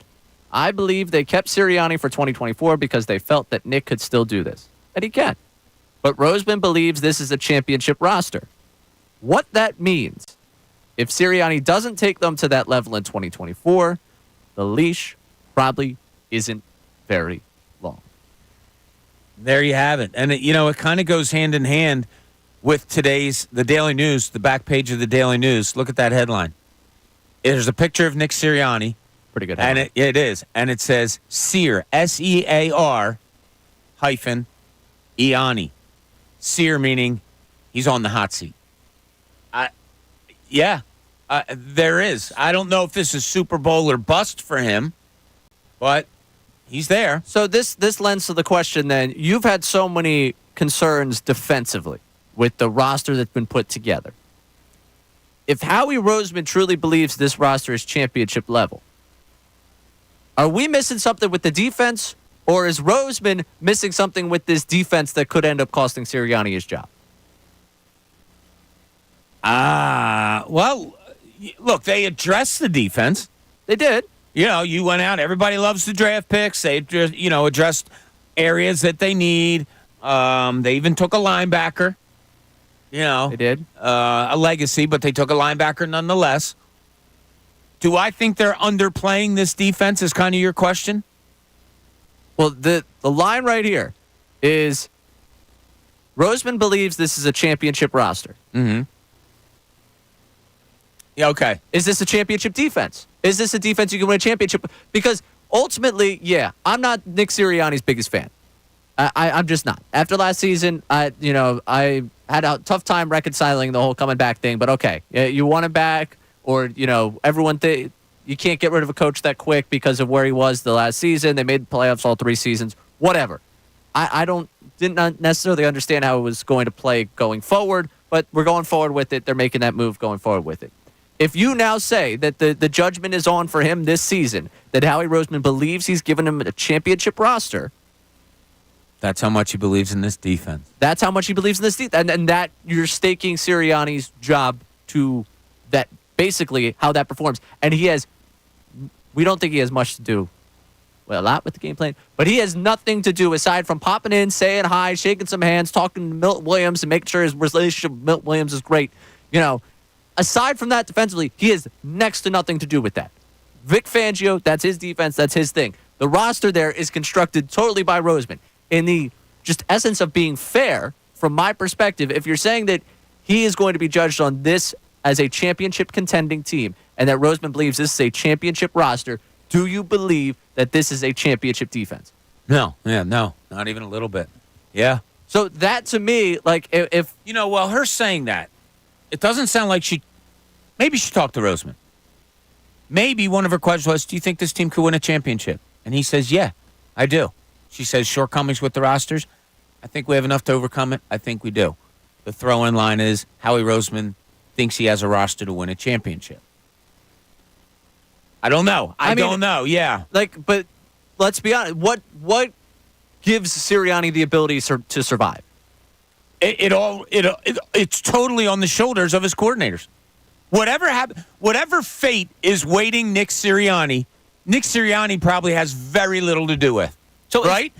I believe they kept Sirianni for 2024 because they felt that Nick could still do this. And he can. But Roseman believes this is a championship roster. What that means, if Sirianni doesn't take them to that level in 2024, the leash probably isn't very long. There you have it. And, it kind of goes hand in hand with the Daily News, the back page of the Daily News. Look at that headline. There's a picture of Nick Sirianni. Pretty good headline. And it is. And it says Sear, S-E-A-R hyphen Iani. Sear meaning he's on the hot seat. There is. I don't know if this is Super Bowl or bust for him, but He's there. So this lends to the question then, you've had so many concerns defensively with the roster that's been put together. If Howie Roseman truly believes this roster is championship level, are we missing something with the defense, or is Roseman missing something with this defense that could end up costing Sirianni his job? Well, look, they addressed the defense. They did. You went out. Everybody loves the draft picks. They, addressed areas that they need. They even took a linebacker. They did. A legacy, but they took a linebacker nonetheless. Do I think they're underplaying this defense is kind of your question? Well, the line right here is Roseman believes this is a championship roster. Mm-hmm. Yeah, okay. Is this a championship defense? Is this a defense you can win a championship? Because ultimately, yeah, I'm not Nick Sirianni's biggest fan. I'm just not. After last season, I had a tough time reconciling the whole coming back thing. But okay, you want him back, or everyone you can't get rid of a coach that quick because of where he was the last season. They made the playoffs all 3 seasons. Whatever. I didn't necessarily understand how it was going to play going forward, but we're going forward with it. They're making that move going forward with it. If you now say that the judgment is on for him this season, that Howie Roseman believes he's given him a championship roster. That's how much he believes in this defense. That's how much he believes in this defense. And that you're staking Sirianni's job to that, basically how that performs. And we don't think he has much to do, a lot with the game plan, but he has nothing to do aside from popping in, saying hi, shaking some hands, talking to Milt Williams and making sure his relationship with Milt Williams is great. Aside from that, defensively, he has next to nothing to do with that. Vic Fangio, that's his defense, that's his thing. The roster there is constructed totally by Roseman. In the just essence of being fair, from my perspective, if you're saying that he is going to be judged on this as a championship contending team and that Roseman believes this is a championship roster, do you believe that this is a championship defense? No. Yeah, no. Not even a little bit. Yeah. So that to me, like, if her saying that, it doesn't sound like maybe she talked to Roseman. Maybe one of her questions was, do you think this team could win a championship? And he says, yeah, I do. She says, shortcomings with the rosters. I think we have enough to overcome it. I think we do. The throw-in line is Howie Roseman thinks he has a roster to win a championship. I don't know. I don't know. Yeah. But let's be honest. What gives Sirianni the ability to survive? It's totally on the shoulders of his coordinators. Whatever fate is waiting Nick Sirianni probably has very little to do with. So right?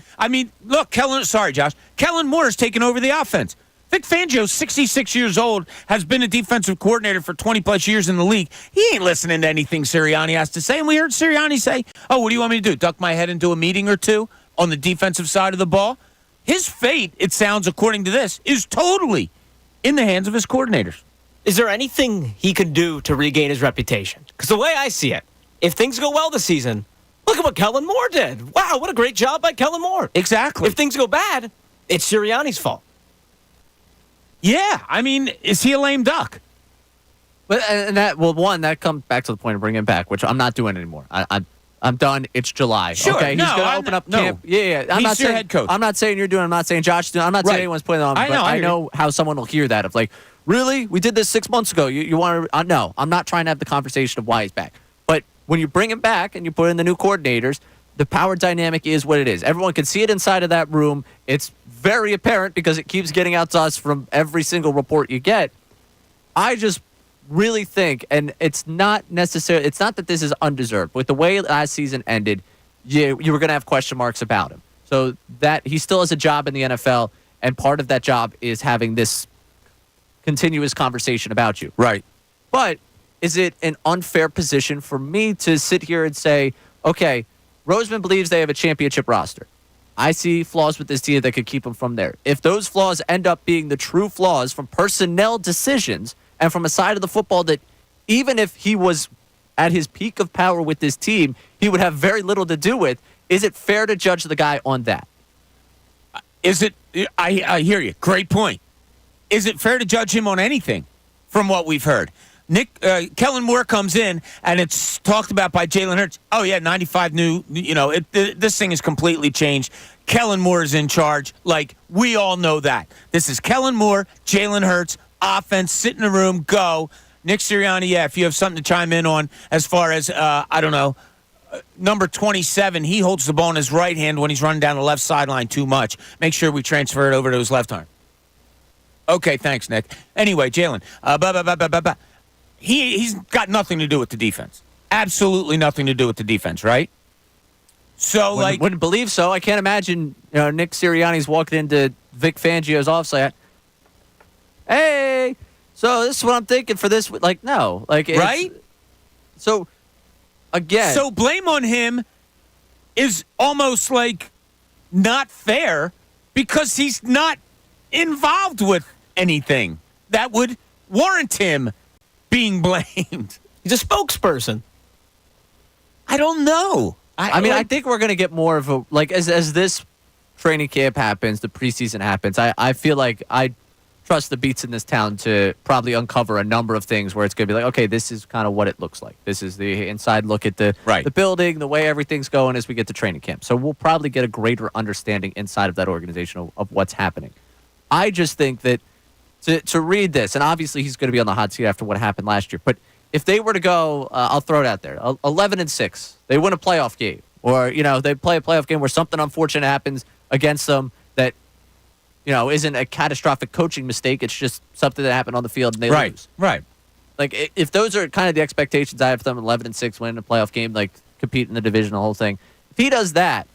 Look, Kellen Moore has taken over the offense. Vic Fangio, 66 years old, has been a defensive coordinator for 20-plus years in the league. He ain't listening to anything Sirianni has to say. And we heard Sirianni say, what do you want me to do, duck my head into a meeting or two on the defensive side of the ball? His fate, it sounds, according to this, is totally in the hands of his coordinators. Is there anything he could do to regain his reputation? Because the way I see it, if things go well this season, look at what Kellen Moore did. Wow, what a great job by Kellen Moore. Exactly. If things go bad, it's Sirianni's fault. Yeah, is he a lame duck? But that comes back to the point of bringing him back, which I'm not doing anymore. I'm done. It's July. Sure. Okay, he's going to open up camp. Yeah. I'm not saying head coach. I'm not saying you're doing. I'm not saying Josh is doing. I'm not saying anyone's putting it on. I know how someone will hear that of like, really, we did this 6 months ago. You want to? No, I'm not trying to have the conversation of why he's back. But when you bring him back and you put in the new coordinators, the power dynamic is what it is. Everyone can see it inside of that room. It's very apparent because it keeps getting out to us from every single report you get. I just really think, and it's not that this is undeserved. With the way last season ended, you were going to have question marks about him. So that he still has a job in the NFL, and part of that job is having this continuous conversation about you. Right. But is it an unfair position for me to sit here and say, okay, Roseman believes they have a championship roster. I see flaws with this team that could keep them from there. If those flaws end up being the true flaws from personnel decisions and from a side of the football that even if he was at his peak of power with this team, he would have very little to do with, is it fair to judge the guy on that? Is it? I hear you. Great point. Is it fair to judge him on anything from what we've heard? Kellen Moore comes in, and it's talked about by Jalen Hurts. Oh, yeah, 95 new, this thing is completely changed. Kellen Moore is in charge. Like, we all know that. This is Kellen Moore, Jalen Hurts, offense, sit in the room, go. Nick Sirianni, yeah, if you have something to chime in on as far as, number 27, he holds the ball in his right hand when he's running down the left sideline too much. Make sure we transfer it over to his left arm. Okay, thanks, Nick. Anyway, Jalen, he's got nothing to do with the defense. Absolutely nothing to do with the defense, right? So, wouldn't believe so. I can't imagine, Nick Sirianni's walking into Vic Fangio's offsite. Hey, so this is what I'm thinking for this. Like, no, right? So, again, so blame on him is almost like not fair because he's not involved with anything that would warrant him being blamed. He's a spokesperson. I don't know. I think we're going to get more of a, as this training camp happens, the preseason happens, I feel like I trust the beats in this town to probably uncover a number of things where it's going to be like, okay, this is kind of what it looks like. This is the inside look at the building, the way everything's going as we get to training camp. So we'll probably get a greater understanding inside of that organization of what's happening. I just think that to read this, and obviously he's going to be on the hot seat after what happened last year, but if they were to go, I'll throw it out there, 11-6, they win a playoff game, or they play a playoff game where something unfortunate happens against them that isn't a catastrophic coaching mistake. It's just something that happened on the field and they lose. Right. Like if those are kind of the expectations I have for them, 11-6, winning a playoff game, like compete in the division, the whole thing. If he does that,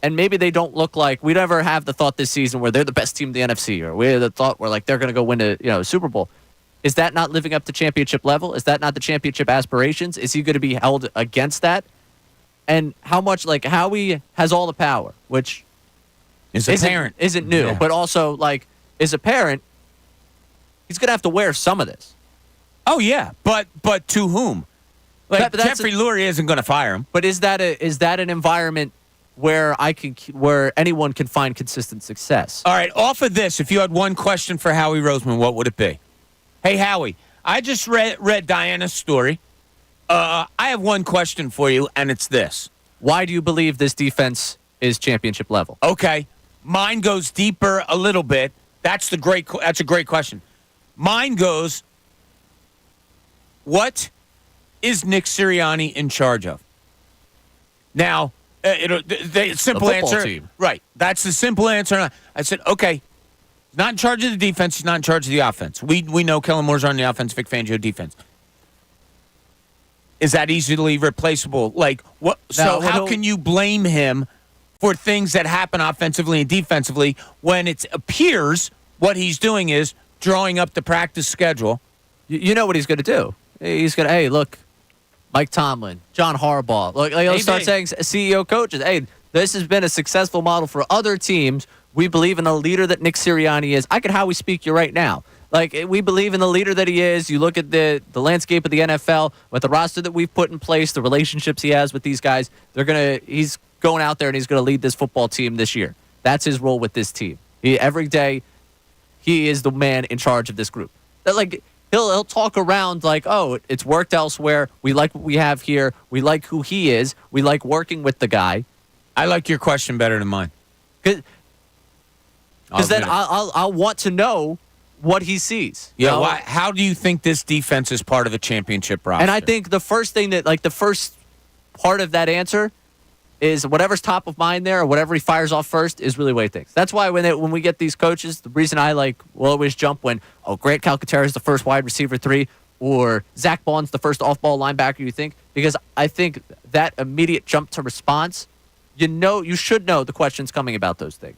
and maybe they don't look like, we never have the thought this season where they're the best team in the NFC, or we have the thought where like they're going to go win a Super Bowl. Is that not living up to championship level? Is that not the championship aspirations? Is he going to be held against that? And how much, like, Howie has all the power, which isn't new, but also, like, is a parent, he's going to have to wear some of this. Oh, yeah, but to whom? Like, Jeffrey Lurie isn't going to fire him. But is that an environment where anyone can find consistent success? All right, off of this, if you had one question for Howie Roseman, what would it be? Hey, Howie, I just read Diana's story. I have one question for you, and it's this. Why do you believe this defense is championship level? Okay. Mine goes deeper a little bit. That's a great question. Mine goes, what is Nick Sirianni in charge of? Now, the simple answer. Team. Right. That's the simple answer. I said, okay. He's not in charge of the defense. He's not in charge of the offense. We know Kellen Moore's on the offense, Vic Fangio defense. Is that easily replaceable? Like, what? So how can you blame him for things that happen offensively and defensively when it appears what he's doing is drawing up the practice schedule? You know what he's going to do. He's going to, hey, look, Mike Tomlin, John Harbaugh. Look, he'll start saying CEO coaches, hey, this has been a successful model for other teams. We believe in the leader that Nick Sirianni is. I could how we speak you right now. Like, we believe in the leader that he is. You look at the landscape of the NFL with the roster that we've put in place, the relationships he has with these guys. He's going out there and he's going to lead this football team this year. That's his role with this team. Every day, he is the man in charge of this group. Like, he'll talk around like, oh, it's worked elsewhere. We like what we have here. We like who he is. We like working with the guy. I like your question better than mine. Because then I'll want to know what he sees. Yeah. How do you think this defense is part of a championship roster? And I think the first part of that answer is whatever's top of mind there, or whatever he fires off first, is really what he thinks. That's why when we get these coaches, the reason I will always jump when Grant Calcaterra is the first wide receiver 3, or Zach Bond's the first off-ball linebacker. You think, because I think that immediate jump to response, you should know the questions coming about those things.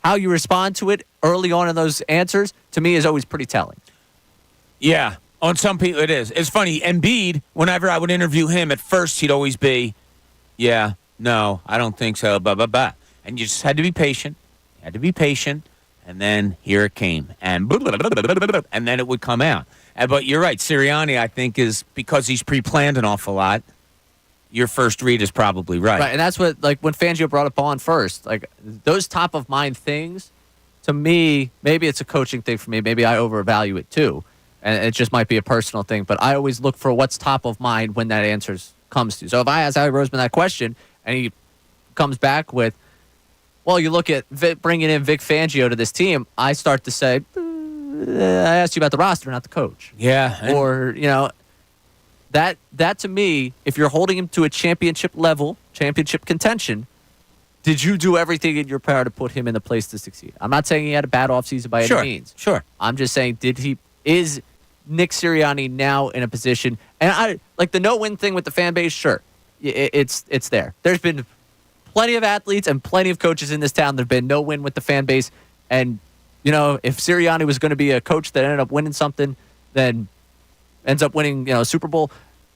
How you respond to it early on in those answers, to me, is always pretty telling. Yeah, on some people it is. It's funny, Embiid, whenever I would interview him, at first he'd always be, yeah, no, I don't think so, blah, blah, blah. And you just had to be patient. And then here it came. And then it would come out. But you're right, Sirianni, I think, is, because he's pre-planned an awful lot, your first read is probably right. Right, and that's what, when Fangio brought up on first, those top-of-mind things, to me, maybe it's a coaching thing for me. Maybe I overvalue it too. And it just might be a personal thing, but I always look for what's top of mind when that answer comes to. So if I ask Howie Roseman that question and he comes back with, well, you look at bringing in Vic Fangio to this team, I start to say, I asked you about the roster, not the coach. Yeah. Or, that to me, if you're holding him to a championship level, championship contention, did you do everything in your power to put him in the place to succeed? I'm not saying he had a bad offseason by any means. Sure. I'm just saying, is Nick Sirianni now in a position, and I like the no-win thing with the fan base, sure. It's there. There's been plenty of athletes and plenty of coaches in this town that have been no win with the fan base. And, if Sirianni was going to be a coach that ended up winning something, then ends up winning, Super Bowl,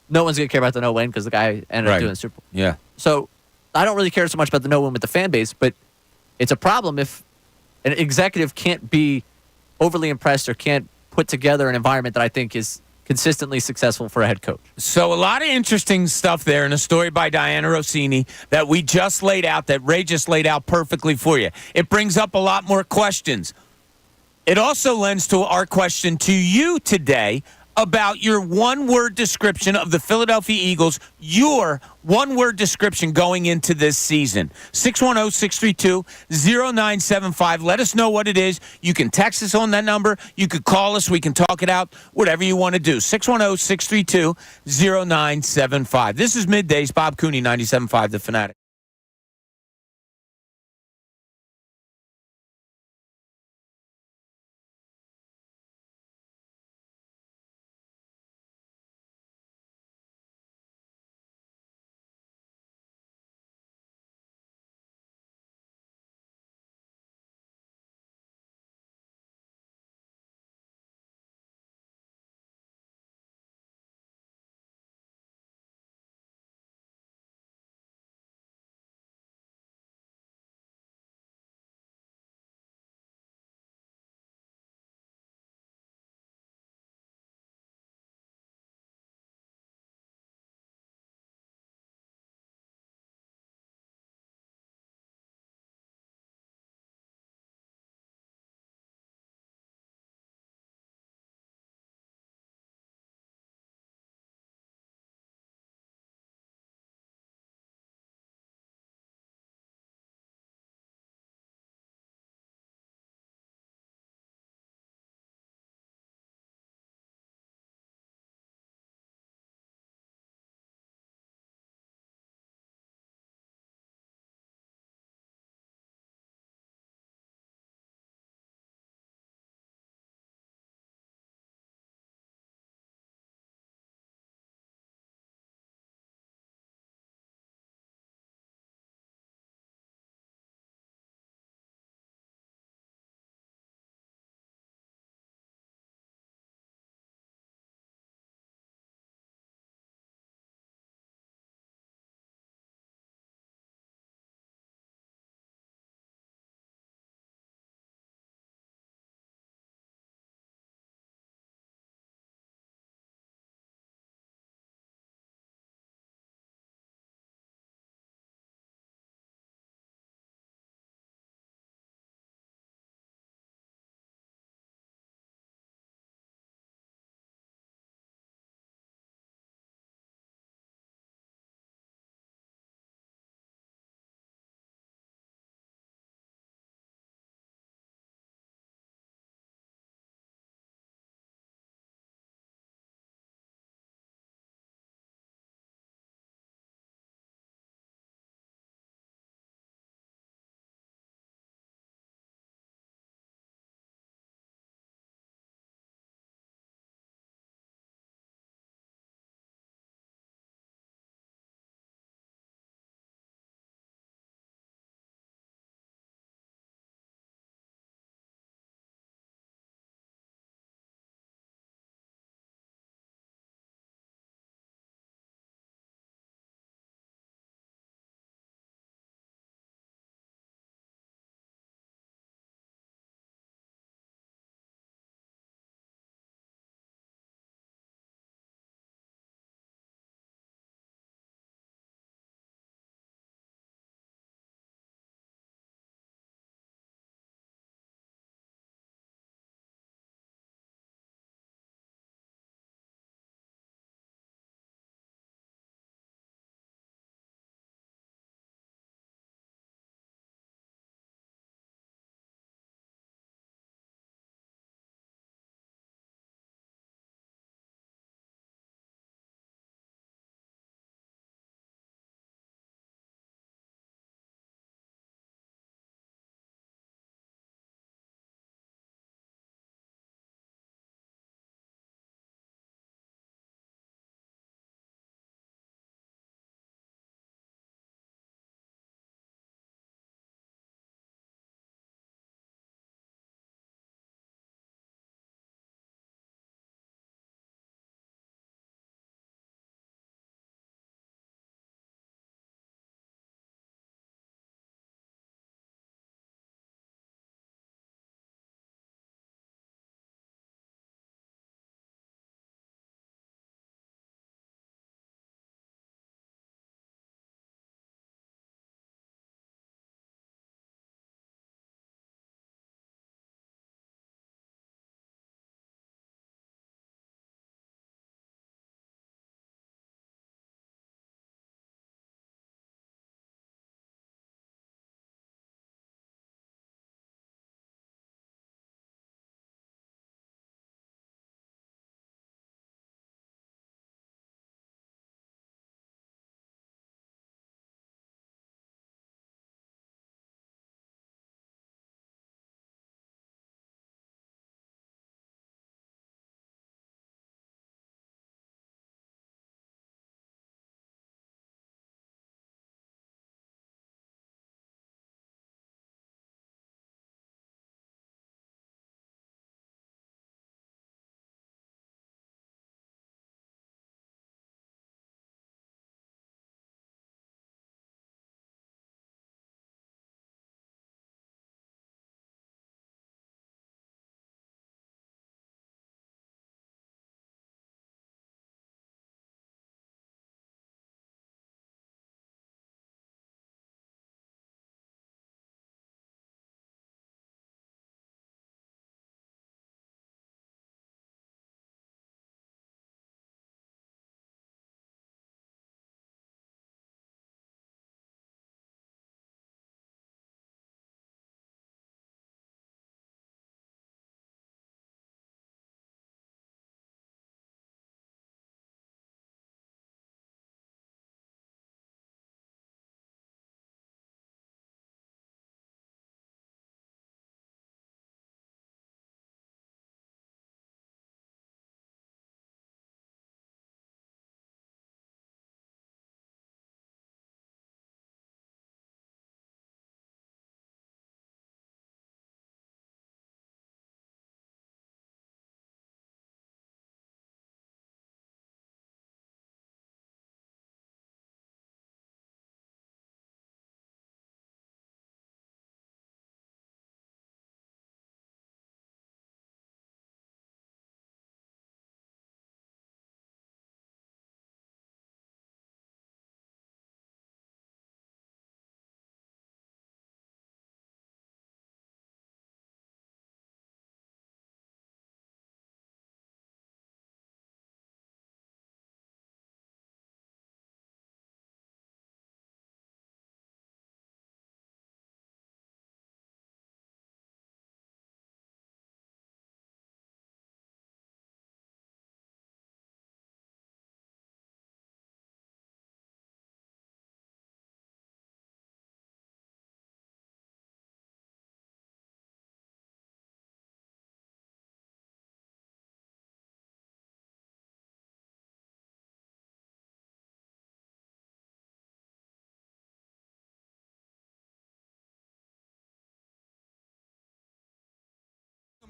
no one's going to care about the no-win because the guy ended up doing the Super Bowl. Yeah. So I don't really care so much about the no-win with the fan base, but it's a problem if an executive can't be overly impressed or can't put together an environment that I think is consistently successful for a head coach. So a lot of interesting stuff there in a story by Diana Rossini that we just laid out, that Ray just laid out perfectly for you. It brings up a lot more questions. It also lends to our question to you today about your one-word description of the Philadelphia Eagles, your one-word description going into this season. 610-632-0975. Let us know what it is. You can text us on that number. You could call us. We can talk it out, whatever you want to do. 610-632-0975. This is Middays. Bob Cooney, 97.5 The Fanatic.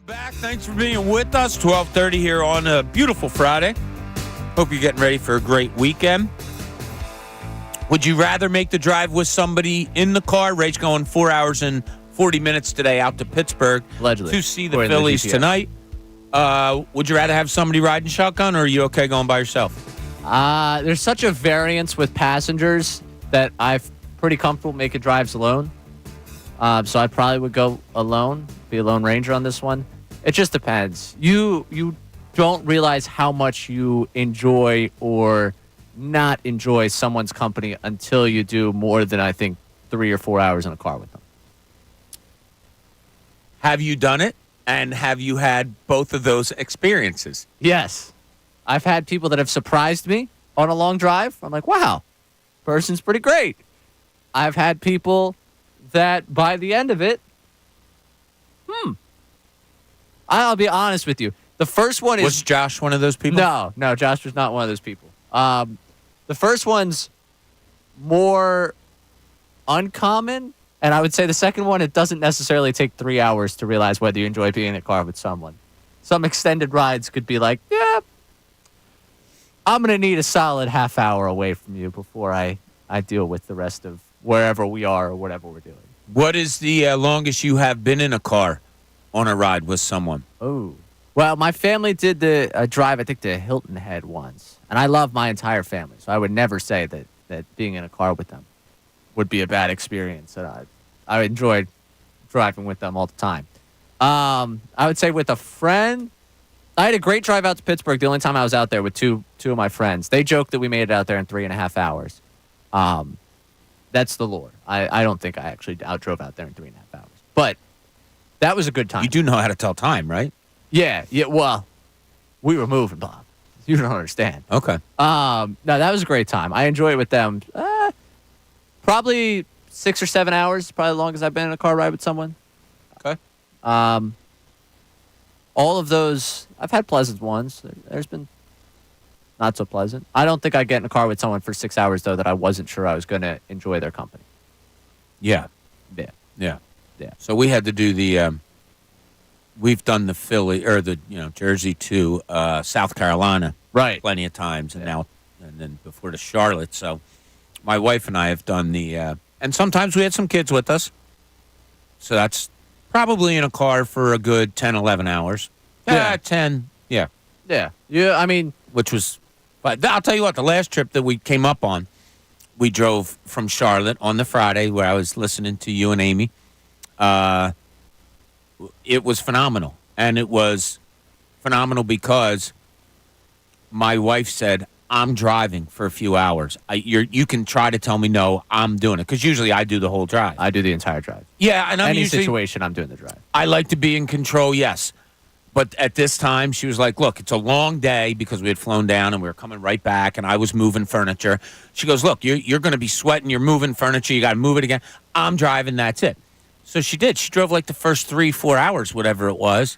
Back. Thanks for being with us. 12:30 here on a beautiful Friday. Hope you're getting ready for a great weekend. Would you rather make the drive with somebody in the car? Ray's going 4 hours and 40 minutes today out to Pittsburgh Allegedly. to see the According to the Phillies GPS. tonight. Would you rather have somebody riding shotgun, or are you okay going by yourself? There's such a variance with passengers that I'm pretty comfortable making drives alone. So I probably would go alone, be a lone ranger on this one. It just depends. You don't realize how much you enjoy or not enjoy someone's company until you do more than, I think, 3 or 4 hours in a car with them. Have you done it? And have you had both of those experiences? Yes. I've had people that have surprised me on a long drive. I'm like, wow, person's pretty great. I've had people that by the end of it, I'll be honest with you. The first one is... Was Josh one of those people? No, Josh was not one of those people. The first one's more uncommon, and I would say the second one, it doesn't necessarily take 3 hours to realize whether you enjoy being in a car with someone. Some extended rides could be like, yeah, I'm going to need a solid half hour away from you before I deal with the rest of wherever we are or whatever we're doing. What is the longest you have been in a car on a ride with someone? Oh. Well, my family did the drive, I think, to Hilton Head once. And I love my entire family, so I would never say that being in a car with them would be a bad experience. And I enjoyed driving with them all the time. I would say with a friend, I had a great drive out to Pittsburgh the only time I was out there with two of my friends. They joked that we made it out there in 3.5 hours. That's the lore. I don't think I actually outdrove out there in 3.5 hours. But that was a good time. You do know how to tell time, right? Yeah, well, we were moving, Bob. You don't understand. Okay. No, that was a great time. I enjoyed it with them. Probably 6 or 7 hours, probably the longest I've been in a car ride with someone. Okay. All of those, I've had pleasant ones. There's been not so pleasant. I don't think I'd get in a car with someone for 6 hours, though, that I wasn't sure I was going to enjoy their company. Yeah. Yeah. Yeah. Yeah. So we had to do the we've done the Philly or the Jersey to South Carolina Right. plenty of times, and now and then before to Charlotte. So my wife and I have done the and sometimes we had some kids with us. So that's probably in a car for a good 10, 11 hours. Yeah. 10. Yeah. Yeah. Yeah, I mean, Which was, but I'll tell you what, the last trip that we came up on, we drove from Charlotte on the Friday where I was listening to you and Amy. It was phenomenal. And it was phenomenal because my wife said, I'm driving for a few hours. You can try to tell me no, I'm doing it. Because usually I do the whole drive. I do the entire drive. Yeah, and I'm Any usually, situation, I'm doing the drive. I like to be in control, yes. But at this time, she was like, look, it's a long day because we had flown down and we were coming right back and I was moving furniture. She goes, look, you're going to be sweating. You're moving furniture. You got to move it again. I'm driving. That's it. So she did. She drove like the first 3-4 hours, whatever it was.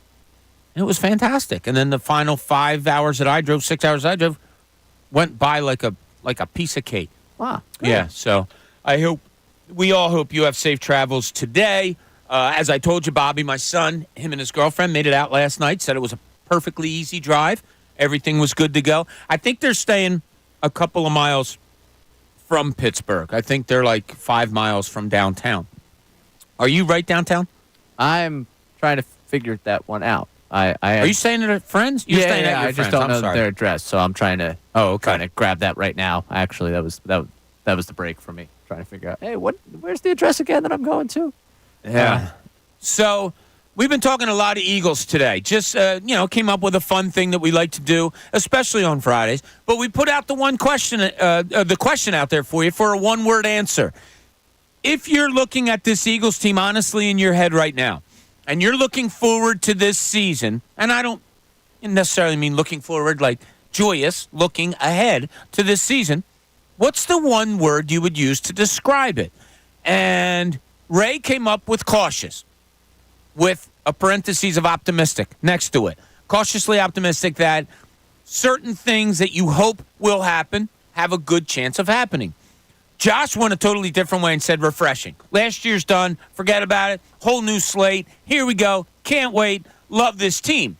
And it was fantastic. And then the final 5 hours that I drove, 6 hours that I drove, went by like a piece of cake. Wow. Good. Yeah. So we all hope you have safe travels today. As I told you, Bobby, my son, him and his girlfriend made it out last night, said it was a perfectly easy drive. Everything was good to go. I think they're staying a couple of miles from Pittsburgh. I think they're like 5 miles from downtown. Are you right downtown? I'm trying to figure that one out. Are you staying at a friend's? You're staying at your I just friend's. don't I'm know sorry. their address, so I'm trying to trying to grab that right now. Actually, that was the break for me, trying to figure out, hey, where's the address again that I'm going to? Yeah. So we've been talking a lot of Eagles today. Just, came up with a fun thing that we like to do, especially on Fridays. But we put out the question out there for you for a one-word answer. If you're looking at this Eagles team honestly in your head right now, and you're looking forward to this season, and I don't necessarily mean looking forward like joyous, looking ahead to this season, what's the one word you would use to describe it? And Ray came up with cautious, with a parentheses of optimistic next to it. Cautiously optimistic that certain things that you hope will happen have a good chance of happening. Josh went a totally different way and said refreshing. Last year's done. Forget about it. Whole new slate. Here we go. Can't wait. love this team.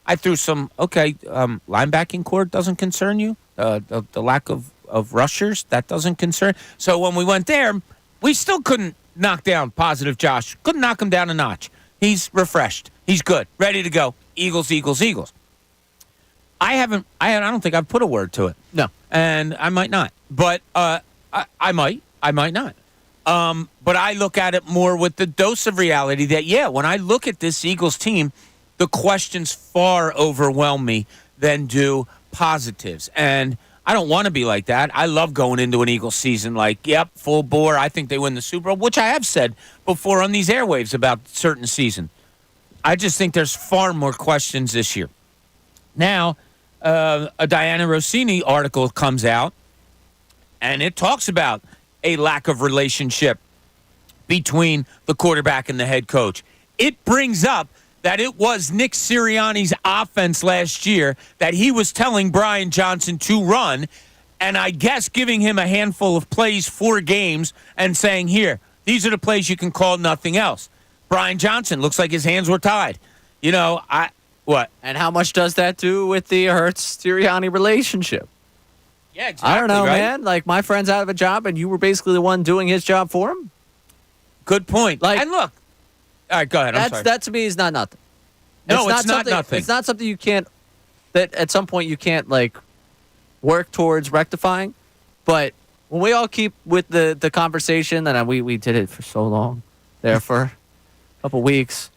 I threw some, linebacking core doesn't concern you? The lack of rushers, that doesn't concern. So when we went there, we still couldn't knock down positive Josh. Couldn't knock him down a notch. He's refreshed. He's good. Ready to go. Eagles, Eagles, Eagles. I don't think I've put a word to it. No. And I might not. But I might not. But I look at it more with the dose of reality that, when I look at this Eagles team, the questions far overwhelm me than do positives. And I don't want to be like that. I love going into an Eagles season like, full bore. I think they win the Super Bowl, which I have said before on these airwaves about certain season. I just think there's far more questions this year. Now, a Diana Rossini article comes out, and it talks about a lack of relationship between the quarterback and the head coach. It brings up that it was Nick Sirianni's offense last year that he was telling Brian Johnson to run, and I guess giving him a handful of plays, 4 games, and saying, here, these are the plays you can call, nothing else. Brian Johnson looks like his hands were tied. What? And how much does that do with the Hurts-Sirianni relationship? Yeah, exactly. I don't know, right? man. Like, my friend's out of a job, and you were basically the one doing his job for him? Good point. And look. All right, go ahead. I'm sorry. That, to me, is not nothing. No, it's not nothing. It's not something you can't, that at some point you can't, work towards rectifying. But when we all keep with the conversation, and we did it for so long there for a couple weeks,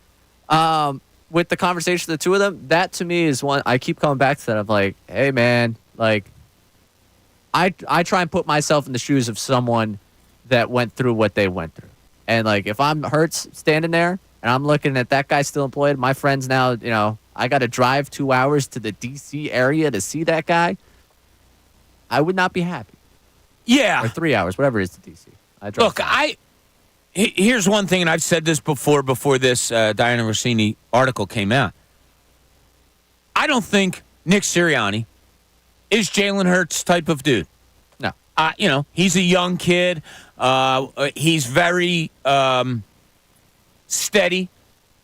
with the conversation of the two of them, that to me is one I keep coming back to that of hey man, I try and put myself in the shoes of someone that went through what they went through. And if I'm Hurts standing there and I'm looking at that guy still employed, my friends now, I got to drive 2 hours to the D.C. area to see that guy, I would not be happy. Yeah. Or 3 hours, whatever it is to D.C. Look, here's one thing, and I've said this before this Diana Rossini article came out. I don't think Nick Sirianni is Jalen Hurts type of dude. No. He's a young kid. He's very steady.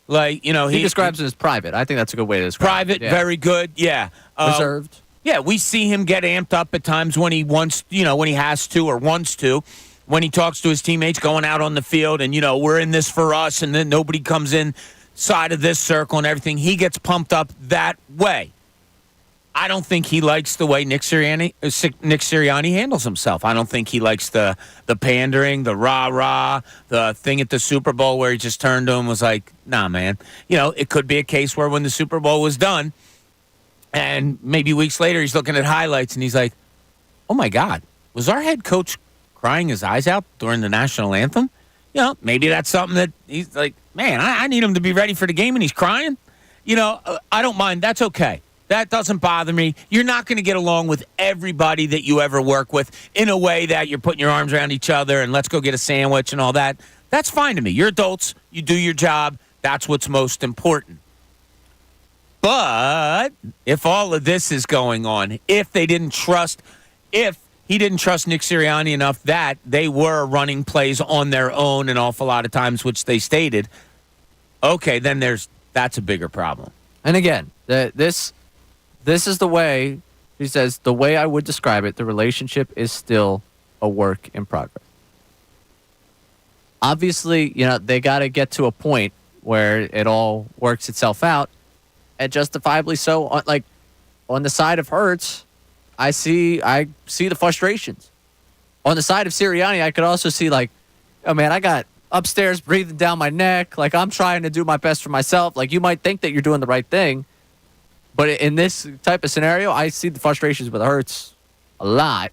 He describes it as private. I think that's a good way to describe private, it. Yeah. very good. Yeah. Reserved. Yeah, we see him get amped up at times when he wants, when he has to or wants to. When he talks to his teammates going out on the field and, we're in this for us and then nobody comes in side of this circle and everything, he gets pumped up that way. I don't think he likes the way Nick Sirianni handles himself. I don't think he likes the pandering, the rah-rah, the thing at the Super Bowl where he just turned to him and was like, nah, man. It could be a case where when the Super Bowl was done and maybe weeks later he's looking at highlights and he's like, oh, my God, was our head coach crying his eyes out during the national anthem? Maybe that's something that he's like, man, I need him to be ready for the game and he's crying. I don't mind. That's okay. That doesn't bother me. You're not going to get along with everybody that you ever work with in a way that you're putting your arms around each other and let's go get a sandwich and all that. That's fine to me. You're adults. You do your job. That's what's most important. But if all of this is going on, if he didn't trust Nick Sirianni enough that they were running plays on their own an awful lot of times, which they stated, okay, then that's a bigger problem. And again, this is the way, he says, the way I would describe it, the relationship is still a work in progress. Obviously, they got to get to a point where it all works itself out, and justifiably so. On the side of Hurts, I see the frustrations. On the side of Sirianni, I could also see oh man, I got upstairs breathing down my neck. I'm trying to do my best for myself. You might think that you're doing the right thing, but in this type of scenario, I see the frustrations with Hurts a lot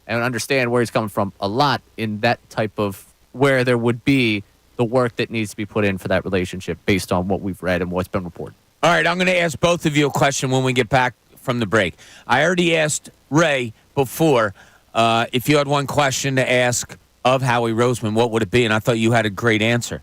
and understand where he's coming from a lot in that type of where there would be the work that needs to be put in for that relationship based on what we've read and what's been reported. All right, I'm going to ask both of you a question when we get back from the break. I already asked Ray before if you had one question to ask of Howie Roseman, what would it be? And I thought you had a great answer.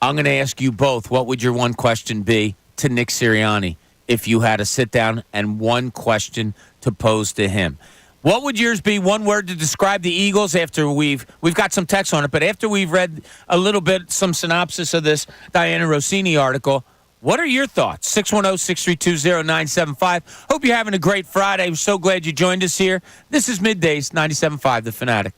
I'm going to ask you both, what would your one question be to Nick Sirianni if you had to sit down and one question to pose to him? What would yours be? One word to describe the Eagles after we've got some text on it, but after we've read a little bit, some synopsis of this Diana Rossini article, What are your thoughts? 610-632-0975. Hope you're having a great Friday. I'm so glad you joined us here. This is Middays, 97.5 The Fanatic.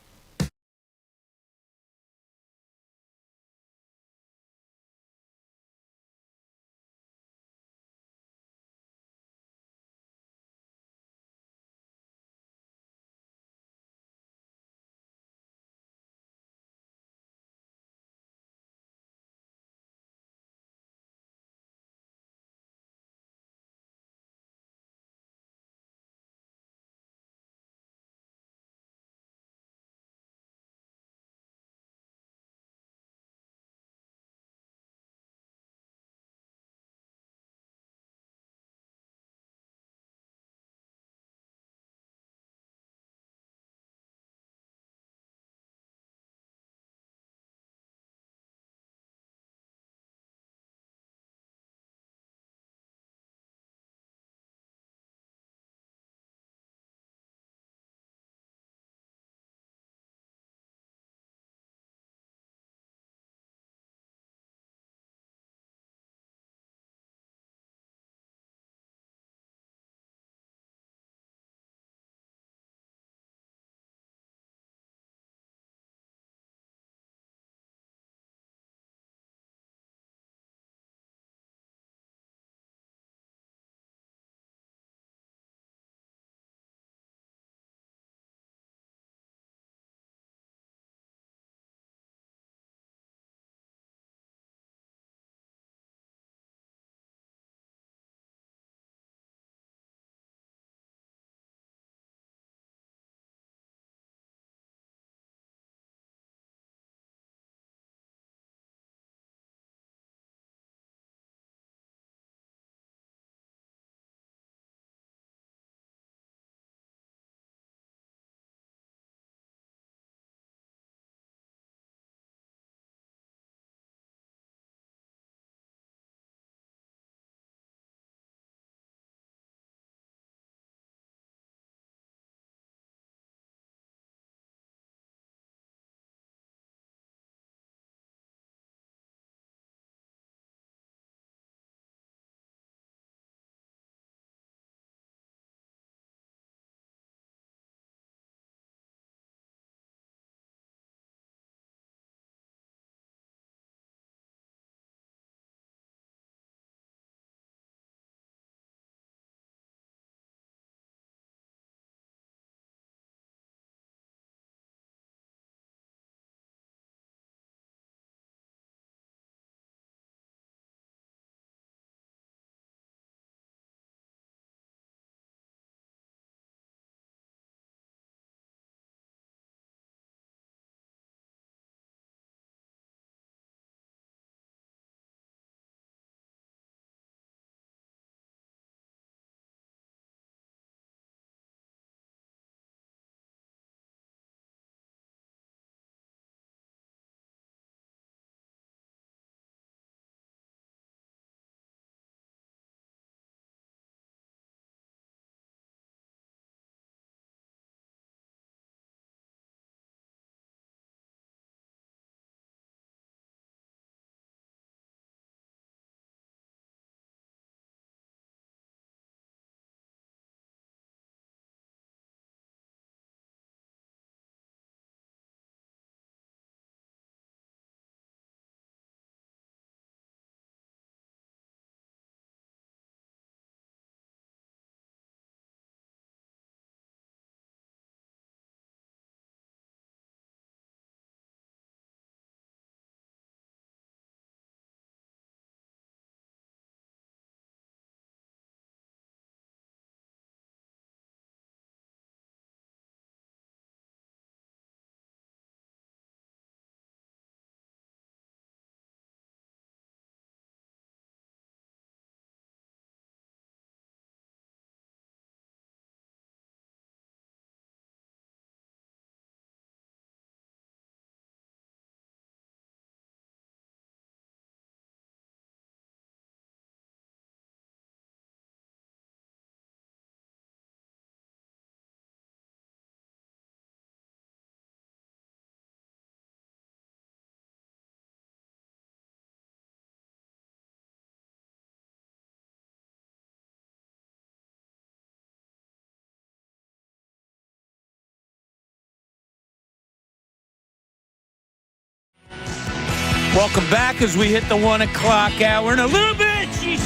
Welcome back as we hit the 1 o'clock hour in a little bit. Jesus.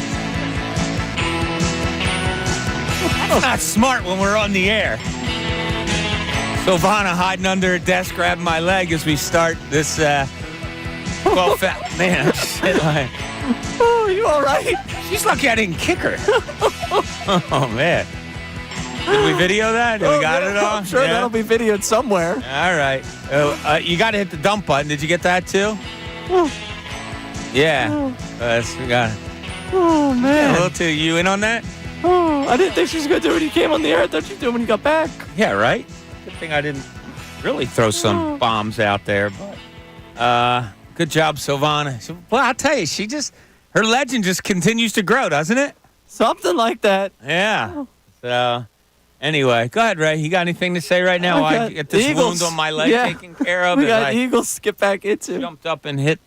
That's not smart when we're on the air. Silvana hiding under her desk, grabbing my leg as we start this 12 man, I'm just like, Oh, you all right? she's lucky I didn't kick her. Oh, man. Did we video that? Did we got it all? I'm sure Yeah? that'll be videoed somewhere. All right. You got to hit the dump button. Did you get that too? Yeah. We got it. Oh, Yeah, a man. little too. You in on that? Oh, I didn't think she was going to do it when you came on the air. I thought she'd do it when you got back. Yeah, right? Good thing I didn't really throw some bombs out there. But good job, Silvana. Well, I'll tell you, her legend just continues to grow, doesn't it? Something like that. Yeah. So, anyway, go ahead, Ray. You got anything to say right now? I I got get this Eagles. wound on my leg Yeah. taken care of. We as got I Eagles to get back into. jumped up and hit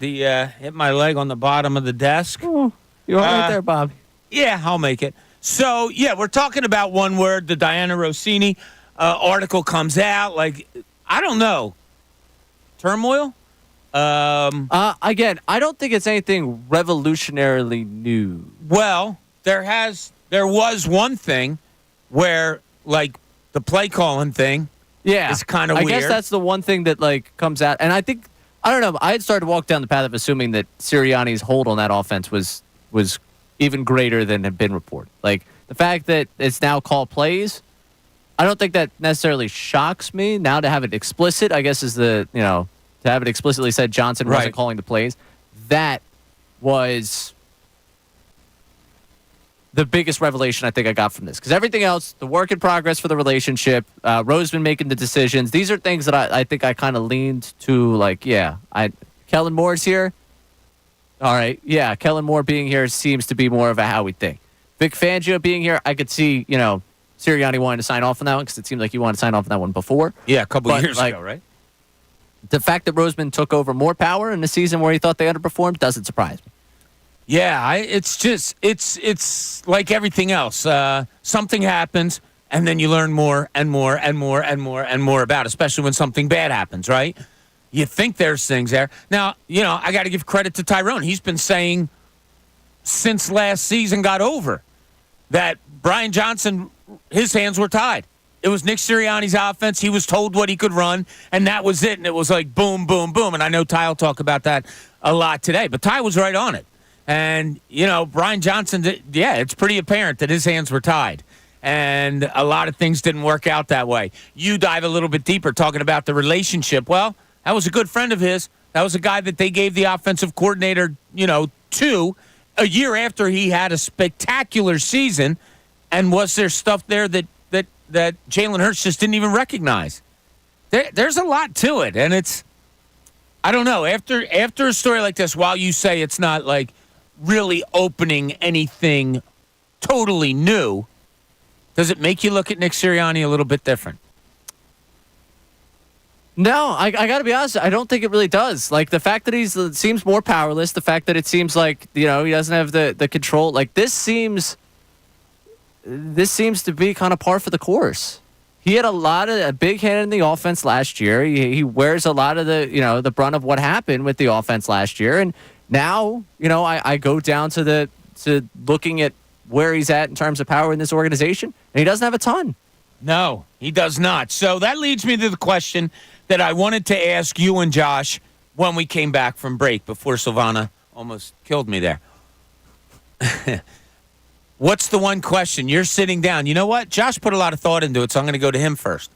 my leg on the bottom of the desk. Oh, you all right there, Bob? Yeah, I'll make it. So, yeah, we're talking about one word. The Diana Rossini article comes out. Like, I don't know. Turmoil? Again, I don't think it's anything revolutionarily new. Well, there was one thing where, like, the play calling thing. Yeah, It's kinda I guess weird. that's the one thing that like comes out, and I don't know. I had started to walk down the path of assuming that Sirianni's hold on that offense was even greater than had been reported. Like the fact that it's now called plays, I don't think that necessarily shocks me. Now to have it explicit, I guess is to have it explicitly said Johnson Right. wasn't calling the plays. That was the biggest revelation I think I got from this. Because everything else, the work in progress for the relationship, Roseman making the decisions, these are things that I think I kind of leaned to, like, Kellen Moore's here. All right, yeah, Kellen Moore being here seems to be more of a how we think. Vic Fangio being here, I could see, Sirianni wanting to sign off on that one because it seemed like he wanted to sign off on that one before. Yeah, a couple But, years like, ago, right? The fact that Roseman took over more power in the season where he thought they underperformed doesn't surprise me. Yeah, it's like everything else. Something happens, and then you learn more and more and more and more and more about it, especially when something bad happens, right? You think there's things there. Now, I got to give credit to Tyrone. He's been saying since last season got over that Brian Johnson, his hands were tied. It was Nick Sirianni's offense. He was told what he could run, and that was it. And it was like boom, boom, boom. And I know Ty will talk about that a lot today, but Ty was right on it. And, Brian Johnson, it's pretty apparent that his hands were tied. And a lot of things didn't work out that way. You dive a little bit deeper talking about the relationship. Well, that was a good friend of his. That was a guy that they gave the offensive coordinator, to a year after he had a spectacular season. And was there stuff there that Jalen Hurts just didn't even recognize? There's a lot to it. And I don't know. After a story like this, while you say it's not like really opening anything totally new, does it make you look at Nick Sirianni a little bit different? No, I got to be honest. I don't think it really does. Like the fact that he seems more powerless, the fact that it seems like he doesn't have the control. Like this seems to be kind of par for the course. He had a big hand in the offense last year. He wears a lot of the brunt of what happened with the offense last year, and now I go down to looking at where he's at in terms of power in this organization, and he doesn't have a ton. No, he does not. So that leads me to the question that I wanted to ask you and Josh when we came back from break before Silvana almost killed me there. What's the one question? You're sitting down. You know what? Josh put a lot of thought into it, so I'm going to go to him first.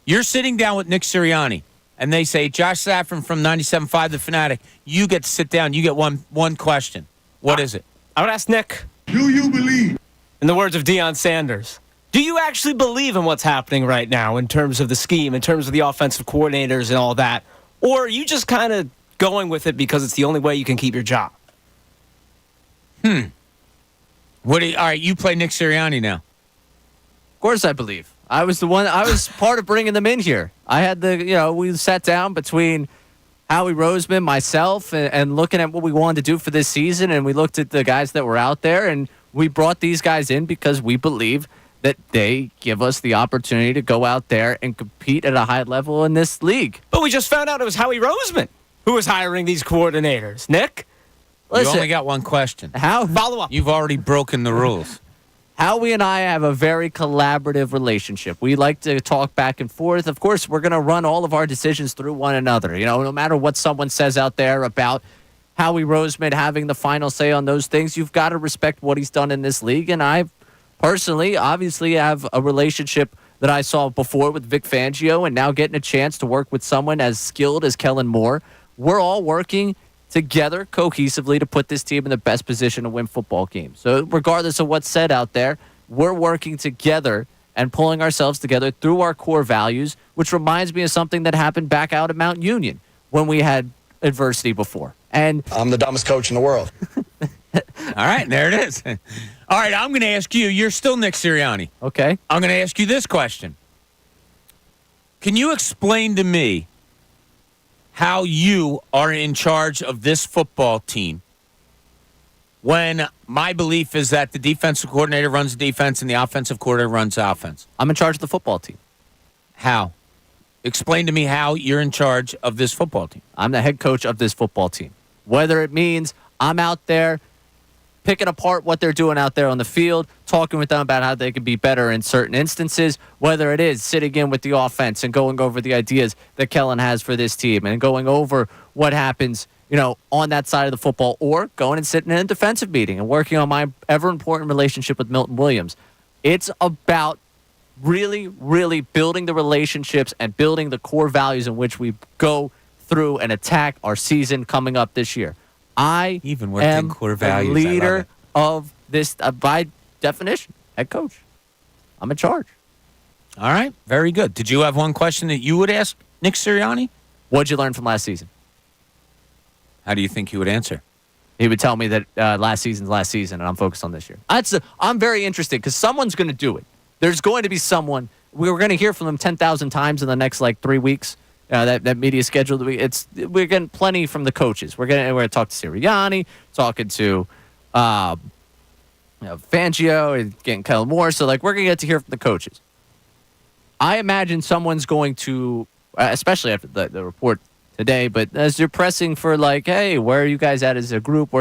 You're sitting down with Nick Sirianni, and they say, Josh Safran from 97.5 The Fanatic, you get to sit down. You get one question. What is it? I would ask Nick, Do you believe? in the words of Deion Sanders, do you actually believe in what's happening right now in terms of the scheme, in terms of the offensive coordinators and all that? Or are you just kind of going with it because it's the only way you can keep your job? All right, you play Nick Sirianni now. Of course, I believe. I was part of bringing them in here. I had we sat down between Howie Roseman, myself, and looking at what we wanted to do for this season, and we looked at the guys that were out there, and we brought these guys in because we believe that they give us the opportunity to go out there and compete at a high level in this league. But we just found out it was Howie Roseman. Who is hiring these coordinators? Nick? You Listen, only got one question. Follow up. You've already broken the rules. Howie and I have a very collaborative relationship. We like to talk back and forth. Of course, we're going to run all of our decisions through one another. You know, no matter what someone says out there about Howie Roseman having the final say on those things, you've got to respect what he's done in this league. And I personally, obviously, have a relationship that I saw before with Vic Fangio, and now getting a chance to work with someone as skilled as Kellen Moore. We're all working together cohesively to put this team in the best position to win football games. So regardless of what's said out there, we're working together and pulling ourselves together through our core values, which reminds me of something that happened back out at Mount Union when we had adversity before. And I'm the dumbest coach in the world. All right, there it is. All right, I'm going to ask you. You're still Nick Sirianni. okay, I'm going to ask you this question. Can you explain to me how you are in charge of this football team when my belief is that the defensive coordinator runs defense and the offensive coordinator runs offense? I'm in charge of the football team. How? Explain to me how you're in charge of this football team. I'm the head coach of this football team. Whether it means I'm out there picking apart what they're doing out there on the field, talking with them about how they could be better in certain instances, whether it is sitting in with the offense and going over the ideas that Kellen has for this team and going over what happens, you know, on that side of the football, or going and sitting in a defensive meeting and working on my ever-important relationship with Milton Williams. It's about really, really building the relationships and building the core values in which we go through and attack our season coming up this year. I Even worked in am core the values. I love leader it. of this, by definition, head coach. I'm in charge. All right, very good. Did you have one question that you would ask Nick Sirianni? What'd you learn from last season? How do you think he would answer? He would tell me that last season's last season, and I'm focused on this year. I'm very interested because someone's going to do it. There's going to be someone. We're going to hear from them 10,000 times in the next 3 weeks. That media schedule we're getting plenty from the coaches. We're gonna talk to Sirianni, talking to Fangio, and getting Kellen Moore. So we're gonna get to hear from the coaches. I imagine someone's going to, especially after the report today, but as you're pressing for hey, where are you guys at as a group?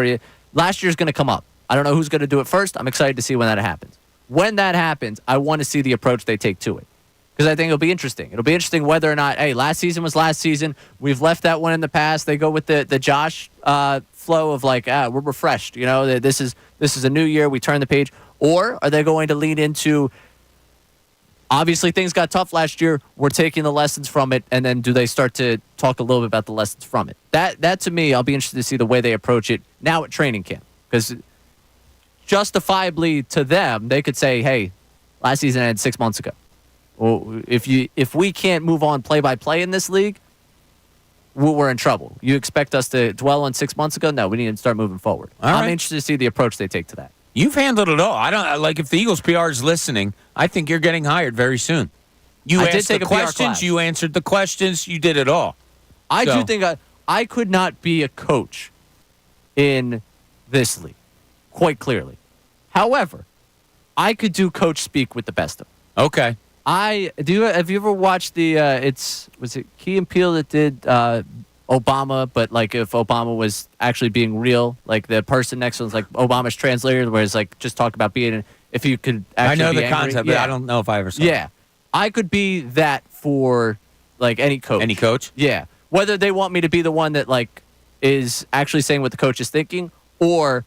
Last year's gonna come up. I don't know who's gonna do it first. I'm excited to see when that happens. When that happens, I want to see the approach they take to it. Because I think it'll be interesting. It'll be interesting whether or not, hey, last season was last season. We've left that one in the past. They go with the Josh flow of we're refreshed. You know, this is a new year. We turn the page. Or are they going to lean into, obviously things got tough last year. We're taking the lessons from it. And then do they start to talk a little bit about the lessons from it? That to me, I'll be interested to see the way they approach it now at training camp. Because justifiably to them, they could say, hey, last season ended 6 months ago. Well, if we can't move on play-by-play in this league, we're in trouble. You expect us to dwell on 6 months ago? No, we need to start moving forward. I'm interested to see the approach they take to that. You've handled it all. I don't if the Eagles PR is listening. I think you're getting hired very soon. You I asked did take the a PR questions. class. You answered the questions. You did it all. I do think I could not be a coach in this league, quite clearly. However, I could do coach speak with the best of them. Okay. Have you ever watched was it Key and Peele that did Obama, but if Obama was actually being real, the person next to him was Obama's translator, whereas just talk about being, if you could actually I know be the angry. concept, but I don't know if I ever saw it. Yeah. I could be that for any coach. Any coach? Yeah. Whether they want me to be the one that is actually saying what the coach is thinking, or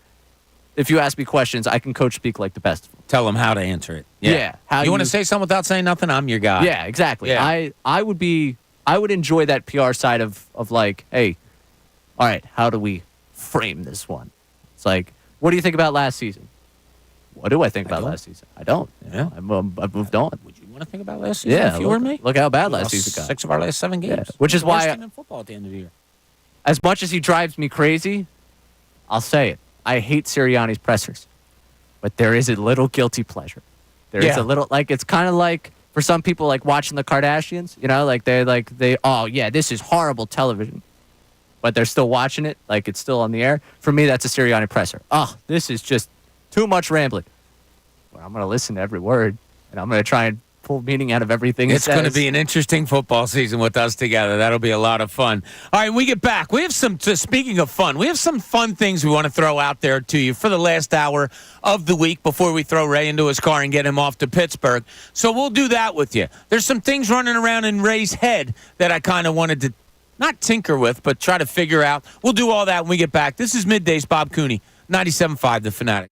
if you ask me questions, I can coach speak like the best of them. Tell them how to answer it. Yeah. How you want to say something without saying nothing? I'm your guy. Yeah, exactly. Yeah. I would enjoy that PR side of hey, all right, how do we frame this one? It's what do you think about last season? What do I think about last season? I don't. Yeah. I've moved on. Would you want to think about last season Yeah, if you were me? Look how bad We last lost season got. 6 of our last 7 games. Yeah, which is We're the worst why team in football at the end of the year. As much as he drives me crazy, I'll say it. I hate Sirianni's pressers. But there is a little guilty pleasure. There is a little, it's kind of for some people, watching the Kardashians, you know, they, oh, yeah, this is horrible television. But they're still watching it, it's still on the air. For me, that's a Sirianni presser. Oh, this is just too much rambling. Well, I'm going to listen to every word, and I'm going to try and pull meaning out of everything. It's going to be an interesting football season with us together. That'll be a lot of fun. All right, when we get back, we have speaking of fun, we have some fun things we want to throw out there to you for the last hour of the week before we throw Ray into his car and get him off to Pittsburgh. So we'll do that with you. There's some things running around in Ray's head that I kind of wanted to not tinker with, but try to figure out. We'll do all that when we get back. This is Middays, Bob Cooney, 97.5 The Fanatic.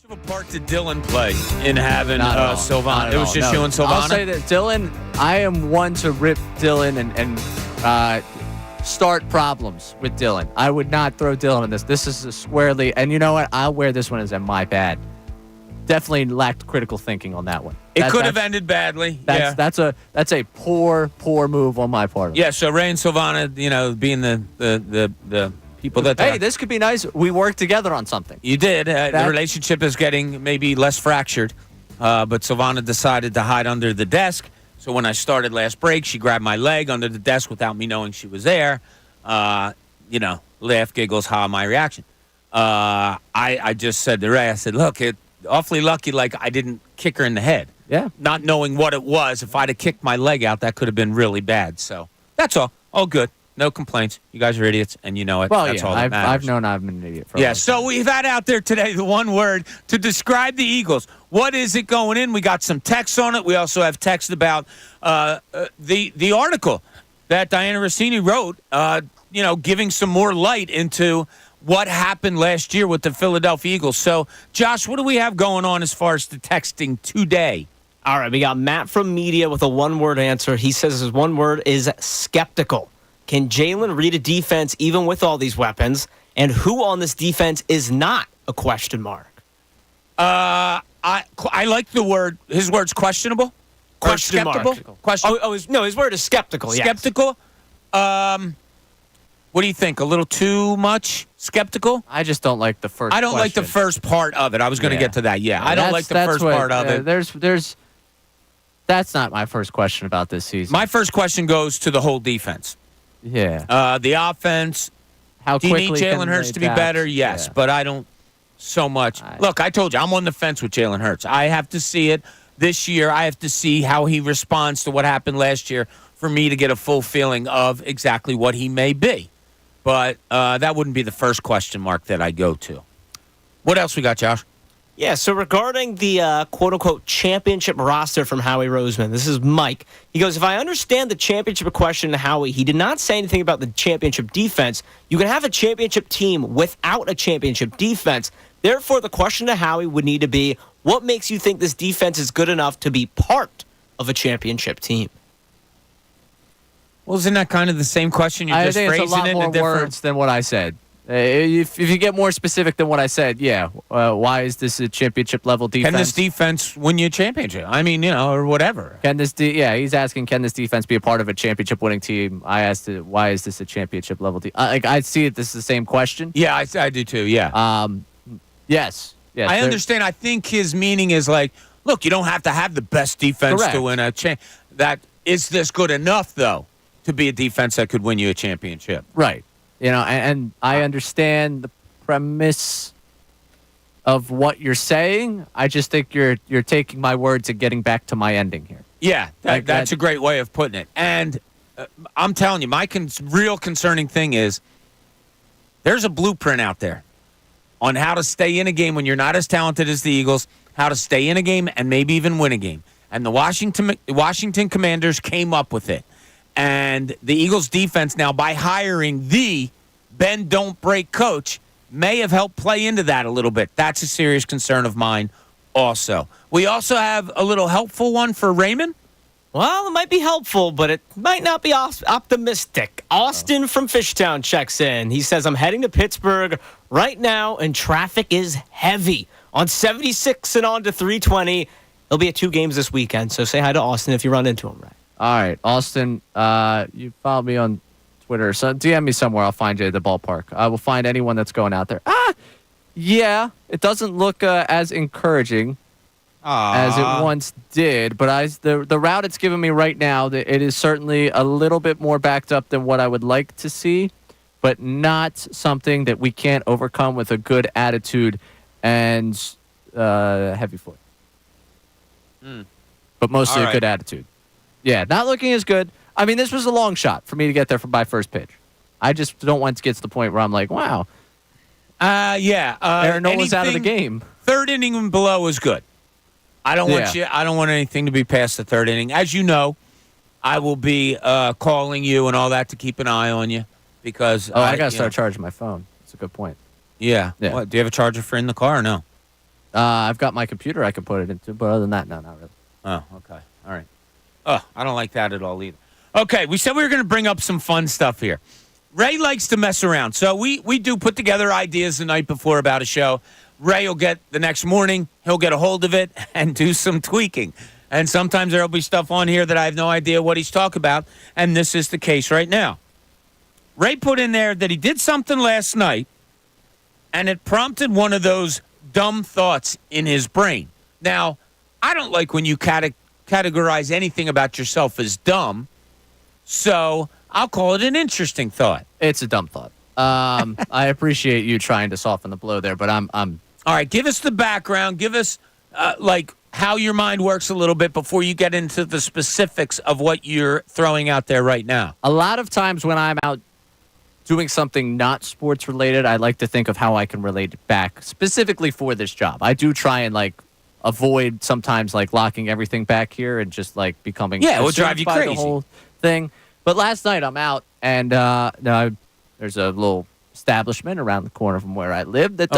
Of a part did Dylan play in having Not at all. Sylvana? Not at It was all, just no. you and Sylvana? I'll say that Dylan, I am one to rip Dylan and start problems with Dylan. I would not throw Dylan in this. This is a squarely, and you know what? I'll wear this one as a my bad. Definitely lacked critical thinking on that one. It could have ended badly. That's a poor move on my part. Yeah, so Ray and Sylvana, being the people that Hey, this could be nice. We worked together on something. You did. The relationship is getting maybe less fractured, but Sylvana decided to hide under the desk. So when I started last break, she grabbed my leg under the desk without me knowing she was there. Laugh, giggles, my reaction. I just said to Ray, I said, look, awfully lucky like I didn't kick her in the head. Yeah. Not knowing what it was. If I'd have kicked my leg out, that could have been really bad. So that's all. All good. No complaints. You guys are idiots, and you know it. Well, That's all that matters. I've known I've been an idiot for a long time. So we've had out there today the one word to describe the Eagles. What is it going in? We got some text on it. We also have text about the article that Diana Rossini wrote, giving some more light into what happened last year with the Philadelphia Eagles. So, Josh, what do we have going on as far as the texting today? All right, we got Matt from media with a one-word answer. He says his one word is skeptical. Can Jalen read a defense even with all these weapons? And who on this defense is not a question mark? I like the word. His word's questionable. Question skeptical. mark. Question. His word is skeptical. Yes. Skeptical. What do you think? A little too much skeptical? I just don't like the first. I don't like the question. first part of it. I was going to get to that. Yeah, I don't like the first part of it. That's not my first question about this season. My first question goes to the whole defense. Yeah. The offense. How Do you quickly need Jalen can Hurts they to be adapt? better? Yes, Yeah. but I don't so much. Look, I told you, I'm on the fence with Jalen Hurts. I have to see it this year. I have to see how he responds to what happened last year for me to get a full feeling of exactly what he may be. But that wouldn't be the first question mark that I go to. What else we got, Josh? Yeah, so regarding the quote-unquote championship roster from Howie Roseman, this is Mike. He goes, if I understand the championship question to Howie, he did not say anything about the championship defense. You can have a championship team without a championship defense. Therefore, the question to Howie would need to be, what makes you think this defense is good enough to be part of a championship team? Well, isn't that kind of the same question? You're I just think it's a phrasing lot it in more a different words than what I said. If you get more specific than what I said, why is this a championship level defense? Can this defense win you a championship? I mean, or whatever. He's asking, can this defense be a part of a championship winning team? I asked, why is this a championship level team? I see it. This is the same question. Yeah, I do too. Yeah. Yes. I understand. I think his meaning is like, look, you don't have to have the best defense Correct. to win a championship. Is this good enough though to be a defense that could win you a championship? Right. And I understand the premise of what you're saying. I just think you're taking my words and getting back to my ending here. Yeah, that's a great way of putting it. And I'm telling you, my real concerning thing is there's a blueprint out there on how to stay in a game when you're not as talented as the Eagles, how to stay in a game and maybe even win a game. And the Washington Commanders came up with it. And the Eagles defense now, by hiring the bend don't break coach, may have helped play into that a little bit. That's a serious concern of mine also. We also have a little helpful one for Raymond. Well, it might be helpful, but it might not be optimistic. Austin from Fishtown checks in. He says, I'm heading to Pittsburgh right now, and traffic is heavy. On 76 and on to 320. There'll be 2 games this weekend, so say hi to Austin if you run into him, right? All right, Austin, you follow me on Twitter, so DM me somewhere. I'll find you at the ballpark. I will find anyone that's going out there. Yeah, it doesn't look as encouraging as it once did, but the route it's giving me right now, it is certainly a little bit more backed up than what I would like to see, but not something that we can't overcome with a good attitude and heavy foot. But mostly a good attitude. Yeah, not looking as good. I mean, this was a long shot for me to get there from my first pitch. I just don't want to get to the point where I'm like, wow. Aaron Nola's out of the game. Third inning and below is good. I don't want anything to be past the third inning. As you know, I will be calling you and all that to keep an eye on you because I got to start charging my phone. That's a good point. Yeah. Yeah. What, do you have a charger for in the car or no? I've got my computer I can put it into, but other than that, no, not really. Oh, okay. All right. Oh, I don't like that at all either. Okay, we said we were going to bring up some fun stuff here. Ray likes to mess around, so we do put together ideas the night before about a show. Ray will get the next morning, he'll get a hold of it and do some tweaking. And sometimes there'll be stuff on here that I have no idea what he's talking about, and this is the case right now. Ray put in there that he did something last night, and it prompted one of those dumb thoughts in his brain. Now, I don't like when you categorize anything about yourself as dumb, so I'll call it an interesting thought. It's a dumb thought. I appreciate you trying to soften the blow there, but I'm All right, give us the background. Give us, how your mind works a little bit before you get into the specifics of what you're throwing out there right now. A lot of times when I'm out doing something not sports related, I like to think of how I can relate it back specifically for this job. I do try and avoid sometimes locking everything back here and just becoming it will drive you by crazy. The whole thing. But last night I'm out and there's a little establishment around the corner from where I live that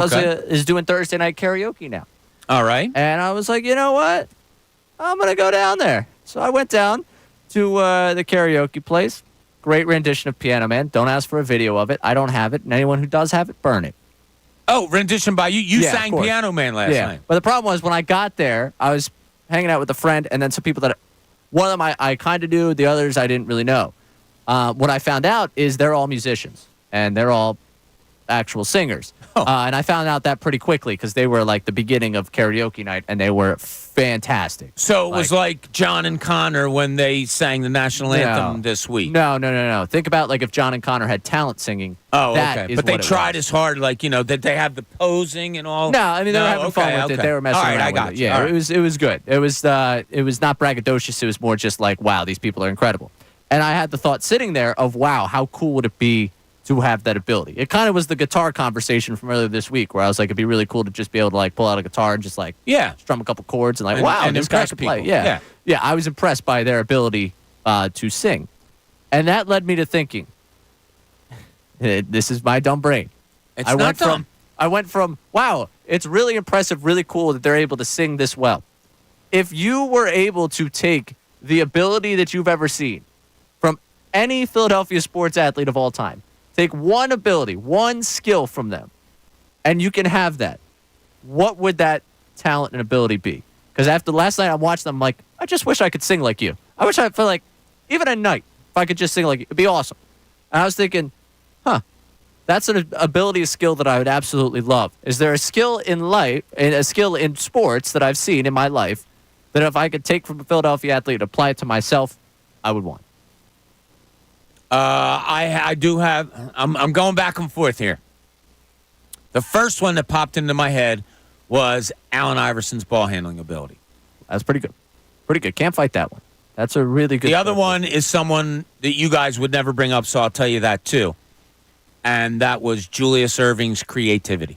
is doing Thursday night karaoke now. All right. And I was like, you know what? I'm going to go down there. So I went down to the karaoke place. Great rendition of Piano Man. Don't ask for a video of it. I don't have it. And anyone who does have it, burn it. Oh, rendition by you. You Yeah, sang of course. Piano Man last night. But the problem was when I got there, I was hanging out with a friend and then some people that one of them I kind of knew, the others I didn't really know. What I found out is they're all musicians and they're all actual singers. Oh. And I found out that pretty quickly because they were the beginning of karaoke night and they were fantastic. So it was like John and Connor when they sang the national anthem this week. No. Think about if John and Connor had talent singing. Oh, that okay. is But they what it tried was. as hard, that they have the posing and all. No, I mean they were having fun with it. They were messing all right, around I got with it. you. Yeah, All right. it was good. It was not braggadocious. It was more just wow, these people are incredible. And I had the thought sitting there of wow, how cool would it be to have that ability? It kind of was the guitar conversation from earlier this week where I was like, it'd be really cool to just be able to pull out a guitar and just strum a couple chords and wow, and this guy impress can play. people. Yeah. I was impressed by their ability to sing, and that led me to thinking, this is my dumb brain. It's not dumb. I went from wow, it's really impressive, really cool that they're able to sing this well. If you were able to take the ability that you've ever seen from any Philadelphia sports athlete of all time, take one ability, one skill from them, and you can have that, what would that talent and ability be? Because after last night, I'm watching them, I'm like, I just wish I could sing like you. I wish I felt even at night, if I could just sing like you, it'd be awesome. And I was thinking, that's an ability, a skill that I would absolutely love. Is there a skill in life, and a skill in sports that I've seen in my life that if I could take from a Philadelphia athlete and apply it to myself, I would want? I do have. I'm going back and forth here. The first one that popped into my head was Allen Iverson's ball handling ability. That's pretty good. Pretty good. Can't fight that one. That's a really good. The other one is someone that you guys would never bring up, so I'll tell you that too. And that was Julius Erving's creativity.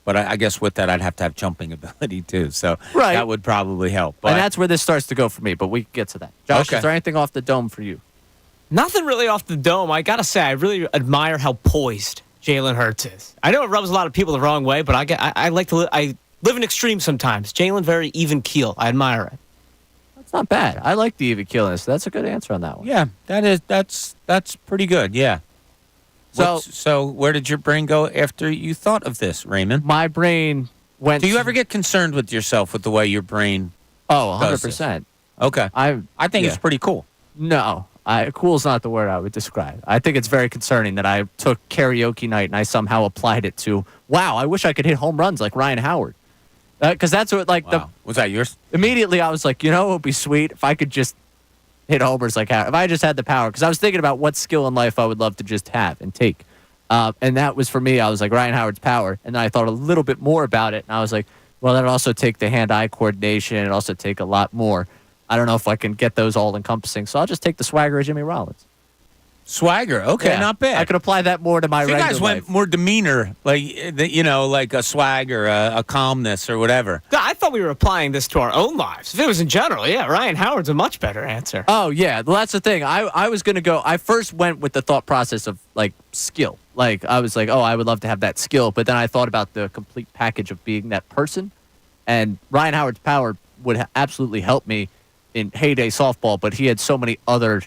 But I guess with that, I'd have to have jumping ability too. So that would probably help. But and that's where this starts to go for me, but we can get to that. Josh, Okay. is there anything off the dome for you? Nothing really off the dome. I got to say, I really admire how poised Jalen Hurts is. I know it rubs a lot of people the wrong way, but I like to I live in extremes sometimes. Jalen, very even keel. I admire it. That's not bad. I like the even keelness. That's a good answer on that one. yeah, that's pretty good. Yeah. So where did your brain go after you thought of this, Raymond? My brain went. Do you ever get concerned with yourself with the way your brain? Oh, does this? 100%. Okay. I think it's pretty cool. No. Cool is not the word I would describe. I think it's very concerning that I took karaoke night and I somehow applied it to, wow, I wish I could hit home runs like Ryan Howard. Because that's what, Wow. Was that yours? immediately I was like, it would be sweet if I could just hit homers like Howard. If I just had the power. Because I was thinking about what skill in life I would love to just have and take. And that was for me, I was like, Ryan Howard's power. And then I thought a little bit more about it. And I was like, well, that'd also take the hand-eye coordination. It'd also take a lot more. I don't know if I can get those all encompassing, so I'll just take the swagger of Jimmy Rollins. Swagger, okay, Yeah, not bad. I could apply that more to my If you regular guys went life. more demeanor, like a swag or a calmness or whatever. I thought we were applying this to our own lives. If it was in general, yeah, Ryan Howard's a much better answer. Oh, yeah, well, that's the thing. I was going to go, I first went with the thought process of, skill. Like, I was like, oh, I would love to have that skill. But then I thought about the complete package of being that person. And Ryan Howard's power would absolutely help me in heyday softball, but he had so many other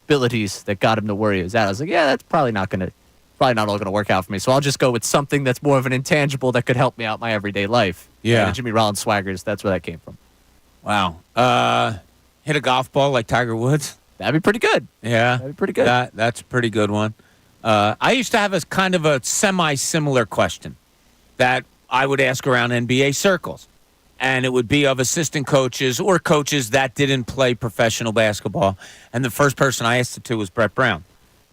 abilities that got him to where he was at. I was like, yeah, that's probably not all gonna work out for me. So I'll just go with something that's more of an intangible that could help me out my everyday life. Yeah. And Jimmy Rollins swaggers, that's where that came from. Wow. Hit a golf ball like Tiger Woods. That'd be pretty good. Yeah. That'd be pretty good. That's a pretty good one. I used to have a kind of a semi-similar question that I would ask around NBA circles. And it would be of assistant coaches or coaches that didn't play professional basketball. And the first person I asked it to was Brett Brown.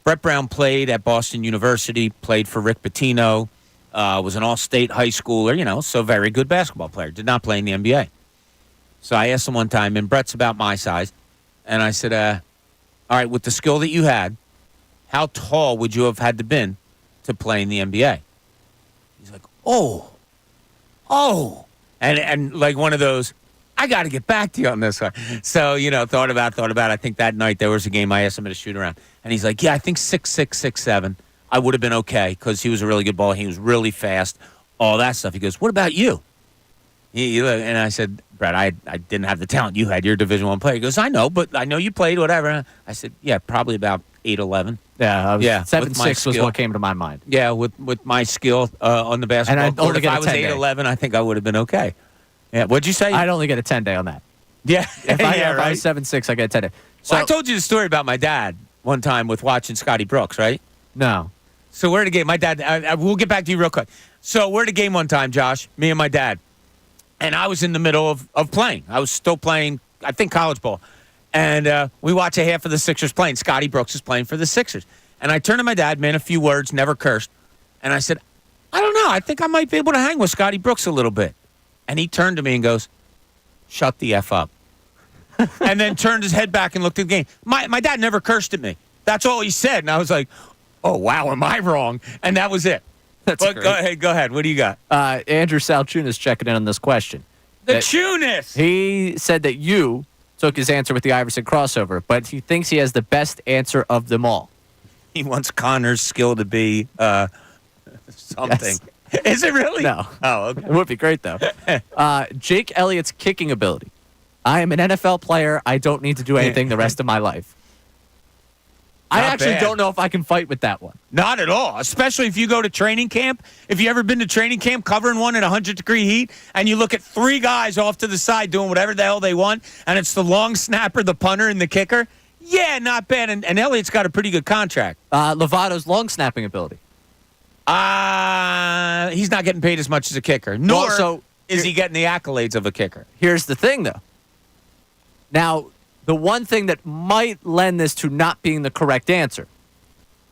Brett Brown played at Boston University, played for Rick Pitino, was an all-state high schooler, so very good basketball player. Did not play in the NBA. So I asked him one time, and Brett's about my size, and I said, all right, with the skill that you had, how tall would you have had to been to play in the NBA? He's like, oh. And like one of those, I got to get back to you on this one. So, thought about. I think that night there was a game I asked him to shoot around. And he's like, yeah, I think 6'6", 6'7". I would have been okay because he was a really good ball. He was really fast, all that stuff. He goes, what about you? And I said, Brett, I didn't have the talent you had. You're a Division I player. He goes, I know, but I know you played, whatever. I said, yeah, probably about 8'11". Yeah, 7'6" was skill. what came to my mind. Yeah, with my skill on the basketball and court, if I was 10-day. 8'11", I think I would have been okay. Yeah, what'd you say? I'd only get a 10-day on that. Yeah, If I was 7'6", I get a 10-day. So I told you the story about my dad one time with watching Scotty Brooks, right? No. So we're at a game. My dad, we'll get back to you real quick. So we're at a game one time, Josh, me and my dad. And I was in the middle of playing. I was still playing, I think, college ball. And we watch a half of the Sixers playing. Scotty Brooks is playing for the Sixers. And I turned to my dad, man, a few words, never cursed. And I said, I don't know. I think I might be able to hang with Scotty Brooks a little bit. And he turned to me and goes, shut the F up. And then turned his head back and looked at the game. My dad never cursed at me. That's all he said. And I was like, oh, wow, am I wrong? And that was it. That's But great. go ahead. What do you got? Andrew Salciunas checking in on this question. The Tunis. He said that you took his answer with the Iverson crossover, but he thinks he has the best answer of them all. He wants Connor's skill to be something. Yes. Is it really? No. Oh, okay. It would be great, though. Jake Elliott's kicking ability. I am an NFL player. I don't need to do anything the rest of my life. I Not actually bad. don't know if I can fight with that one. Not at all, especially if you go to training camp. If you ever been to training camp covering one in 100-degree heat, and you look at three guys off to the side doing whatever the hell they want, and it's the long snapper, the punter, and the kicker, yeah, not bad. And Elliott's got a pretty good contract. Lovato's long snapping ability. He's not getting paid as much as a kicker, nor Well, so is he getting the accolades of a kicker. Here's the thing, though. Now, the one thing that might lend this to not being the correct answer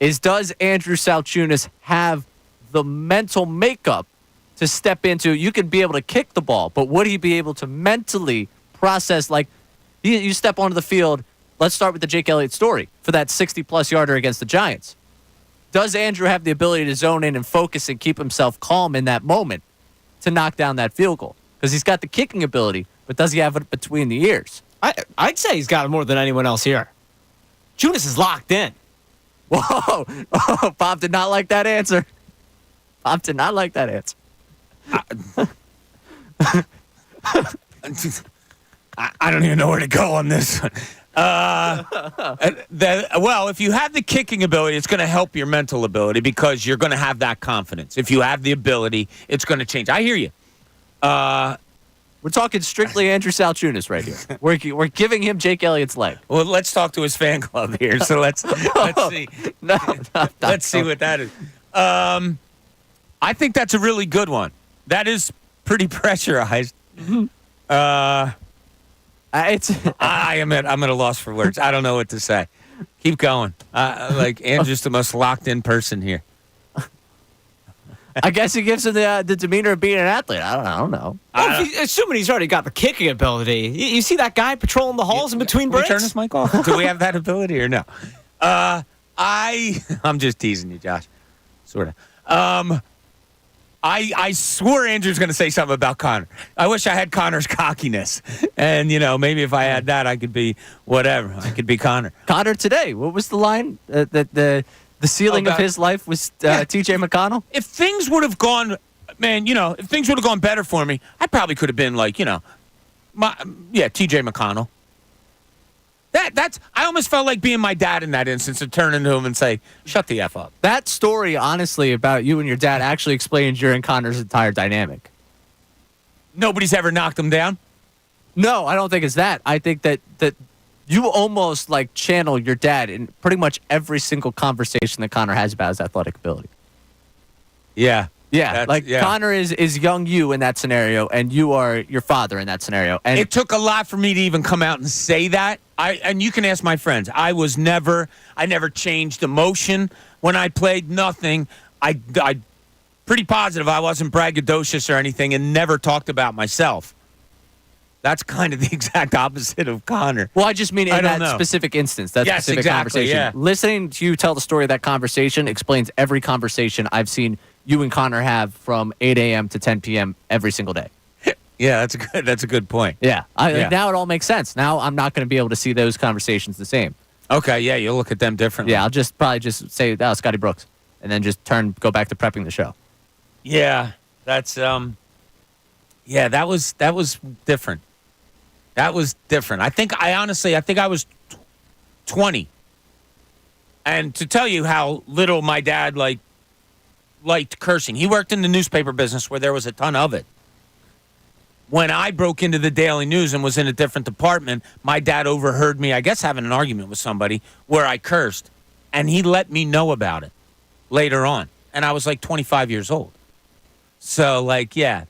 is, does Andrew Salciunas have the mental makeup to step into? You could be able to kick the ball, but would he be able to mentally process, like, you step onto the field? Let's start with the Jake Elliott story for that 60-plus yarder against the Giants. Does Andrew have the ability to zone in and focus and keep himself calm in that moment to knock down that field goal? Because he's got the kicking ability, but does he have it between the ears? I'd say he's got it more than anyone else here. Judas is locked in. Whoa! Oh, Bob did not like that answer. Bob did not like that answer. I don't even know where to go on this one. Well, if you have the kicking ability, it's going to help your mental ability because you're going to have that confidence. If you have the ability, it's going to change. I hear you. We're talking strictly Andrew Salciunas right here. We're giving him Jake Elliott's leg. Well, let's talk to his fan club here. So let's see. No, Let's see what that is. I think that's a really good one. That is pretty pressurized. I'm at a loss for words. I don't know what to say. Keep going. Like Andrew's the most locked in person here. I guess he gives him the demeanor of being an athlete. I don't know. Well, assuming he's already got the kicking ability. You see that guy patrolling the halls in between Can we breaks? turn this mic off? Do we have that ability or no? I'm just teasing you, Josh. Sort of. I swore Andrew's going to say something about Connor. I wish I had Connor's cockiness. And, maybe if I had that, I could be whatever. I could be Connor. Connor today, what was the line? The The ceiling of About- his life was Yeah. T.J. McConnell. If things would have gone, man, if things would have gone better for me, I probably could have been like, T.J. McConnell. That's. I almost felt like being my dad in that instance and turning to him and say, "Shut the f up." That story, honestly, about you and your dad actually explains your and Connor's entire dynamic. Nobody's ever knocked him down. No, I don't think it's that. I think that you almost like channel your dad in pretty much every single conversation that Connor has about his athletic ability. Yeah. Yeah, Yeah. Connor is young you in that scenario, and you are your father in that scenario. And It took a lot for me to even come out and say that. And you can ask my friends. I never changed emotion when I played. Nothing. I pretty positive I wasn't braggadocious or anything, and never talked about myself. That's kind of the exact opposite of Connor. well, I just mean I in don't that know. specific instance, that Yes, specific exactly, conversation. yeah. Listening to you tell the story of that conversation explains every conversation I've seen you and Connor have from 8 a.m. to 10 p.m. every single day. Yeah, that's a good point. Yeah. Yeah. Now it all makes sense. Now I'm not going to be able to see those conversations the same. Okay, yeah, you'll look at them differently. Yeah, I'll probably just say, "Oh, Scotty Brooks," and then just go back to prepping the show. Yeah, that's yeah, that was different. That was different. I think I was 20. And to tell you how little my dad liked cursing. He worked in the newspaper business where there was a ton of it. When I broke into the Daily News and was in a different department, my dad overheard me, I guess, having an argument with somebody where I cursed, and he let me know about it later on. And I was like 25 years old. So,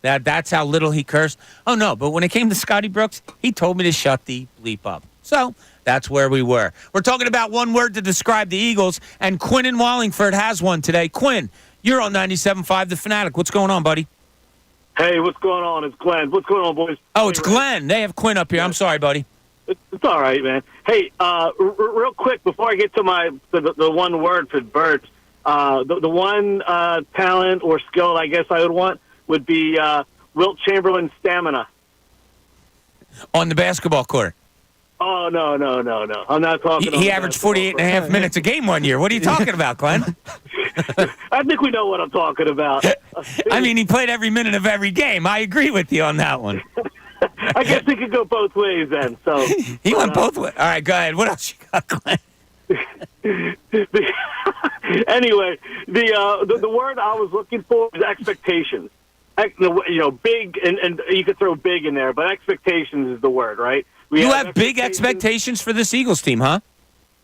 that's how little he cursed. Oh, no, but when it came to Scotty Brooks, he told me to shut the bleep up. So, that's where we were. We're talking about one word to describe the Eagles, and Quinn in Wallingford has one today. Quinn, you're on 97.5 The Fanatic. What's going on, buddy? Hey, what's going on? It's Glenn. What's going on, boys? Oh, it's Glenn. They have Quinn up here. I'm sorry, buddy. It's all right, man. Hey, real quick, before I get to the one word for Bert, the one talent or skill I guess I would want would be Wilt Chamberlain's stamina. On the basketball court. Oh, no. I'm not talking He averaged 48 and a half minutes a game one year. What are you talking about, Glenn? I think we know what I'm talking about. I mean, he played every minute of every game. I agree with you on that one. I guess he could go both ways then. So He went both ways. All right, go ahead. What else you got, Glenn? Anyway, the word I was looking for is expectations. Big, and you could throw big in there, but expectations is the word, right? We You have big expectations for this Eagles team, huh?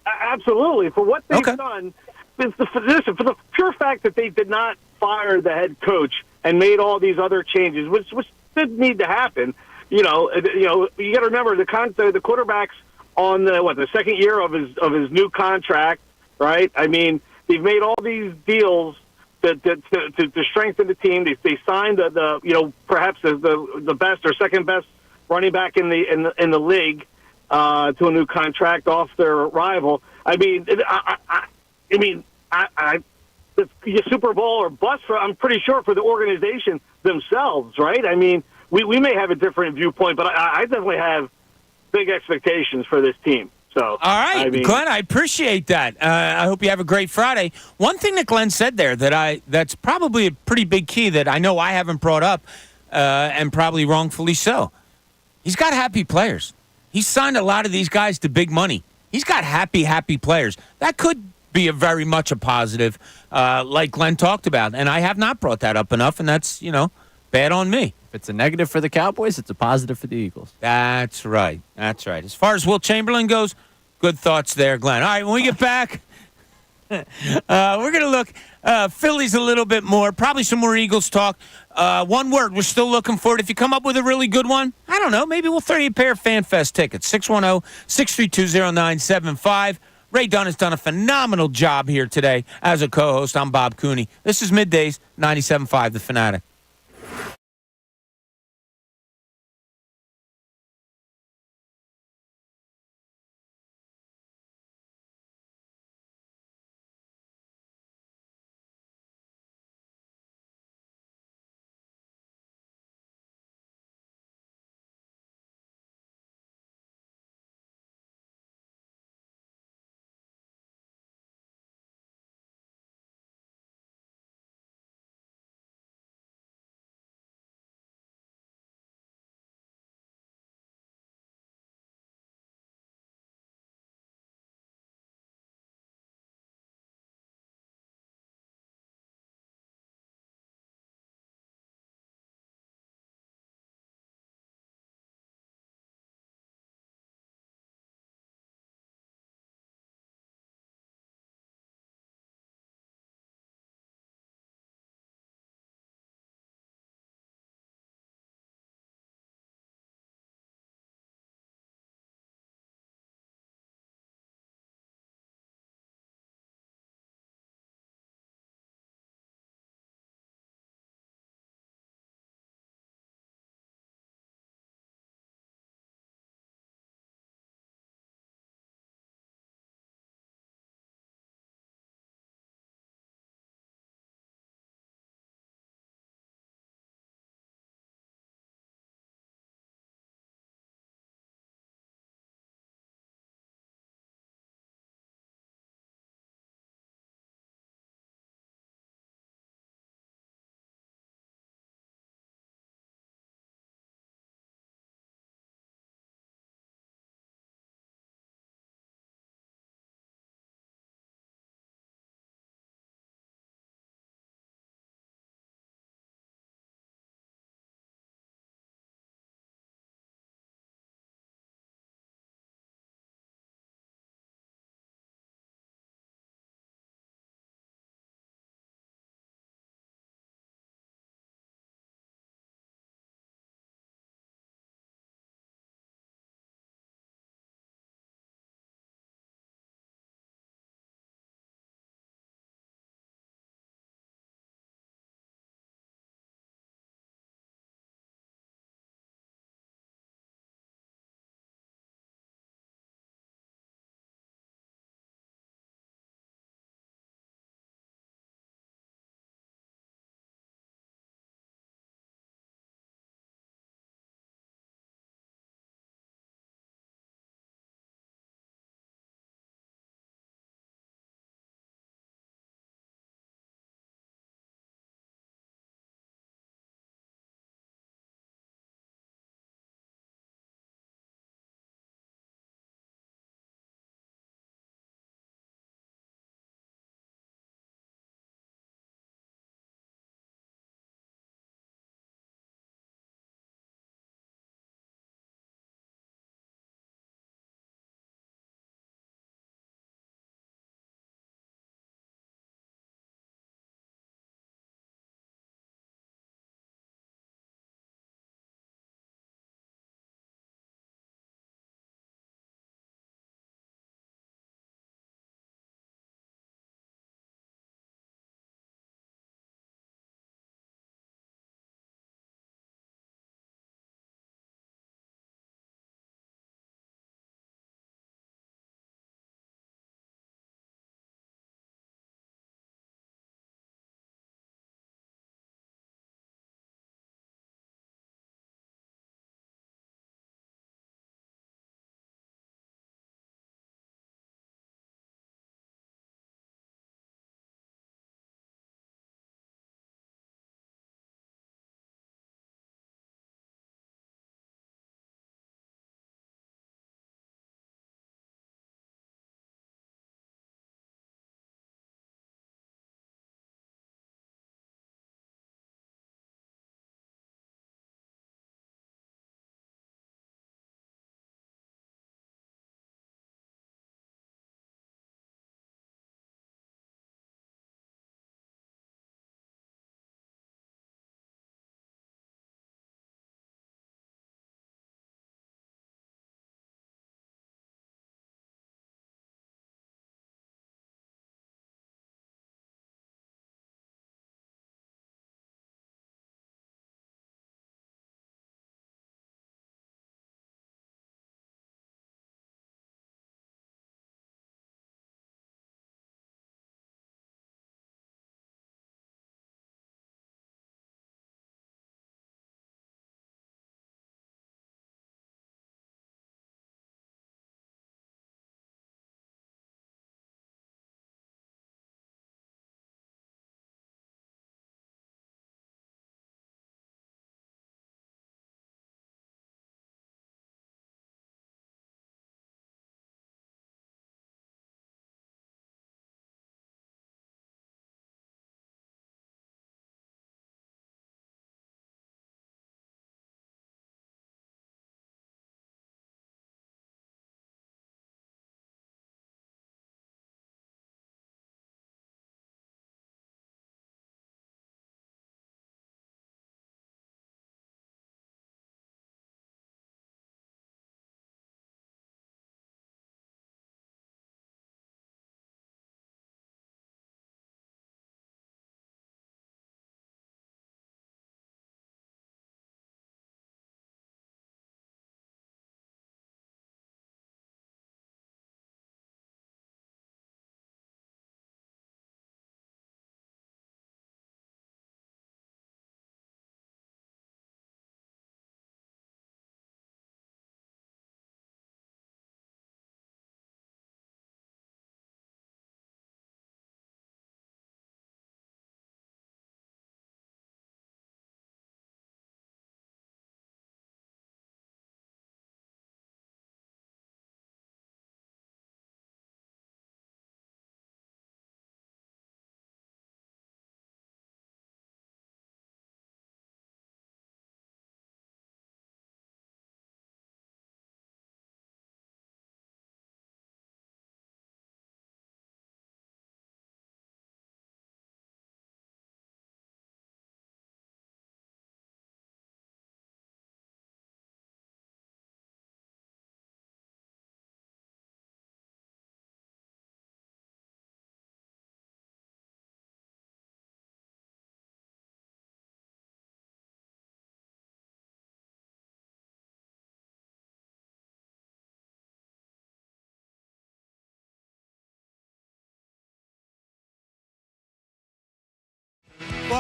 Absolutely. For what they've Okay. done, for the pure fact that they did not fire the head coach and made all these other changes, which did need to happen. You got to remember the quarterback's on the second year of his new contract, right? I mean, they've made all these deals to strengthen the team. They signed perhaps the best or second best running back in the league to a new contract off their rival. I mean, it's a Super Bowl or bust I'm pretty sure for the organization themselves, right? I mean, we may have a different viewpoint, but I definitely have big expectations for this team. So, all right, Glenn, I appreciate that. I hope you have a great Friday. One thing that Glenn said there that's probably a pretty big key that I know I haven't brought up, and probably wrongfully so. He's got happy players. He's signed a lot of these guys to big money. He's got happy players. That could be very much a positive, like Glenn talked about. And I have not brought that up enough, and that's, bad on me. If it's a negative for the Cowboys, it's a positive for the Eagles. That's right. As far as Wilt Chamberlain goes, good thoughts there, Glenn. All right, when we get back, we're going to look Phillies a little bit more, probably some more Eagles talk. One word, we're still looking for it. If you come up with a really good one, I don't know, maybe we'll throw you a pair of FanFest tickets. 610-632-0975. Ray Dunn has done a phenomenal job here today as a co-host. I'm Bob Cooney. This is Middays, 97.5 The Fanatic.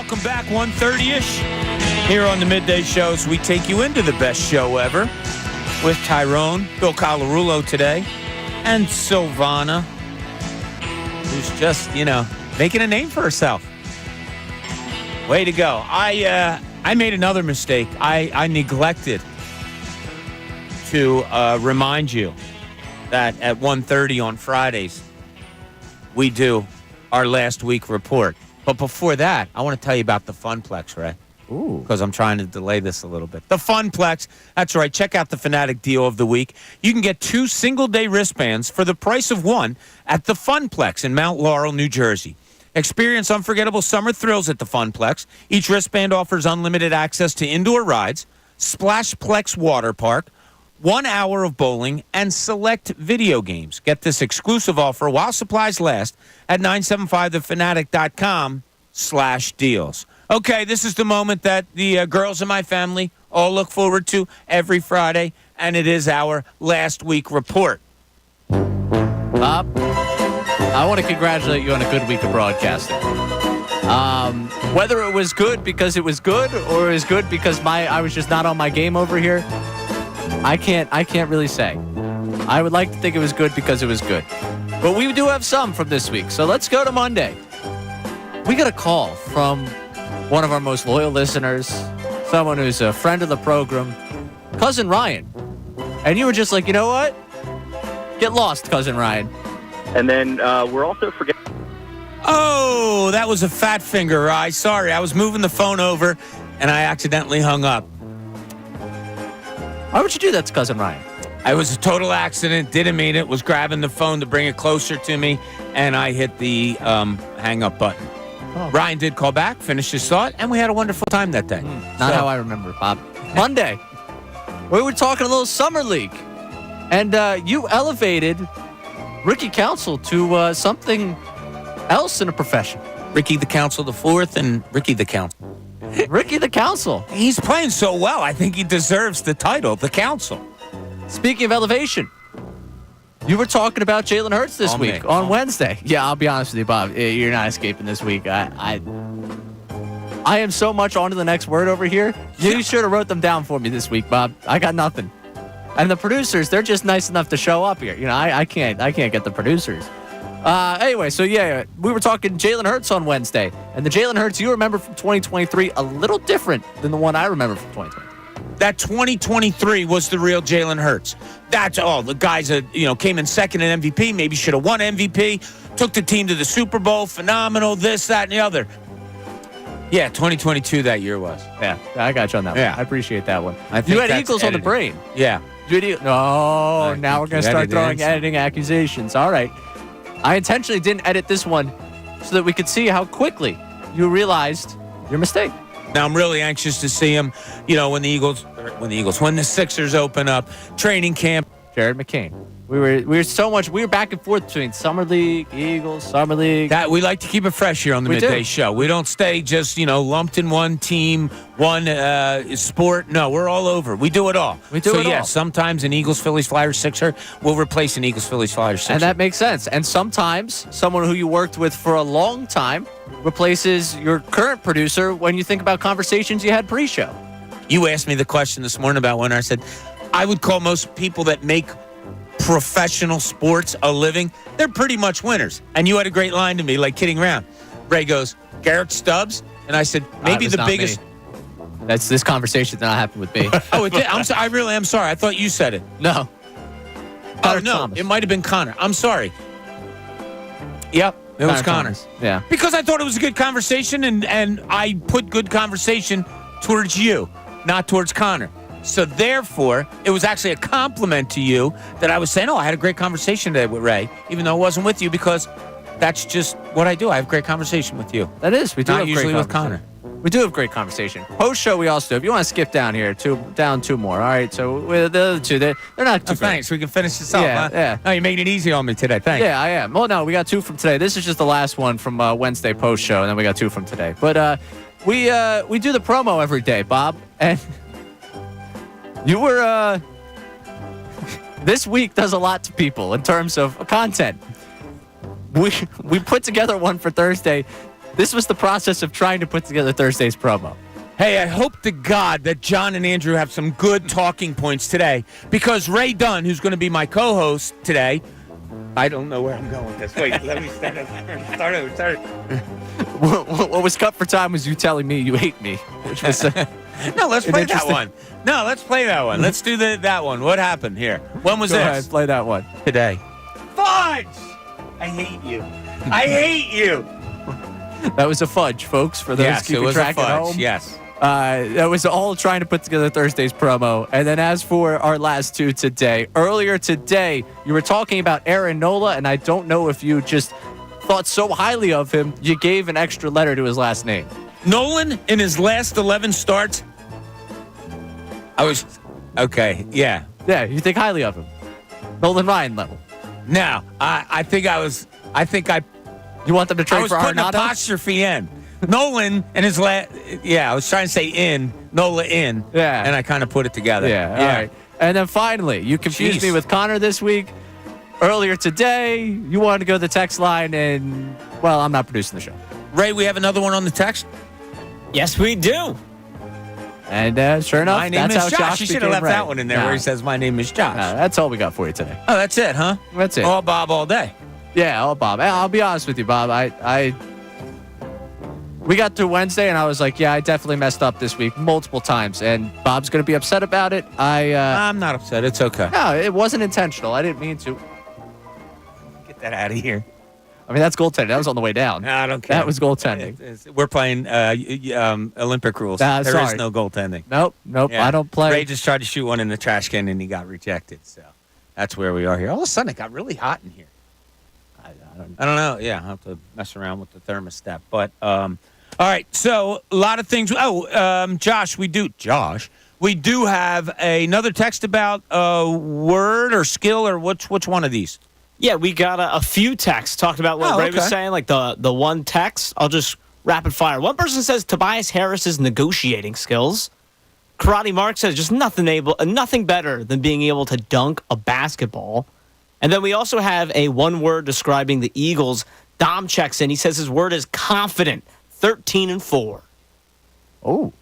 welcome back. 1:30-ish here on the Midday Shows. We take you into the best show ever with Tyrone, Bill Colarulo today, and Silvana, who's just, making a name for herself. Way to go. I made another mistake. I neglected to remind you that at 1:30 on Fridays, we do our last week report. But before that, I want to tell you about the Funplex, Ray. Ooh. Because I'm trying to delay this a little bit. The Funplex, that's right. Check out the Fanatic deal of the week. You can get 2 single-day wristbands for the price of one at the Funplex in Mount Laurel, New Jersey. Experience unforgettable summer thrills at the Funplex. Each wristband offers unlimited access to indoor rides, Splashplex Water Park, 1 hour of bowling, and select video games. Get this exclusive offer while supplies last at 975thefanatic.com/deals. Okay, this is the moment that the girls in my family all look forward to every Friday, and it is our last week report. Bob, I want to congratulate you on a good week of broadcasting. Whether it was good because it was good or it was good because I was just not on my game over here, I can't really say. I would like to think it was good because it was good. But we do have some from this week. So let's go to Monday. We got a call from one of our most loyal listeners, someone who's a friend of the program, Cousin Ryan. And you were just like, you know what? Get lost, Cousin Ryan. And then we're also forgetting. Oh, that was a fat finger, Rye. Sorry, I was moving the phone over, and I accidentally hung up. Why would you do that to Cousin Ryan? It was a total accident. Didn't mean it. Was grabbing the phone to bring it closer to me, and I hit the hang-up button. Oh. Ryan did call back, finished his thought, and we had a wonderful time that day. Not how I remember it, Bob. Monday, we were talking a little summer league, and you elevated Ricky Council to something else in a profession. Ricky the Council the Fourth and Ricky the Council. Ricky the Council. He's playing so well, I think he deserves the title, the Council. Speaking of elevation, you were talking about Jalen Hurts this week on Wednesday. Yeah, I'll be honest with you, Bob. You're not escaping this week. I am so much on to the next word over here. You should have wrote them down for me this week, Bob. I got nothing. And the producers, they're just nice enough to show up here. I can't get the producers. Anyway, so yeah, we were talking Jalen Hurts on Wednesday. And the Jalen Hurts you remember from 2023, a little different than the one I remember from 2023. That 2023 was the real Jalen Hurts. That's all. The guys that, came in second in MVP, maybe should have won MVP, took the team to the Super Bowl, phenomenal, this, that, and the other. Yeah, 2022 that year was. Yeah, I got you on that Yeah. one. I appreciate that one. I think You had that's Eagles editing. on the brain. Yeah. No, now we're going to start throwing edited. editing accusations. All right. I intentionally didn't edit this one so that we could see how quickly you realized your mistake. Now I'm really anxious to see him, when the Sixers open up, training camp. Jared McCain. We were back and forth between Summer League, Eagles, Summer League. That we like to keep it fresh here on the We Midday do. Show. We don't stay just, lumped in one team, one sport. No, we're all over. We do it all. We do it So, yeah, all. sometimes an Eagles, Phillies, Flyers, Sixer will replace an Eagles, Phillies, Flyers, Sixer. And that makes sense. And sometimes someone who you worked with for a long time replaces your current producer when you think about conversations you had pre-show. You asked me the question this morning about winner. I said, I would call most people that make professional sports a living, they're pretty much winners. And you had a great line to me, like kidding around. Ray goes, Garrett Stubbs? And I said, maybe It was the not biggest. me. That's this conversation did not happen with me. Oh, it did? I really am sorry. I thought you said it. No. Oh, Connor no. Thomas. It might have been Connor. I'm sorry. Yep, it was Connor. Thomas. Yeah. Because I thought it was a good conversation, and I put good conversation towards you, not towards Connor. So therefore, it was actually a compliment to you that I was saying, I had a great conversation today with Ray, even though it wasn't with you, because that's just what I do. I have great conversation with you. That is. We do Not have usually great with Connor. We do have great conversation. Post show, we also do. If you want to skip down here, down two more. All right. So the other two, they're not too Oh, thanks. We can finish this up. Yeah, Huh? yeah. No, you're making it easy on me today. Thanks. Yeah, I am. Well, no, we got two from today. This is just the last one from Wednesday post show, and then we got two from today. But we do the promo every day, Bob, and you were this week does a lot to people in terms of content. We put together one for Thursday This was the process of trying to put together Thursday's promo. Hey, I hope to God that John and Andrew have some good talking points today, because Ray Dunn, who's going to be my co-host today, I don't know where I'm going with this. Wait, let me start over. What was cut for time was you telling me you hate me, which was No, let's play that one. No, let's play that one. Let's do that one. What happened here? When was Go this? ahead, play that one. Today. Fudge! I hate you. I hate you. That was a fudge, folks, for those Yes, it keeping was track a at fudge. home. Yes. That was all trying to put together Thursday's promo. And then as for our last two today, earlier today, you were talking about Aaron Nola, and I don't know if you just thought so highly of him, you gave an extra letter to his last name. Nolan, in his last 11 starts, okay, yeah. Yeah, you think highly of him. Nolan Ryan level. Now, I think I You want them to trade was for putting Arenado? apostrophe in. Nolan and his last, I was trying to say Nola in, Yeah. and I kind of put it together. Yeah, all right. And then finally, you confused me with Connor this week. Earlier today, you wanted to go to the text line, and, well, I'm not producing the show. Ray, we have another one on the text. Yes, we do. And sure enough, My name that's is how Josh. Josh You should have became left Ray. that one in there No, where he says, "My name is Josh." no, that's all we got for you today. Oh, that's it, huh? That's it. All Bob all day. Yeah, oh, Bob. I'll be honest with you, Bob. We got through Wednesday, and I was like, yeah, I definitely messed up this week multiple times, and Bob's going to be upset about it. I'm not upset. It's okay. No, it wasn't intentional. I didn't mean to. Get that out of here. I mean, that's goaltending. That was on the way down. No, I don't care. That was goaltending. We're playing Olympic rules. There is sorry. no goaltending. Nope. Yeah. I don't play. Ray just tried to shoot one in the trash can, and he got rejected. So that's where we are here. All of a sudden, it got really hot in here. I don't know. Yeah, I'll have to mess around with the thermostat. But, all right. So, a lot of things. Josh, we do have another text about word or skill, or which one of these? Yeah, we got a few texts talking about what Ray was saying, like the one text. I'll just rapid fire. One person says Tobias Harris's negotiating skills. Karate Mark says just nothing better than being able to dunk a basketball. And then we also have a one word describing the Eagles. Dom checks in. He says his word is confident. 13-4. Oh.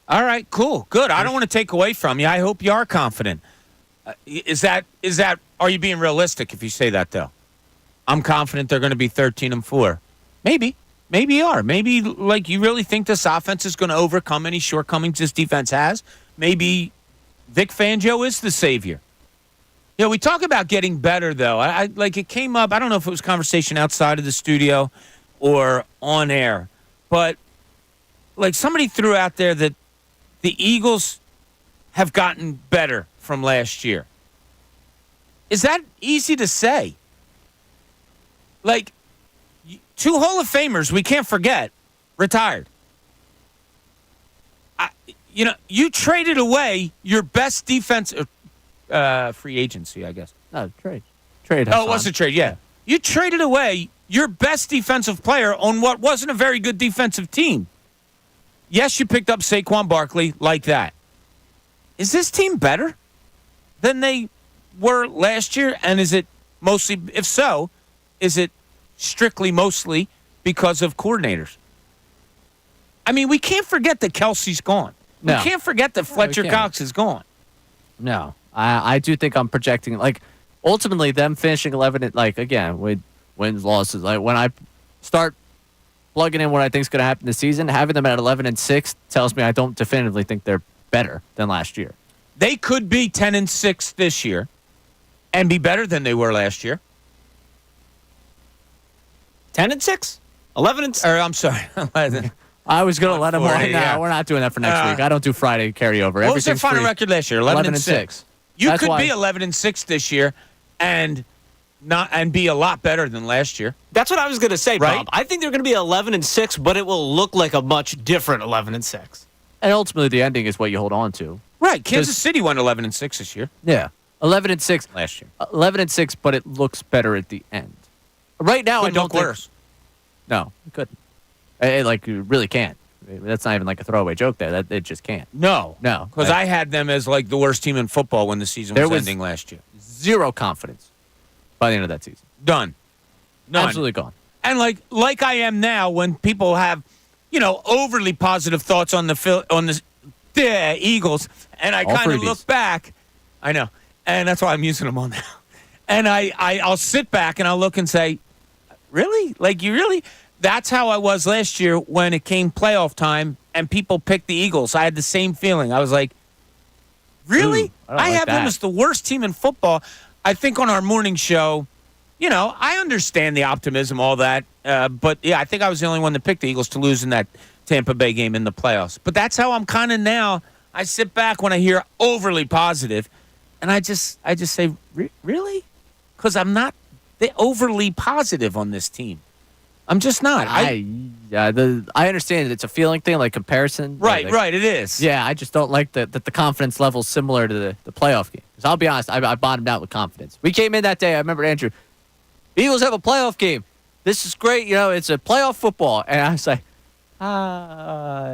All right, cool, good. I don't want to take away from you. I hope you are confident. Are you being realistic if you say that, though? I'm confident they're going to be 13-4. Maybe you are. Maybe, like, you really think this offense is going to overcome any shortcomings this defense has. Maybe Vic Fangio is the savior. Yeah, we talk about getting better, though. It came up. I don't know if it was conversation outside of the studio or on air, but like somebody threw out there that the Eagles have gotten better from last year. Is that easy to say? Like, two Hall of Famers, we can't forget, retired. You traded away your best defense, free agency, I guess. No, trade. Trade. Oh, it was a trade, yeah. You traded away your best defensive player on what wasn't a very good defensive team. Yes, you picked up Saquon Barkley like that. Is this team better than they were last year? And is it mostly, if so, is it strictly mostly because of coordinators? I mean, we can't forget that Kelsey's gone. No. We can't forget that Fletcher Cox is gone. No. I do think I'm projecting, like, ultimately them finishing 11, like, again, with wins, losses. Like, when I start plugging in what I think is going to happen this season, having them at 11-6 tells me I don't definitively think they're better than last year. They could be 10-6 this year and be better than they were last year. 10-6? 11-6? Or, I'm sorry. I was going to let them on. 40, No, yeah. we're not doing that for next week. I don't do Friday carryover. What was their Everything's final free. record last year? 11-6. You That's could why- be 11-6 this year and be a lot better than last year. That's what I was going to say, Right? Bob. I think they're going to be 11-6, but it will look like a much different 11-6. And ultimately, the ending is what you hold on to. Right. Kansas City won 11-6 this year. Yeah. 11-6. Last year. 11-6, but it looks better at the end. Right now, I Could don't look think. worse. No, it couldn't. You really can't. That's not even like a throwaway joke there. That it just can't. No. No. Because I had them as like the worst team in football when the season was ending last year. Zero confidence by the end of that season. Done. None. Absolutely gone. And like I am now when people have, overly positive thoughts on the Eagles, and I All kind of freebies. look back. I know, and that's why I'm using them all now. And I'll sit back and I'll look and say, really? Like, you really? That's how I was last year when it came playoff time and people picked the Eagles. I had the same feeling. I was like, really? Ooh, I don't I like have them that. as the worst team in football. I think on our morning show, I understand the optimism, all that. But, yeah, I think I was the only one that picked the Eagles to lose in that Tampa Bay game in the playoffs. But that's how I'm kind of now. I sit back when I hear overly positive, and I just say, really? Because I'm not overly positive on this team. I'm just not. I understand it's a feeling thing, like comparison. Right, Like, it is. Yeah, I just don't like that the confidence level is similar to the playoff game. Because I'll be honest, I bottomed out with confidence. We came in that day. I remember Andrew. Eagles have a playoff game. This is great. It's a playoff football, and I was like,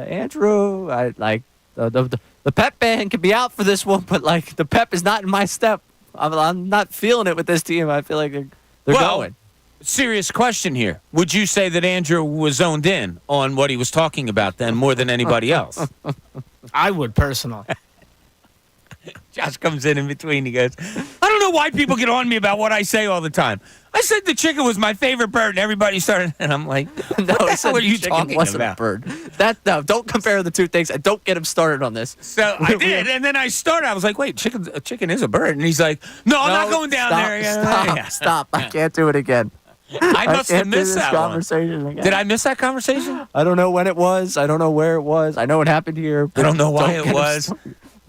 Andrew, I like the pep band can be out for this one, but like the pep is not in my step. I'm not feeling it with this team. I feel like they're going. Serious question here. Would you say that Andrew was zoned in on what he was talking about then more than anybody else? I would personally. Josh comes in between. He goes, I don't know why people get on me about what I say all the time. I said the chicken was my favorite bird, and everybody started, and I'm like, what the hell are you talking wasn't about? A bird. No, don't compare the two things, and don't get him started on this. So I did, and then I started. I was like, wait, a chicken is a bird. And he's like, no, I'm not going down there. Stop. I can't do it again. I must have can't do missed this that one. conversation again. Did I miss that conversation? I don't know when it was. I don't know where it was. I know it happened here. I don't know why it was.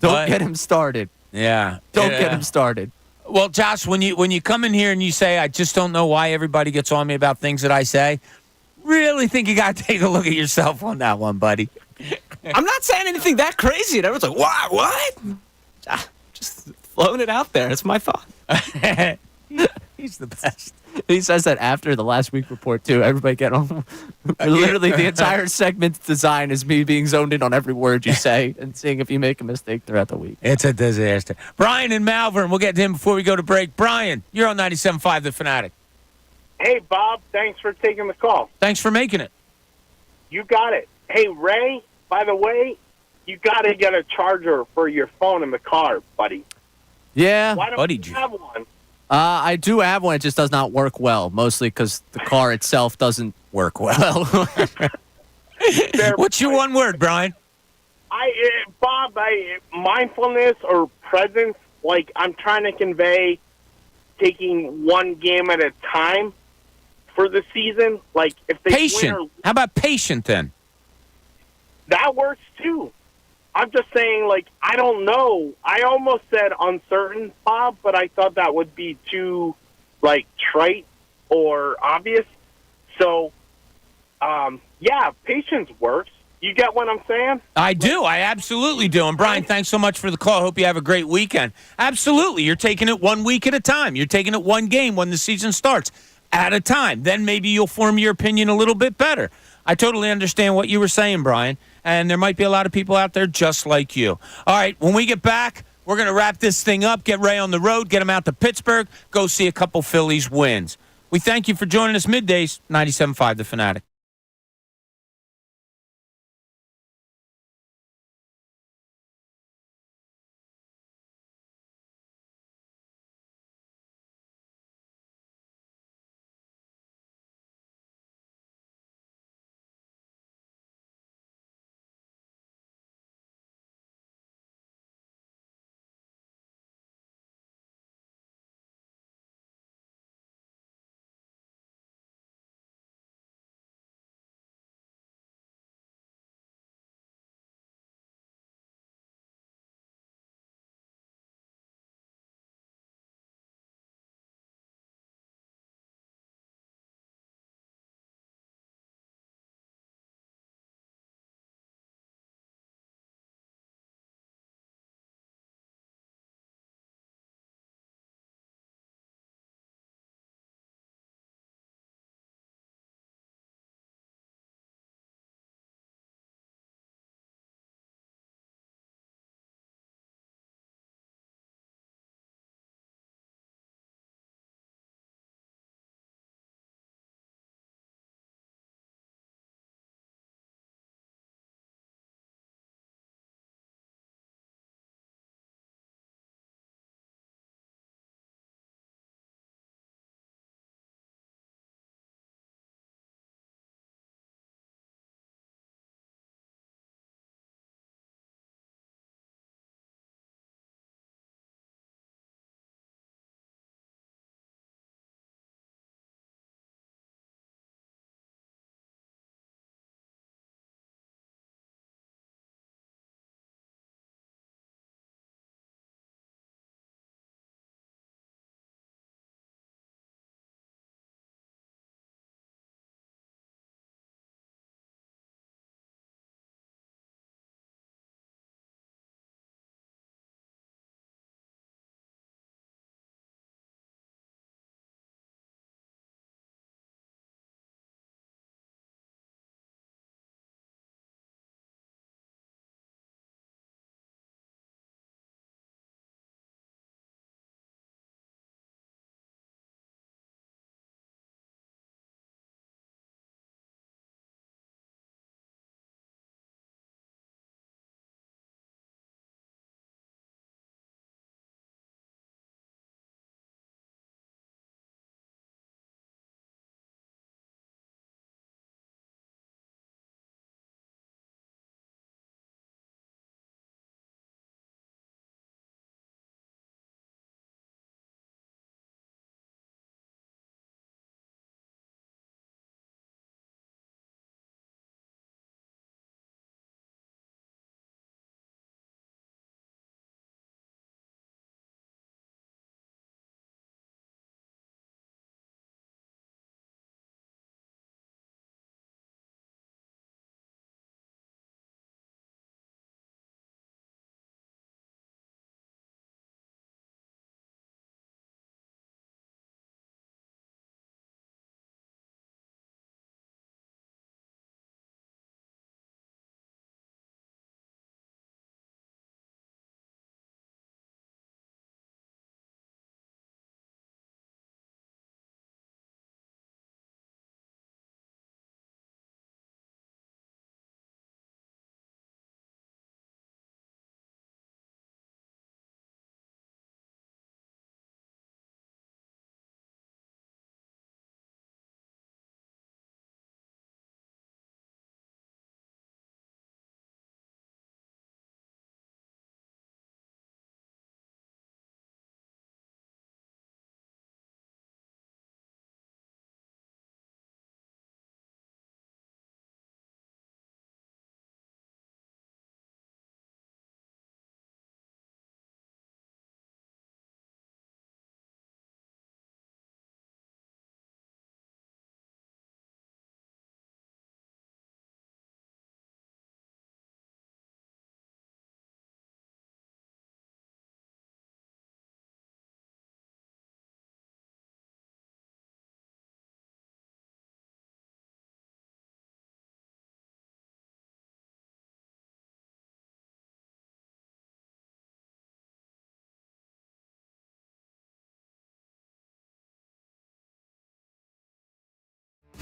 Don't get him started. Yeah. Don't get him started. Well, Josh, when you come in here and you say, I just don't know why everybody gets on me about things that I say, really think you got to take a look at yourself on that one, buddy. I'm not saying anything that crazy. And everyone's like, what? Just floating it out there. It's my thought. He's the best. He says that after the last week report, too. Everybody get on. Literally, the entire segment's design is me being zoned in on every word you say and seeing if you make a mistake throughout the week. It's a disaster. Brian in Malvern, we'll get to him before we go to break. Brian, you're on 97.5 The Fanatic. Hey, Bob, thanks for taking the call. Thanks for making it. You got it. Hey, Ray, by the way, you got to get a charger for your phone in the car, buddy. Yeah. Why don't Buddy, you have one? I do have one. It just does not work well, mostly because the car itself doesn't Work well. What's your one word, Brian? Bob, mindfulness or presence, like I'm trying to convey taking one game at a time for the season. Like if they win Patient. How about patient then? that works too. I'm just saying, like, I don't know. I almost said uncertain, Bob, but I thought that would be too, like, trite or obvious. So, yeah, patience works. You get what I'm saying? I do. I absolutely do. And Brian, thanks so much for the call. I hope you have a great weekend. Absolutely. You're taking it 1 week at a time. You're taking it one game when the season starts at a time. Then maybe you'll form your opinion a little bit better. I totally understand what you were saying, Brian. And there might be a lot of people out there just like you. All right, when we get back, we're going to wrap this thing up, get Ray on the road, get him out to Pittsburgh, go see a couple Phillies wins. We thank you for joining us middays, 97.5 The Fanatic.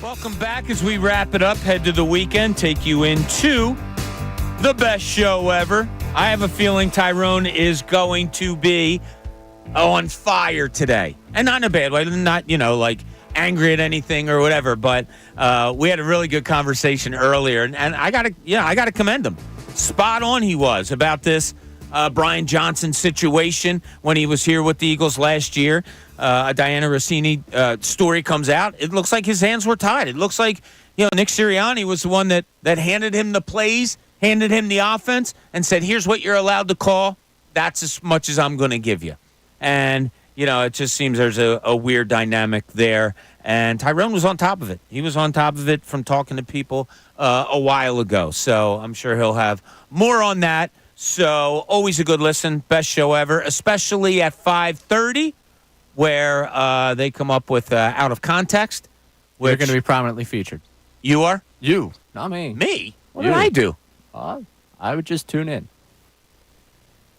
Welcome back as we wrap it up, head to the weekend, take you into the best show ever. I have a feeling Tyrone is going to be on fire today. And not in a bad way, not, like angry at anything or whatever, but we had a really good conversation earlier, and I gotta commend him. Spot on he was about this Brian Johnson situation when he was here with the Eagles last year. Diana Rossini story comes out. It looks like his hands were tied. It looks like Nick Sirianni was the one that handed him the plays, handed him the offense, and said, "Here's what you're allowed to call. That's as much as I'm going to give you." And it just seems there's a weird dynamic there. And Tyrone was on top of it. He was on top of it from talking to people a while ago. So I'm sure he'll have more on that. So always a good listen. Best show ever, especially at 5:30, where they come up with Out of Context. We're going to be prominently featured. You are? You, not me. Me? What You. did I do? I would just tune in.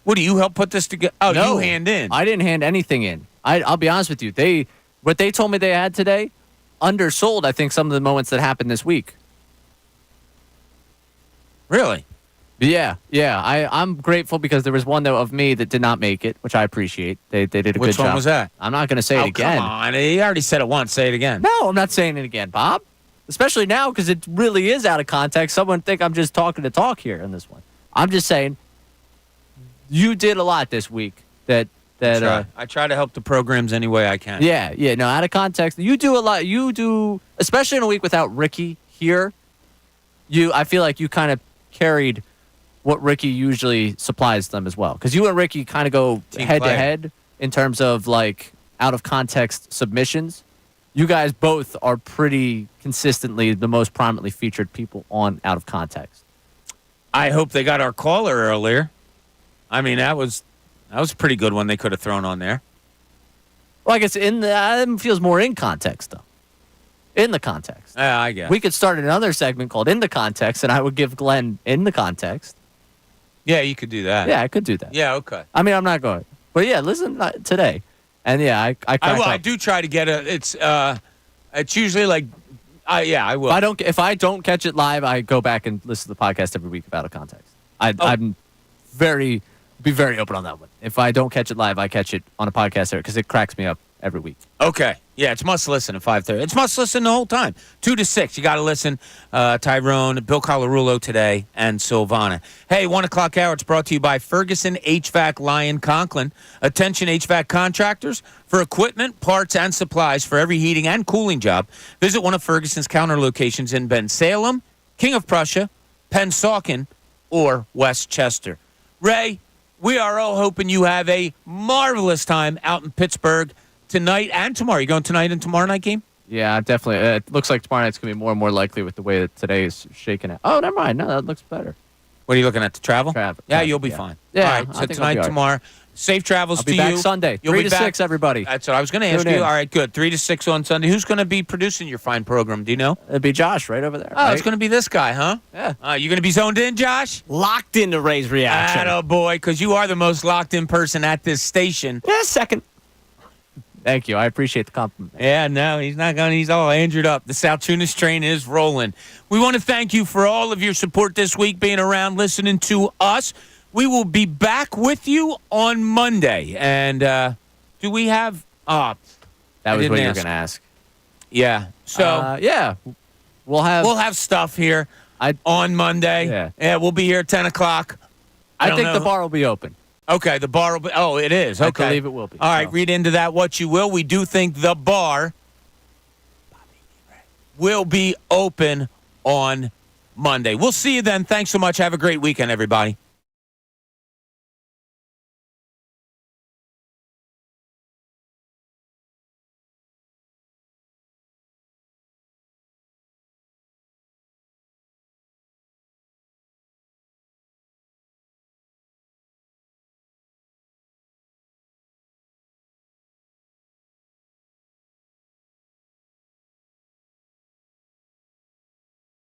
What, do you help put this together? Oh, No, you hand in. I didn't hand anything in. I'll be honest with you. What they told me they had today undersold, I think, some of the moments that happened this week. Really? Yeah. I'm grateful because there was one of me that did not make it, which I appreciate. They did a good job. Which one was that? I'm not going to say it again. Come on. You already said it once. Say it again. No, I'm not saying it again, Bob. Especially now because it really is out of context. Someone think I'm just talking to talk here in this one. I'm just saying you did a lot this week that I try to help the programs any way I can. Yeah, no, out of context. You do a lot. You do, especially in a week without Ricky here. I feel like you kind of carried what Ricky usually supplies them as well. Because you and Ricky kind of go head to head in terms of like out of context submissions. You guys both are pretty consistently the most prominently featured people on Out of Context. I hope they got our caller earlier. I mean, that was a pretty good one they could have thrown on there. Well, I guess it feels more in context, though. In the context. Yeah, I guess. We could start another segment called In the Context, and I would give Glenn In the Context. Yeah, you could do that. Yeah, I could do that. Yeah, okay. I mean, I'm not going. But yeah, listen today. And yeah, I do try to get it's usually like, I will. If I don't catch it live, I go back and listen to the podcast every week about a context. I'm be very open on that one. If I don't catch it live, I catch it on a podcast because it cracks me up every week. Okay. Yeah, it's must listen at 5:30. It's must listen the whole time. 2 to 6. You got to listen. Tyrone, Bill Colarulo today, and Silvana. Hey, 1 o'clock hour. It's brought to you by Ferguson HVAC Lyon Conklin. Attention HVAC contractors for equipment, parts, and supplies for every heating and cooling job. Visit one of Ferguson's counter locations in Bensalem, King of Prussia, Pennsauken, or Westchester. Ray, we are all hoping you have a marvelous time out in Pittsburgh tonight and tomorrow. You going tonight and tomorrow night game? Yeah, definitely. It looks like tomorrow night's going to be more and more likely with the way that today is shaking out. Oh, never mind. No, that looks better. What are you looking at, the travel? Yeah, you'll be fine. Yeah, all right, I so think tonight, tomorrow. Safe travels to you. I'll be back Sunday. You'll 3 be to back. 6, everybody. That's what I was going to ask you. All right, good. 3 to 6 on Sunday. Who's going to be producing your fine program? Do you know? It'd be Josh right over there. Oh, it's going to be this guy, huh? Yeah. You going to be zoned in, Josh? Locked into Ray's reaction. Attaboy, because you are the most locked-in person at this station. Yeah, second. Thank you. I appreciate the compliment. Yeah, no, he's not going. He's all injured up. The Salciunas train is rolling. We want to thank you for all of your support this week, being around, listening to us. We will be back with you on Monday. And do we have? That was what you were going to ask. Yeah. So yeah, we'll have stuff here on Monday. Yeah, we'll be here at 10 o'clock. I think the bar will be open. Okay, the bar will be. Oh, it is. Okay. I believe it will be. All right, read into that what you will. We do think the bar will be open on Monday. We'll see you then. Thanks so much. Have a great weekend, everybody.